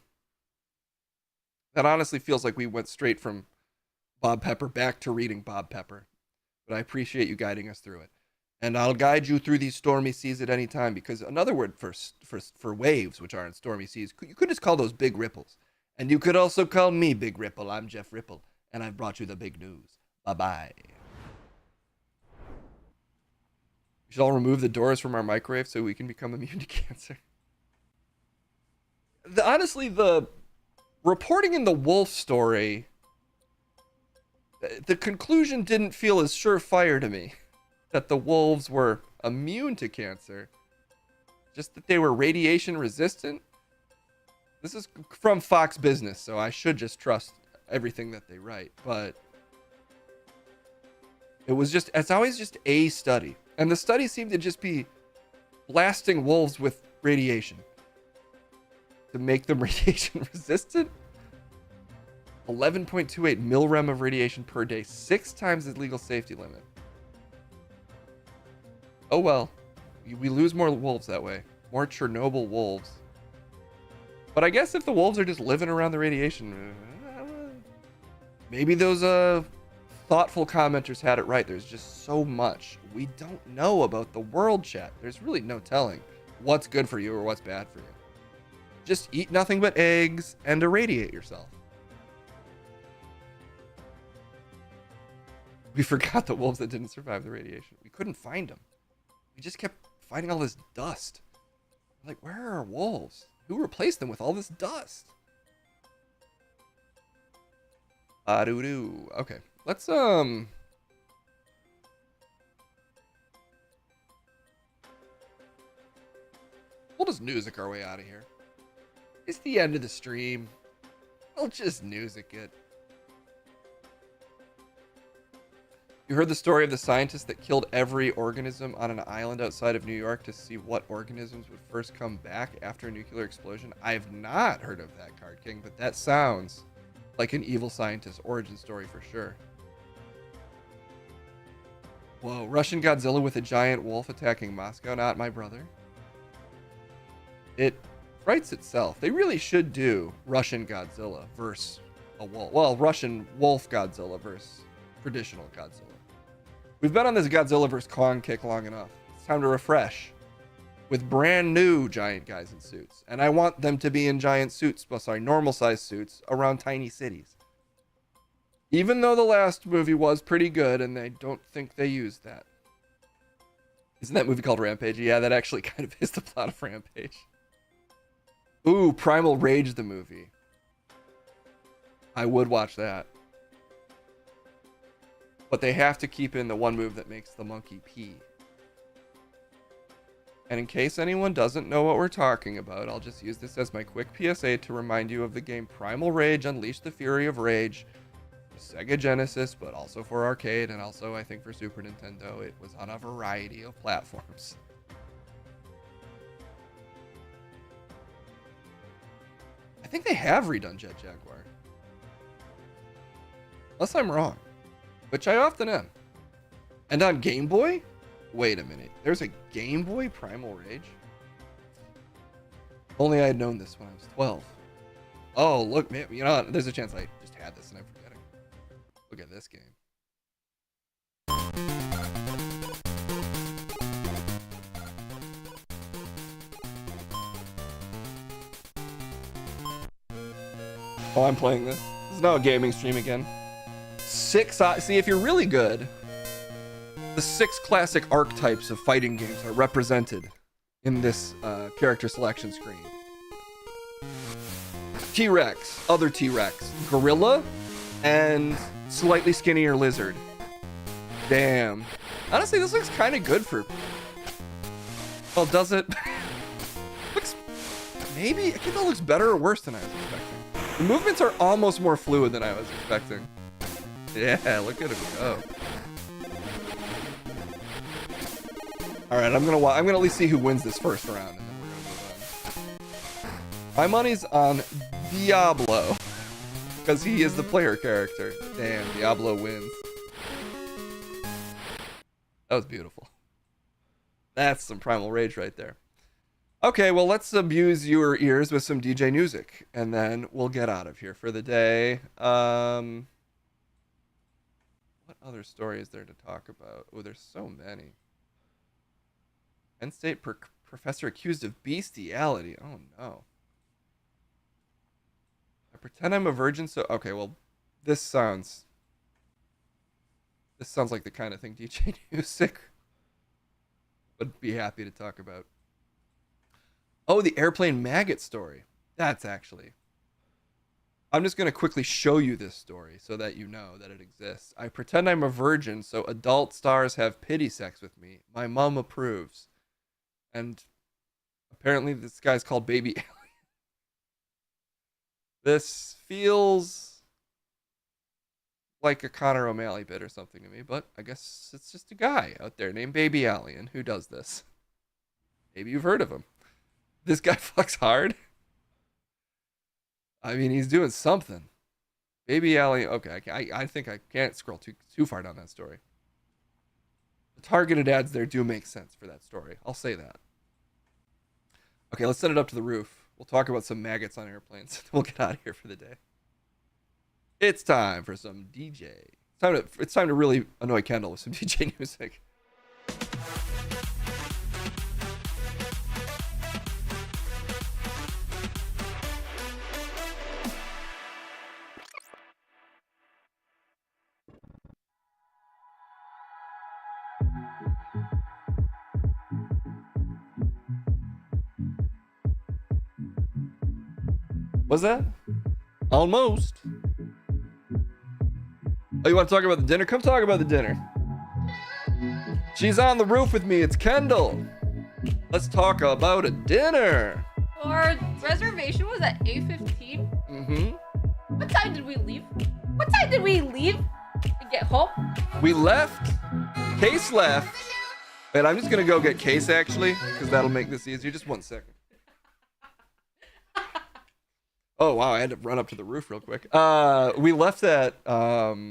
F: that honestly feels like we went straight from Bob Pepper back to reading Bob Pepper. But I appreciate you guiding us through it. And I'll guide you through these stormy seas at any time, because another word for waves, which aren't stormy seas, you could just call those big ripples. And you could also call me Big Ripple. I'm Jeff Ripple, and I've brought you the big news. Bye-bye. We should all remove the doors from our microwave so we can become immune to cancer. Honestly, the reporting in the wolf story, the conclusion didn't feel as surefire to me. That the wolves were immune to cancer. Just that they were radiation resistant. This is from Fox Business, so I should just trust everything that they write. But it's always just a study. And the study seemed to just be blasting wolves with radiation to make them radiation resistant. 11.28 milrem of radiation per day, 6 times the legal safety limit. Oh well, we lose more wolves that way. More Chernobyl wolves. But I guess if the wolves are just living around the radiation, maybe those thoughtful commenters had it right. There's just so much we don't know about the world, chat. There's really no telling what's good for you or what's bad for you. Just eat nothing but eggs and irradiate yourself. We forgot the wolves that didn't survive the radiation. We couldn't find them. We just kept finding all this dust. Like, where are our wolves? Who replaced them with all this dust? Okay, let's we'll just music our way out of here. It's the end of the stream. We'll just music it. You heard the story of the scientist that killed every organism on an island outside of New York to see what organisms would first come back after a nuclear explosion? I have not heard of that, Card King, but that sounds like an evil scientist origin story for sure. Whoa, Russian Godzilla with a giant wolf attacking Moscow, not my brother. It writes itself. They really should do Russian Godzilla versus a wolf. Well, Russian wolf Godzilla versus traditional Godzilla. We've been on this Godzilla vs. Kong kick long enough. It's time to refresh with brand new giant guys in suits. And I want them to be in giant suits, normal sized suits around tiny cities. Even though the last movie was pretty good and I don't think they used that. Isn't that movie called Rampage? Yeah, that actually kind of is the plot of Rampage. Ooh, Primal Rage the movie. I would watch that. But they have to keep in the one move that makes the monkey pee. And in case anyone doesn't know what we're talking about, I'll just use this as my quick PSA to remind you of the game Primal Rage Unleash the Fury of Rage. For Sega Genesis, but also for arcade, and also I think for Super Nintendo. It was on a variety of platforms. I think they have redone Jet Jaguar. Unless I'm wrong. Which I often am. And on Game Boy? Wait a minute. There's a Game Boy Primal Rage? Only I had known this when I was 12. Oh, look, man. You know, there's a chance I just had this and I'm forgetting. Look at this game. Oh, I'm playing this. This is now a gaming stream again. See, if you're really good, the 6 classic archetypes of fighting games are represented in this character selection screen. T-Rex, other T-Rex, gorilla, and slightly skinnier lizard. Damn. Honestly, this looks kind of good for... Well, does it? Looks... Maybe? I think that looks better or worse than I was expecting. The movements are almost more fluid than I was expecting. Yeah, look at him go.
D: All right, I'm gonna at least see who wins this first round, and then we're gonna move on. My money's on Diablo because he is the player character. Damn, Diablo wins. That was beautiful. That's some primal rage right there. Okay, well, let's abuse your ears with some DJ music, and then we'll get out of here for the day. What other story is there to talk about? Oh, there's so many. Penn State professor accused of bestiality. Oh, no. I pretend I'm a virgin, so... Okay, well, this sounds like the kind of thing DJ Music would be happy to talk about. Oh, the airplane maggot story. That's actually... I'm just going to quickly show you this story so that you know that it exists. I pretend I'm a virgin so adult stars have pity sex with me. My mom approves. And apparently this guy's called Baby Alien. This feels like a Connor O'Malley bit or something to me, but I guess it's just a guy out there named Baby Alien who does this. Maybe you've heard of him. This guy fucks hard. I mean, he's doing something. Baby Alien. Okay, I think I can't scroll too far down that story. The targeted ads there do make sense for that story. I'll say that. Okay, let's send it up to the roof. We'll talk about some maggots on airplanes. We'll get out of here for the day. It's time for some DJ. It's time to really annoy Kendall with some DJ music. Was that? Almost. Oh, you want to talk about the dinner? Come talk about the dinner. She's on the roof with me. It's Kendall. Let's talk about a dinner.
G: Our reservation was at 8:15.
D: Mm-hmm.
G: What time did we leave? What time did we leave to get home?
D: We left. Case left. Wait, I'm just going to go get Case, actually, because that'll make this easier. Just 1 second. Oh, wow, I had to run up to the roof real quick. We left at 7:45?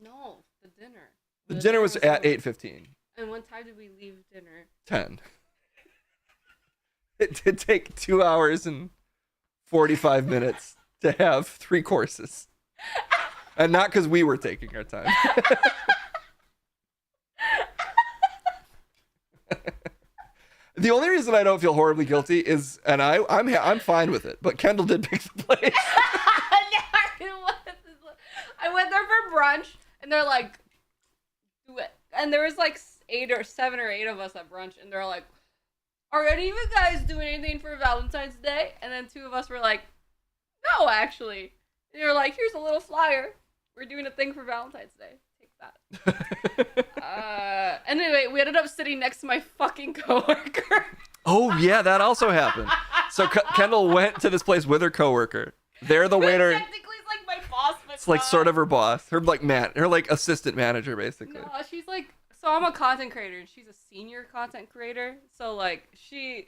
G: No, the dinner.
D: The dinner was at 8:15.
G: And what time did we leave dinner?
D: 10. It did take 2 hours and 45 minutes to have 3 courses. And not because we were taking our time. The only reason I don't feel horribly guilty is, and I'm fine with it, but Kendall did pick the place.
G: I went there for brunch, and they're like, do it. And there was like 7 or 8 of us at brunch, and they're like, are any of you guys doing anything for Valentine's Day? And then 2 of us were like, no, actually. And you're like, here's a little flyer. We're doing a thing for Valentine's Day. Take that. Anyway, we ended up sitting next to my fucking coworker.
D: Oh, yeah, that also happened. So Kendall went to this place with her coworker. They're the waiter.
G: Technically, it's like my boss, but
D: It's like sort of her boss. Her like assistant manager, basically.
G: No, she's like, so I'm a content creator, and she's a senior content creator. So like, it's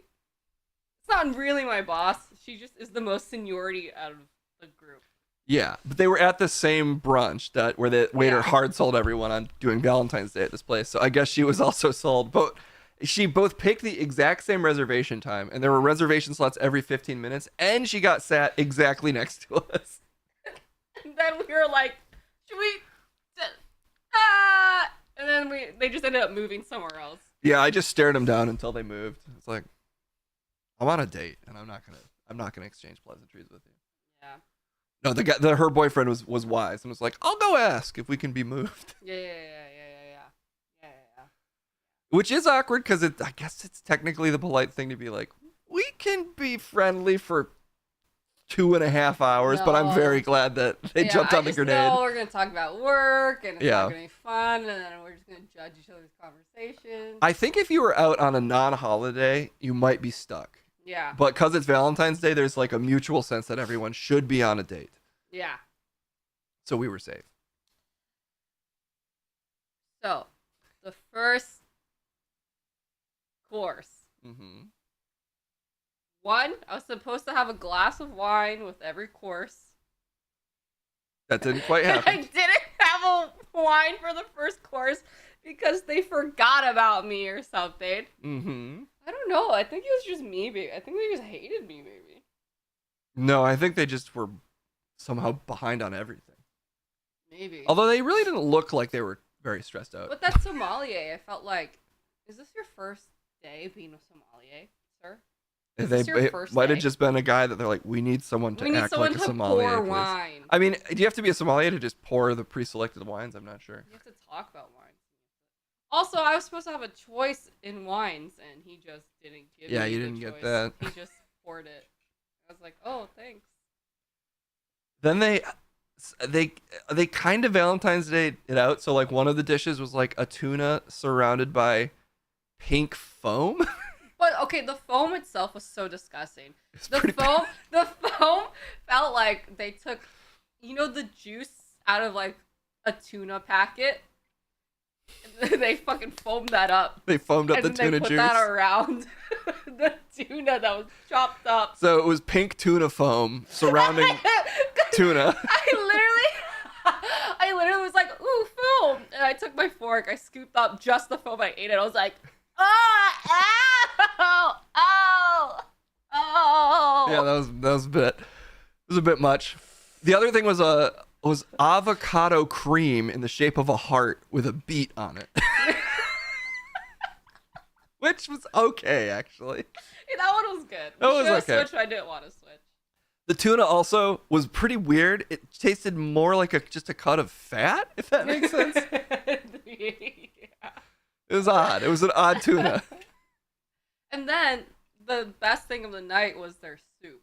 G: not really my boss. She just is the most seniority out of the group.
D: Yeah, but they were at the same brunch where the waiter hard sold everyone on doing Valentine's Day at this place. So I guess she was also sold. But she both picked the exact same reservation time, and there were reservation slots every 15 minutes, and she got sat exactly next to us.
G: And then we were like, should we? And then they just ended up moving somewhere else.
D: Yeah, I just stared them down until they moved. It's like, I'm on a date, and I'm not gonna exchange pleasantries with you.
G: Yeah.
D: No, her boyfriend was wise and was like, I'll go ask if we can be moved.
G: Yeah.
D: Which is awkward because I guess it's technically the polite thing to be like, we can be friendly for 2.5 hours, but I'm very glad that they jumped on the grenade.
G: No, we're gonna talk about work and it's not gonna be fun, and then we're just gonna judge each other's conversations.
D: I think if you were out on a non-holiday, you might be stuck.
G: Yeah.
D: But because it's Valentine's Day, there's like a mutual sense that everyone should be on a date.
G: Yeah.
D: So we were safe.
G: So, the first course.
D: Mm-hmm.
G: One, I was supposed to have a glass of wine with every course.
D: That didn't quite happen.
G: I didn't have a wine for the first course because they forgot about me or something.
D: Mm-hmm.
G: I don't know. I think it was just me, baby. I think they just hated me, maybe.
D: No, I think they just were somehow behind on everything.
G: Maybe.
D: Although they really didn't look like they were very stressed out.
G: But that sommelier, I felt like, is this your first day being a sommelier, sir? Is this your
D: It
G: first
D: might have
G: day?
D: just been a guy that they're like, we need someone to act like a sommelier.
G: Pour
D: please."
G: wine.
D: I mean, do you have to be a sommelier to just pour the pre-selected wines? I'm not sure.
G: You have to talk about wine. Also, I was supposed to have a choice in wines, and he just didn't give me
D: Yeah, you
G: the
D: didn't get
G: choice.
D: that.
G: He just poured it. I was like, oh, thanks.
D: Then they kind of Valentine's Day it out. So like one of the dishes was like a tuna surrounded by pink foam.
G: But okay, the foam itself was so disgusting. The
D: pretty
G: foam felt like they took, the juice out of like a tuna packet. And they fucking foamed that up.
D: They foamed up
G: and
D: the
G: then
D: tuna
G: they put
D: juice.
G: that around the tuna that was chopped up.
D: So it was pink tuna foam surrounding tuna.
G: I literally was like, ooh, foam. And I took my fork, I scooped up just the foam, I ate it. I was like, oh.
D: Yeah, that was a bit. It was a bit much. The other thing was avocado cream in the shape of a heart with a beet on it. Which was okay, actually.
G: Yeah, that one was good.
D: That was
G: Should've
D: okay.
G: Switched, I didn't want to switch.
D: The tuna also was pretty weird. It tasted more like just a cut of fat, if that makes sense.
G: Yeah.
D: It was odd. It was an odd tuna.
G: And then the best thing of the night was their soup.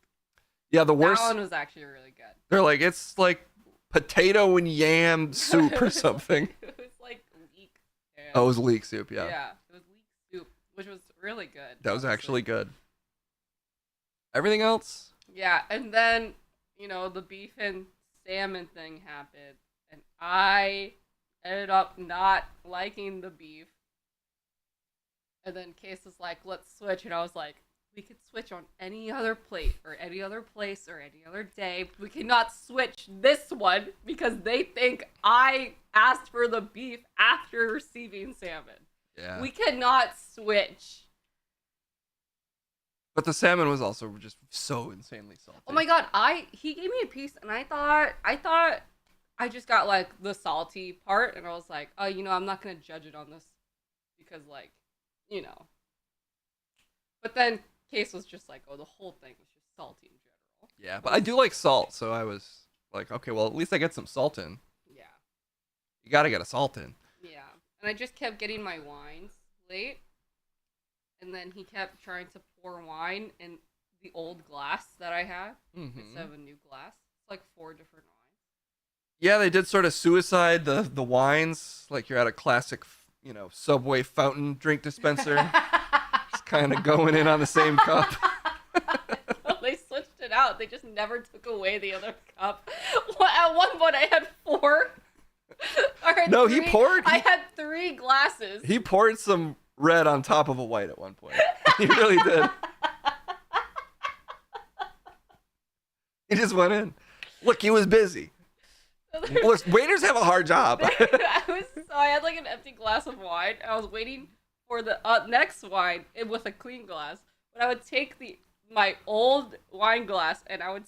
D: Yeah, the worst.
G: That one was actually really good.
D: They're like, it's like potato and yam soup or something.
G: It was like leek.
D: Oh, it was leek soup, yeah.
G: Yeah, it was leek soup, which was really good.
D: That was actually good. Everything else?
G: Yeah, and then, the beef and salmon thing happened, and I ended up not liking the beef. And then Case was like, let's switch, and I was like, we could switch on any other plate, or any other place, or any other day. We cannot switch this one, because they think I asked for the beef after receiving salmon.
D: Yeah.
G: We cannot switch.
D: But the salmon was also just so insanely salty.
G: Oh my god, he gave me a piece and I thought I just got like the salty part and I was like, oh, I'm not gonna judge it on this because But then Case was just like, oh, the whole thing was just salty in general.
D: Yeah, but I do like salt, so I was like, okay, well at least I get some salt in.
G: Yeah.
D: You gotta get a salt in.
G: Yeah. And I just kept getting my wines late. And then he kept trying to pour wine in the old glass that I had instead of a new glass. It's like 4 different wines.
D: Yeah, they did sort of suicide the wines, like you're at a classic, Subway fountain drink dispenser. Just kind of going in on the same cup.
G: They switched it out. They just never took away the other cup. At one point, I had 4.
D: No,
G: he
D: poured.
G: I had 3 glasses.
D: He poured some red on top of a white at one point. He really did. He just went in. Look, he was busy. Look, waiters have a hard job.
G: I had like an empty glass of wine. I was waiting for the next wine with a clean glass. But I would take my old wine glass and I would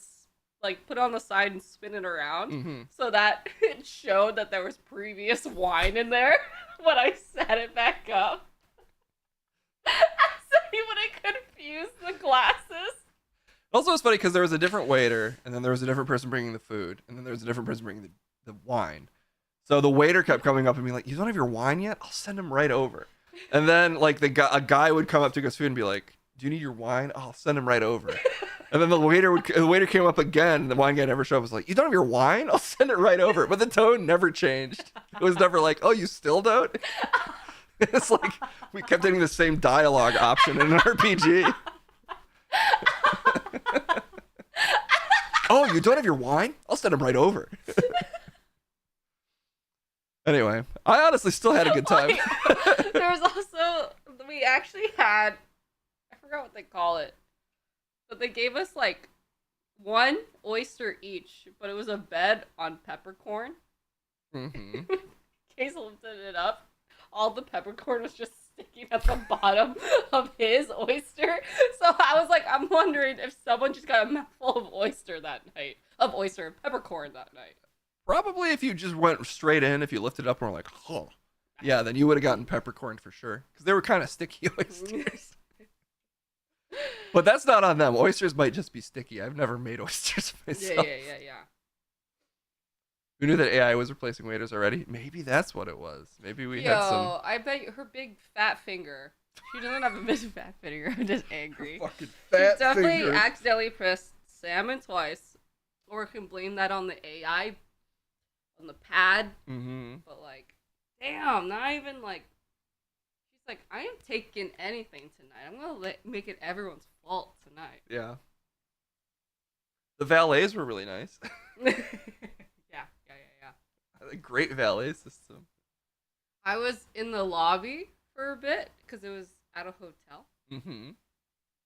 G: like put it on the side and spin it around so that it showed that there was previous wine in there when I set it back up. So he wouldn't confuse the glasses.
D: Also, it's funny because there was a different waiter, and then there was a different person bringing the food, and then there was a different person bringing the wine. So the waiter kept coming up and being like, "You don't have your wine yet? I'll send him right over." And then like a guy would come up to his food and be like, "Do you need your wine? I'll send him right over." And then the waiter came up again, and the wine guy never showed up. Was like, "You don't have your wine? I'll send it right over." But the tone never changed. It was never like, "Oh, you still don't?" It's like we kept getting the same dialogue option in an RPG. Oh, you don't have your wine? I'll send him right over. Anyway, I honestly still had a good time.
G: There was also, we actually had, I forgot what they call it, but they gave us like one oyster each, but it was a bed on peppercorn.
D: Mm-hmm.
G: Case lifted it up. All the peppercorn was just sticking at the bottom of his oyster. So I was like, I'm wondering if someone just got a mouthful of oyster that night. Of oyster and peppercorn that night.
D: Probably if you just went straight in, if you lifted up and were like, oh. Yeah, then you would have gotten peppercorn for sure. Because they were kind of sticky oysters. But that's not on them. Oysters might just be sticky. I've never made oysters myself.
G: Yeah.
D: Who knew that AI was replacing waiters already? Maybe that's what it was. Maybe we had some...
G: I bet her big fat finger. She doesn't have a big fat finger. I'm just angry.
D: Fucking fat
G: She definitely
D: finger.
G: accidentally pressed salmon twice. Or can blame that on the AI. On the pad.
D: Mm-hmm.
G: But like, damn, not even like... She's like, I am taking anything tonight. I'm going to make it everyone's fault tonight.
D: Yeah. The valets were really nice. A great valet system.
G: I was in the lobby for a bit because it was at a hotel.
D: Mm-hmm.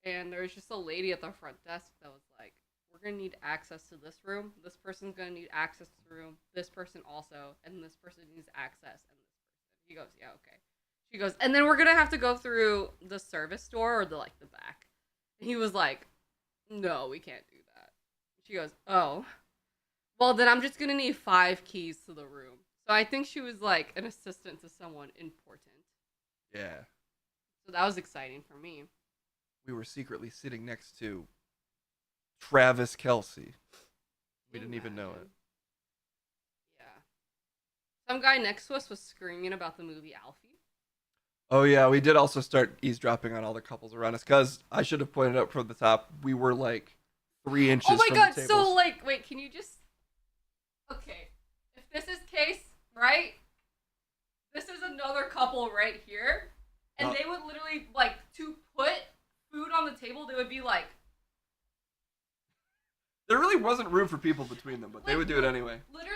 G: And there was just a lady at the front desk that was like, we're going to need access to this room. This person's going to need access to the room. This person also. And this person needs access. And this person. He goes, yeah, okay. She goes, and then we're going to have to go through the service door or the back. And he was like, no, we can't do that. She goes, oh. Well, then I'm just going to need 5 keys to the room. So I think she was like an assistant to someone important.
D: Yeah.
G: So that was exciting for me.
D: We were secretly sitting next to Travis Kelce. We didn't even know it.
G: Yeah. Some guy next to us was screaming about the movie Alfie.
D: Oh, yeah. We did also start eavesdropping on all the couples around us because I should have pointed out from the top, we were like 3 inches
G: Oh my
D: from
G: god,
D: the tables.
G: so like, wait, can you just... Okay, if this is case, right? This is another couple right here. And they would literally, like, to put food on the table, they would be like...
D: There really wasn't room for people between them, but they would do it anyway.
G: Literally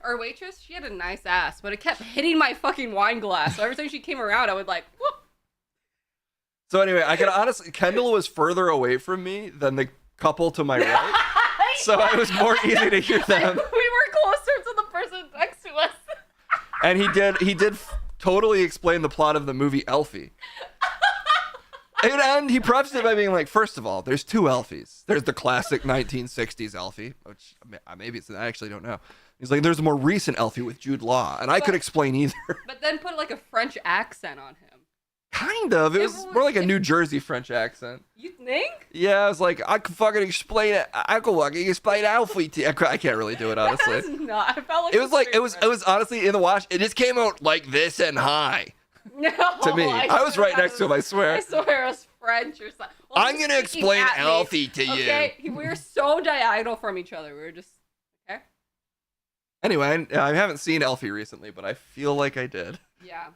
G: our waitress, she had a nice ass, but it kept hitting my fucking wine glass. So every time she came around, I would like, whoop.
D: So anyway, I can honestly... Kendall was further away from me than the couple to my right. So it was more easy to hear them.
G: We were closer to the person next to us.
D: And he did totally explain the plot of the movie Alfie. And he prefaced it by being like, first of all, there's 2 Alfies. There's the classic 1960s Alfie, which maybe it's, I actually don't know. He's like, there's a more recent Alfie with Jude Law, and I could explain either.
G: But then put like a French accent on him.
D: Kind of. It was more like a New Jersey French accent.
G: You think?
D: Yeah, I was like, I can fucking explain it. I can fucking explain Alfie to you. I can't really do it, honestly.
G: That's not. I felt like
D: It was honestly in the watch. It just came out like this and high.
G: No,
D: to me. I was right next to him, I swear.
G: I swear it was French or something. Well,
D: I'm going to explain Alfie to you.
G: Okay, we were so diagonal from each other. We were just, okay?
D: Anyway, I haven't seen Alfie recently, but I feel like I did.
G: Yeah.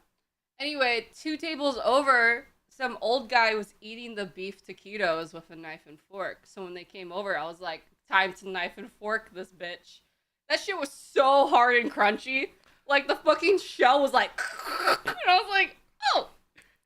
G: Anyway, 2 tables over, some old guy was eating the beef taquitos with a knife and fork. So when they came over, I was like, time to knife and fork this bitch. That shit was so hard and crunchy. Like, the fucking shell was like, and I was like, oh.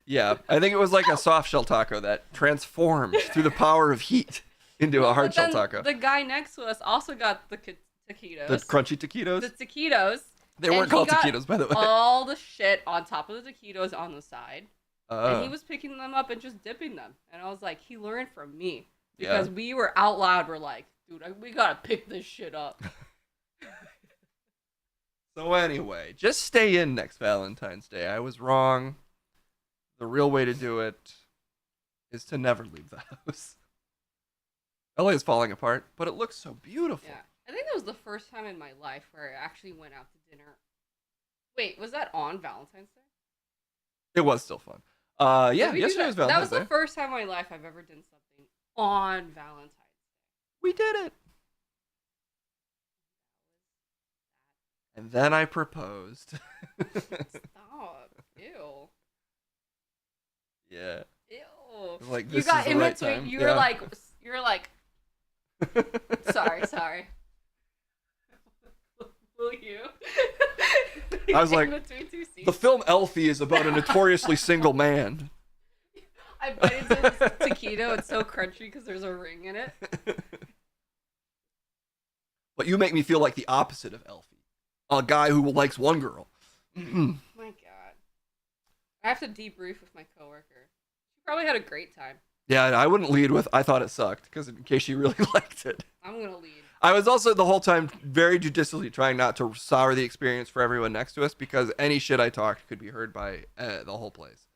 D: Yeah, I think it was like a soft shell taco that transformed through the power of heat into a hard shell taco.
G: The guy next to us also got the taquitos.
D: The crunchy taquitos?
G: The taquitos.
D: They weren't called taquitos, by the way.
G: All the shit on top of the taquitos on the side.
D: Oh.
G: And he was picking them up and just dipping them. And I was like, he learned from me. Because we were out loud, we're like, dude, we gotta pick this shit up.
D: So anyway, just stay in next Valentine's Day. I was wrong. The real way to do it is to never leave the house. LA is falling apart, but it looks so beautiful.
G: Yeah. I think that was the first time in my life where I actually went out to dinner. Wait, was that on Valentine's Day?
D: It was still fun. Yeah, yesterday was Valentine's Day.
G: That was the first time in my life I've ever done something on Valentine's Day.
D: We did it. And then I proposed.
G: Stop. Ew.
D: Yeah.
G: Ew.
D: Like, this
G: you got
D: is
G: in
D: the right
G: between.
D: time.
G: You were like, sorry. Will you?
D: I was like,
G: Between two seats.
D: the film Elfie is about a notoriously single man.
G: I bite into this taquito. It's so crunchy because there's a ring in it.
D: But you make me feel like the opposite of Elfie. A guy who likes one girl.
G: My God. I have to debrief with my coworker. She probably had a great time.
D: Yeah, I wouldn't lead with, I thought it sucked, because in case you really liked it.
G: I'm going to lead.
D: I was also the whole time very judiciously trying not to sour the experience for everyone next to us, because any shit I talked could be heard by the whole place.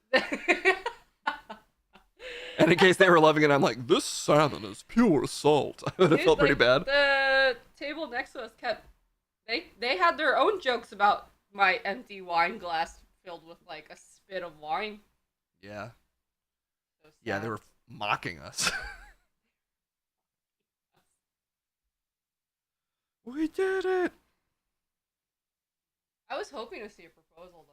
D: And in case they were loving it, I'm like, this salmon is pure salt. I would have felt pretty bad.
G: The table next to us kept... They had their own jokes about my empty wine glass filled with, like, a spit of wine.
D: Yeah.
G: So
D: Yeah, they were mocking us. We did it!
G: I was hoping to see a proposal,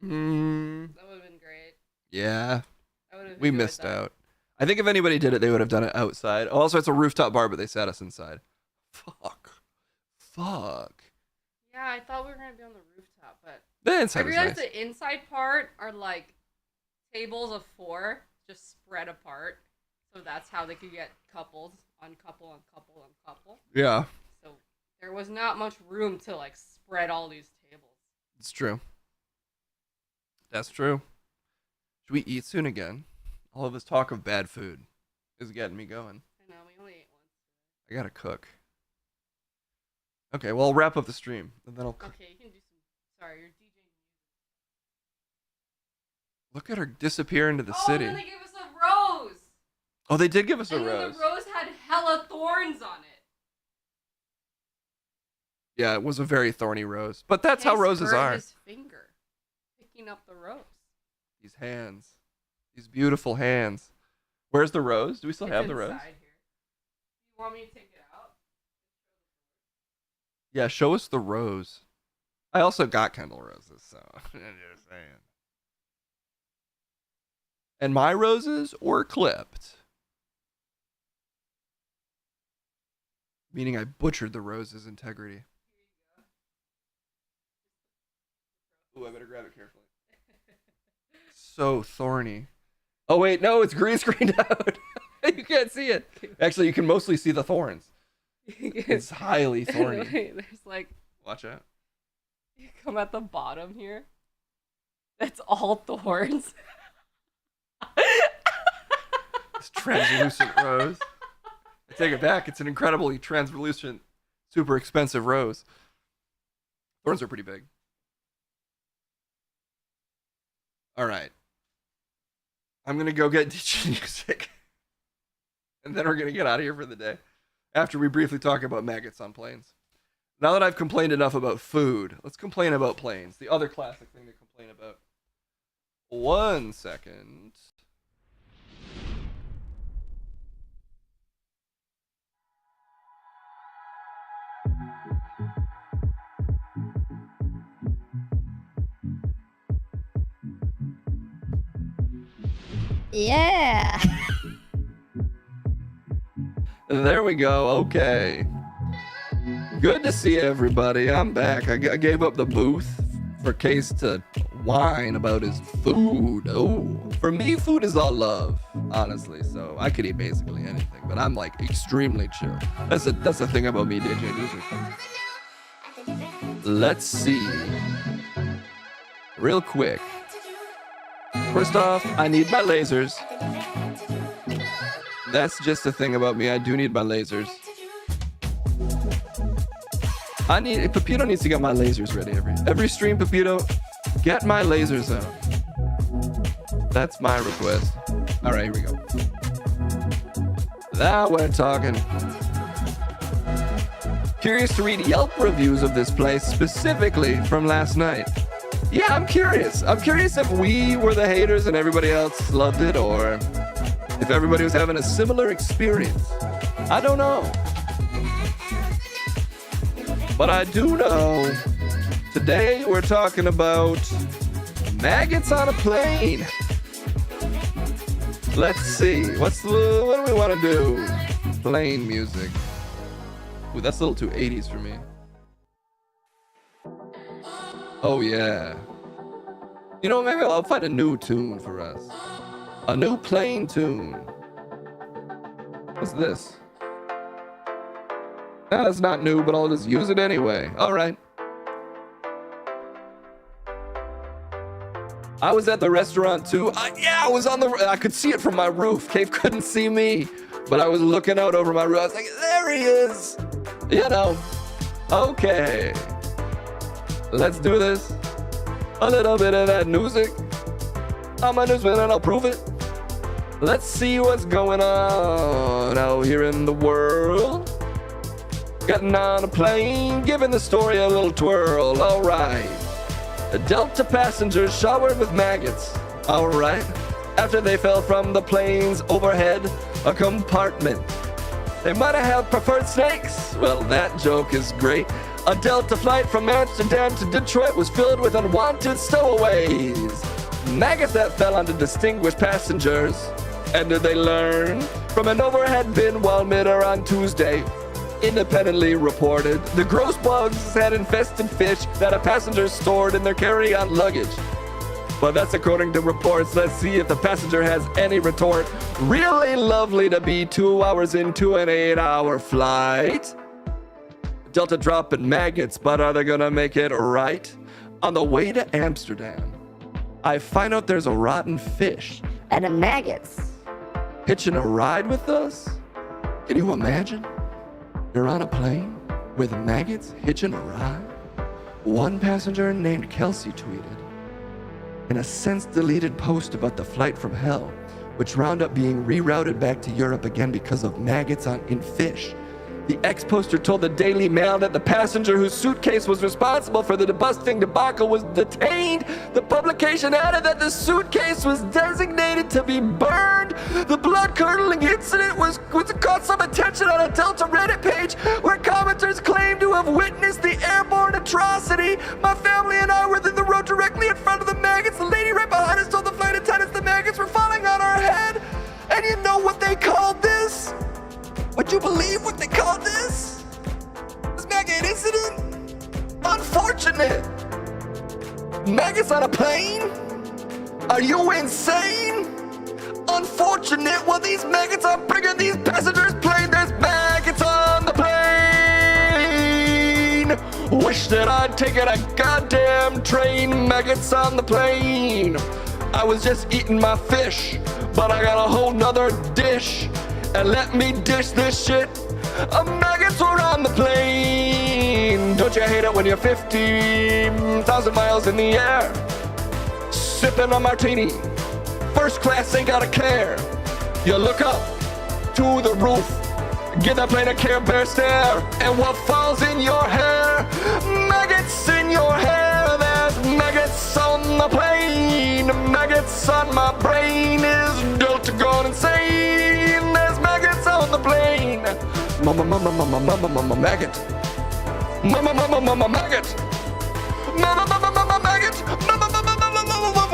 G: though. That would have been great.
D: Yeah.
G: I would've
D: We
G: enjoyed
D: missed
G: that.
D: out. I think if anybody did it, they would have done it outside. Also, it's a rooftop bar, but they sat us inside. Fuck.
G: Yeah, I thought we were going to be on the rooftop, but...
D: The inside
G: I
D: was
G: realized
D: nice.
G: the inside part are, like, tables of 4 just spread apart. So that's how they could get couples on couple on couple on couple.
D: Yeah.
G: So there was not much room to, like, spread all these tables.
D: It's true. That's true. Should we eat soon again? All of this talk of bad food is getting me going.
G: I know, we only ate one.
D: I gotta cook. Okay, well, I'll wrap up the stream, and then I'll cook.
G: Okay, you can do some... Sorry, you're DJing.
D: Look at her disappear into the
G: Oh,
D: city.
G: then they gave us a rose!
D: Oh, they did give us a
G: And then
D: rose.
G: the rose had hella thorns on it.
D: Yeah, it was a very thorny rose. But that's how
G: Case
D: roses
G: burned
D: are.
G: his finger picking up the rose.
D: These hands. These beautiful hands. Where's the rose? Do we still
G: It's
D: have the rose?
G: inside here. You want me to take it out?
D: Yeah, show us the rose. I also got Kendall roses, so I'm just saying. And my roses were clipped. Meaning I butchered the rose's integrity. Ooh, I better grab it carefully. So thorny. Oh wait, no, it's green screened out. You can't see it. Actually, you can mostly see the thorns. It's highly thorny.
G: There's like...
D: Watch out.
G: You come at the bottom here. That's all thorns.
D: This translucent rose. I take it back. It's an incredibly translucent, super expensive rose. Thorns are pretty big. All right. I'm going to go get DJ music. And then we're going to get out of here for the day. After we briefly talk about maggots on planes. Now that I've complained enough about food, let's complain about planes. The other classic thing to complain about. 1 second.
C: Yeah.
D: There we go. Okay. Good to see everybody. I'm back. I gave up the booth for Case to whine about his food. Oh, for me, food is all love, honestly. So I could eat basically anything, but I'm like extremely chill. That's the thing about me, DJ Music. Let's see. Real quick. First off, I need my lasers. That's just the thing about me. I do need my lasers. Pepito needs to get my lasers ready every stream. Pepito, get my lasers out. That's my request. All right, here we go. Now we're talking. Curious to read Yelp reviews of this place, specifically from last night. Yeah, I'm curious. I'm curious if we were the haters and everybody else loved it, or if everybody was having a similar experience. I don't know. But I do know, today we're talking about maggots on a plane. Let's see, what do we want to do? Plane music. Ooh, that's a little too 80s for me. Oh, yeah. You know, maybe I'll find a new tune for us. A new plain tune. What's this? Nah, that's not new, but I'll just use it anyway. All right. I was at the restaurant too. I was on the. I could see it from my roof. Cave couldn't see me, but I was looking out over my roof. I was like, there he is. You know. Okay. Let's do this. A little bit of that music. I'm a newsman and I'll prove it. Let's see what's going on out here in the world. Getting on a plane, giving the story a little twirl. All right. The Delta passengers showered with maggots. All right. After they fell from the plane's overhead a compartment. They might have had preferred snakes. Well, that joke is great. A Delta flight from Amsterdam to Detroit was filled with unwanted stowaways. Maggots that fell onto distinguished passengers. And did they learn? From an overhead bin while mid-air on Tuesday, independently reported the gross bugs had infested fish that a passenger stored in their carry-on luggage. But that's according to reports. Let's see if the passenger has any retort. Really lovely to be 2 hours into an 8-hour flight. Delta dropping maggots, but are they gonna make it right? On the way to Amsterdam, I find out there's a rotten fish
C: and a maggots
D: hitching a ride with us. Can you imagine? You're on a plane with maggots hitching a ride. One passenger named Kelsey tweeted in a since-deleted post about the flight from hell, which wound up being rerouted back to Europe again because of maggots in fish. The ex-poster told the Daily Mail that the passenger whose suitcase was responsible for the busting debacle was detained. The publication added that the suitcase was designated to be burned. The blood-curdling incident was caught some attention on a Delta Reddit page where commenters claimed to have witnessed the airborne atrocity. My family and I were in the road directly in front of the maggots. The lady right behind us told the flight attendants the maggots were falling on our head. And you know what they called this? Would you believe what they called this? This maggot incident? Unfortunate. Maggots on a plane? Are you insane? Unfortunate. Well, these maggots are bringing these passengers plane. There's maggots on the plane. Wish that I'd taken a goddamn train. Maggots on the plane. I was just eating my fish, but I got a whole nother dish. And let me dish this shit. Maggots were on the plane. Don't you hate it when you're 50,000 miles in the air, sipping a martini, first class ain't got a care. You look up to the roof, give that plane a Care Bear stare, and what falls in your hair? Maggots in your hair. There's maggots on the plane. Maggots on my brain. Is Delta gone insane? There's maggots on the plane. Mama, mama, mama, mama, mama, maggot. Mama, mama, mama, maggot. Mama, mama, mama, maggot. Mama, mama, mama, mama, mama,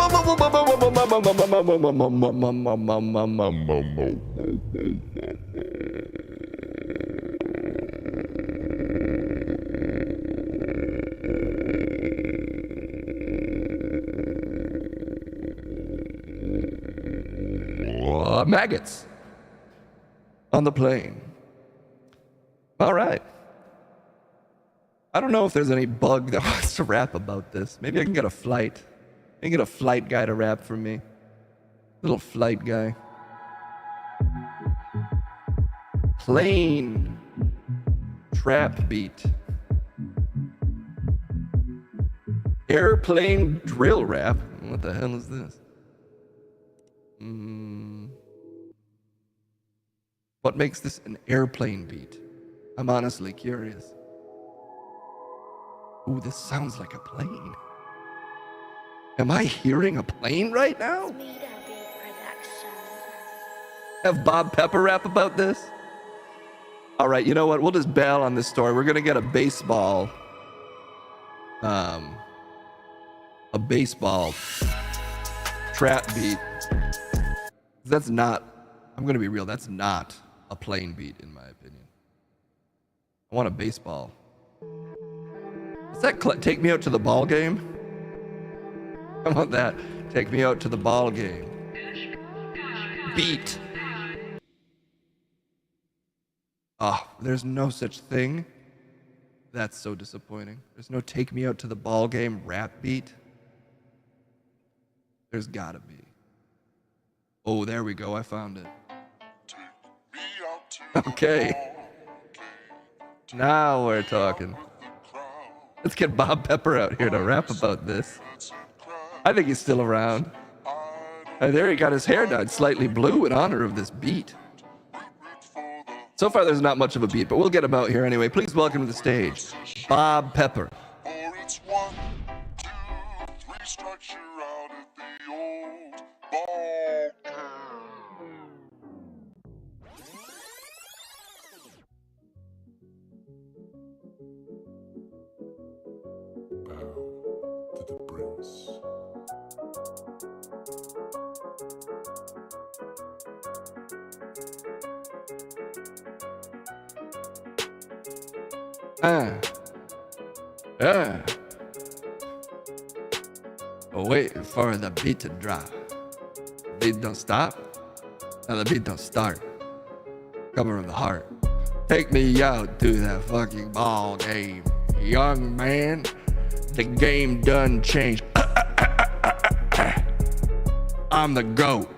D: maggots on the plane. All right. I don't know if there's any bug that wants to rap about this. Maybe I can get a flight. I can get a flight guy to rap for me. Little flight guy. Plane trap beat. Airplane drill rap. What the hell is this? What makes this an airplane beat? I'm honestly curious. Ooh, this sounds like a plane. Am I hearing a plane right now? Have Bob Pepper rap about this? All right, you know what? We'll just bail on this story. We're gonna get a baseball trap beat. That's not, I'm gonna be real, that's not a plane beat in my opinion. I want a baseball. Does that take me out to the ball game? How about that? Take me out to the ball game. Beat. Oh, there's no such thing. That's so disappointing. There's no take me out to the ball game rap beat. There's gotta be. Oh, there we go. I found it. Okay. Now we're talking. Let's get Bob Pepper out here to rap about this. I think he's still around. There he got his hair dyed slightly blue in honor of this beat. So far there's not much of a beat, but we'll get him out here anyway. Please welcome to the stage, Bob Pepper. Waiting for the beat to drop. Beat don't stop, and the beat don't start. Coming from the heart. Take me out to that fucking ball game. Young man, the game done changed. I'm the GOAT.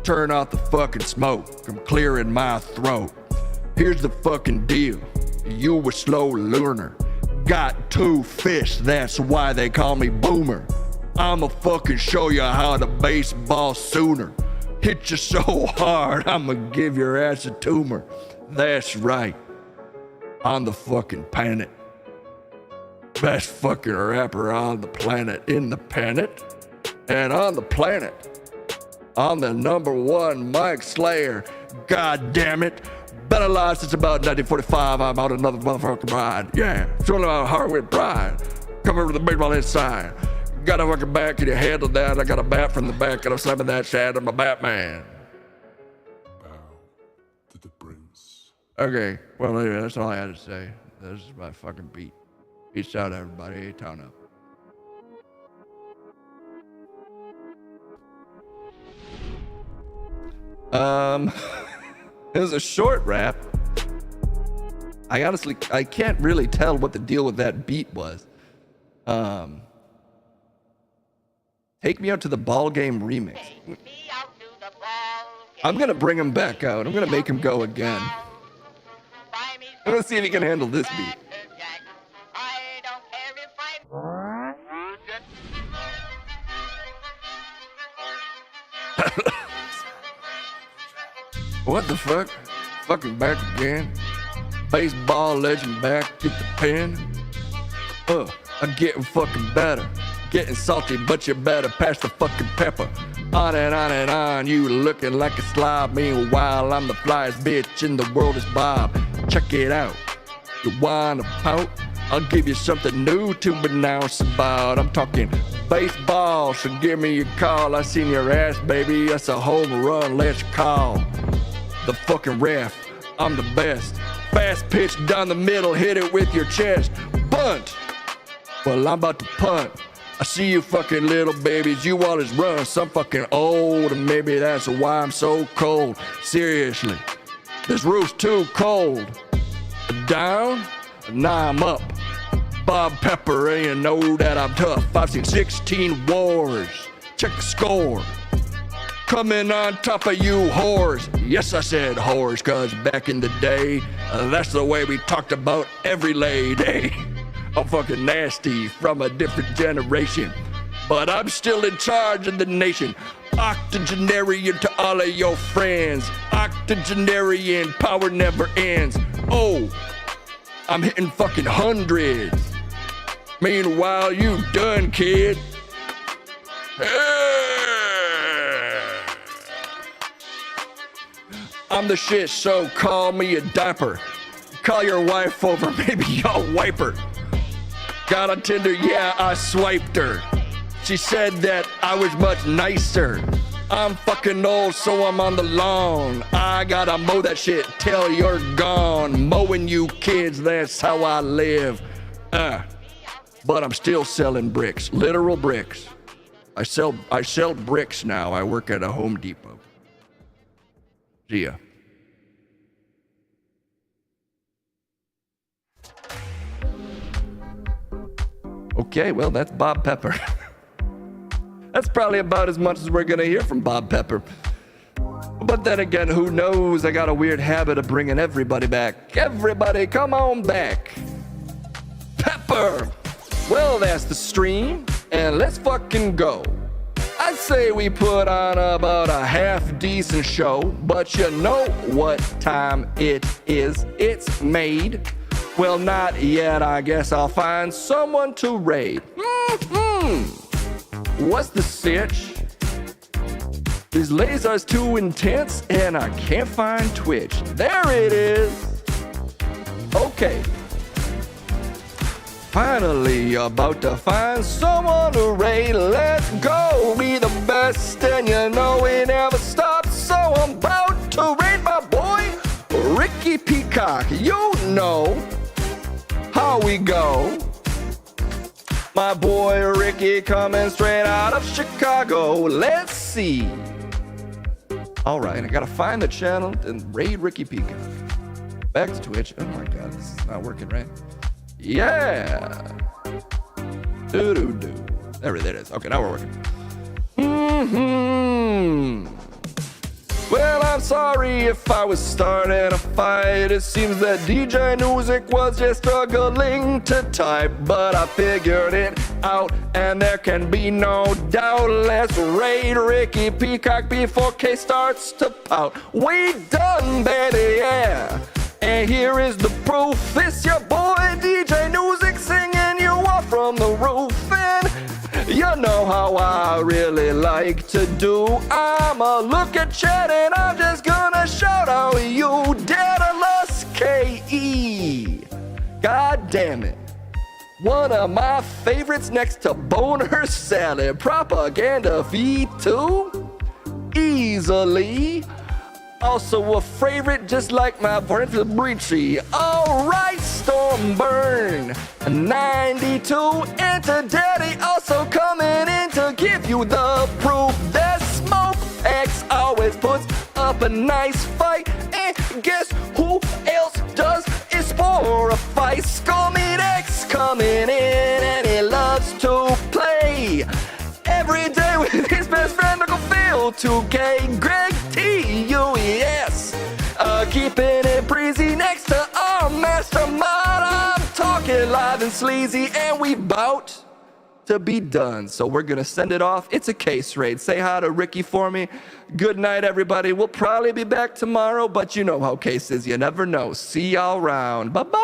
D: Turn off the fucking smoke. I'm clearing my throat. Here's the fucking deal. You a slow learner. Got 2 fish, that's why they call me Boomer. I'ma fucking show you how to baseball sooner. Hit you so hard, I'ma give your ass a tumor. That's right. I'm the fucking Panic. Best fucking rapper on the planet. Independent. And on the planet. I'm the #1 Mike Slayer. God damn it. Been alive since about 1945. I'm out another motherfucking ride. Yeah, showing my heart with pride. Come over to the baseball inside. Got a fucking back, can you handle that? I got a bat from the back and I'm slamming that shit. I'm a Batman.
L: Bow to the prince.
D: Okay, well anyway, that's all I had to say. This is my fucking beat. Peace out, everybody. A-Town up. It was a short rap. I can't really tell what the deal with that beat was. Take Me Out to the Ball Game remix. I'm gonna bring him back out. I'm gonna make him go again. I'm gonna see if he can handle this beat. What the fuck? Fucking back again. Baseball legend back, get the pen. I'm getting fucking better. Getting salty, but you better pass the fucking pepper. On and on and on, you looking like a slob. Meanwhile, I'm the flyest bitch in the world is Bob. Check it out. You wanna pout? I'll give you something new to announce about. I'm talking baseball, so give me a call. I seen your ass, baby. That's a home run, let's call. The fucking ref, I'm the best. Fast pitch down the middle, hit it with your chest. Bunt! Well, I'm about to punt. I see you fucking little babies, you always run. Some fucking old, and maybe that's why I'm so cold. Seriously, this roof's too cold. Down, now I'm up. Bob Pepper, and you know that I'm tough. I've seen 16 wars. Check the score. Coming on top of you whores. Yes, I said whores, cause back in the day, that's the way we talked about every lady. I'm fucking nasty from a different generation, but I'm still in charge of the nation. Octogenarian to all of your friends. Octogenarian, power never ends. Oh, I'm hitting fucking hundreds. Meanwhile, you done, kid. I'm the shit, so call me a diaper. Call your wife over, maybe I'll wipe her. Got on Tinder, yeah, I swiped her. She said that I was much nicer. I'm fucking old, so I'm on the lawn. I gotta mow that shit till you're gone. Mowing you kids, that's how I live. But I'm still selling bricks, literal bricks.
F: I sell bricks now. I work at a Home Depot. See ya. Okay, well, that's Bob Pepper. That's probably about as much as we're gonna hear from Bob Pepper. But then again, who knows? I got a weird habit of bringing everybody back. Everybody, come on back. Pepper! Well, that's the stream, and let's fucking go. I'd say we put on about a half-decent show, but you know what time it is. It's made. Well, not yet. I guess I'll find someone to raid. What's the sitch? These lasers too intense, and I can't find Twitch. There it is. Okay. Finally, about to find someone to raid. Let's go, be the best, and you know we never stop. So I'm about to raid my boy, Ricky Peacock. You know how we go. My boy Ricky coming straight out of Chicago. Let's see. All right, I gotta find the channel and raid Ricky Peacock. Back to Twitch. Oh my God, this is not working right. Yeah. Do. There it is. Okay, now we're working. Well, I'm sorry if I was starting a fight. It seems that DJ Music was just struggling to type, but I figured it out, and there can be no doubt. Let's raid Ricky Peacock before K starts to pout. We done, baby, yeah. And here is the proof. It's your boy DJ Music singing you off from the roof. And you know how I really like to do. I'ma look at chat and I'm just gonna shout out you, Daedalus KE. God damn it. One of my favorites next to Boner Salad. Propaganda feed too? Easily. Also a favorite, just like my friend Fabrici. Alright, Stormburn 92. Enter Daddy also coming in to give you the proof that Smoke X always puts up a nice fight. And guess who else does? It's for a fight. Skullmeat X coming in and he loves to play every day with his best friend Uncle Phil 2K. Greg TUES keeping it breezy next to our mastermind. I'm talking live and sleazy, and we bout to be done. So we're gonna send it off. It's a case raid. Say hi to Ricky for me. Good night, everybody. We'll probably be back tomorrow, but you know how case is. You never know. See y'all around. Bye-bye.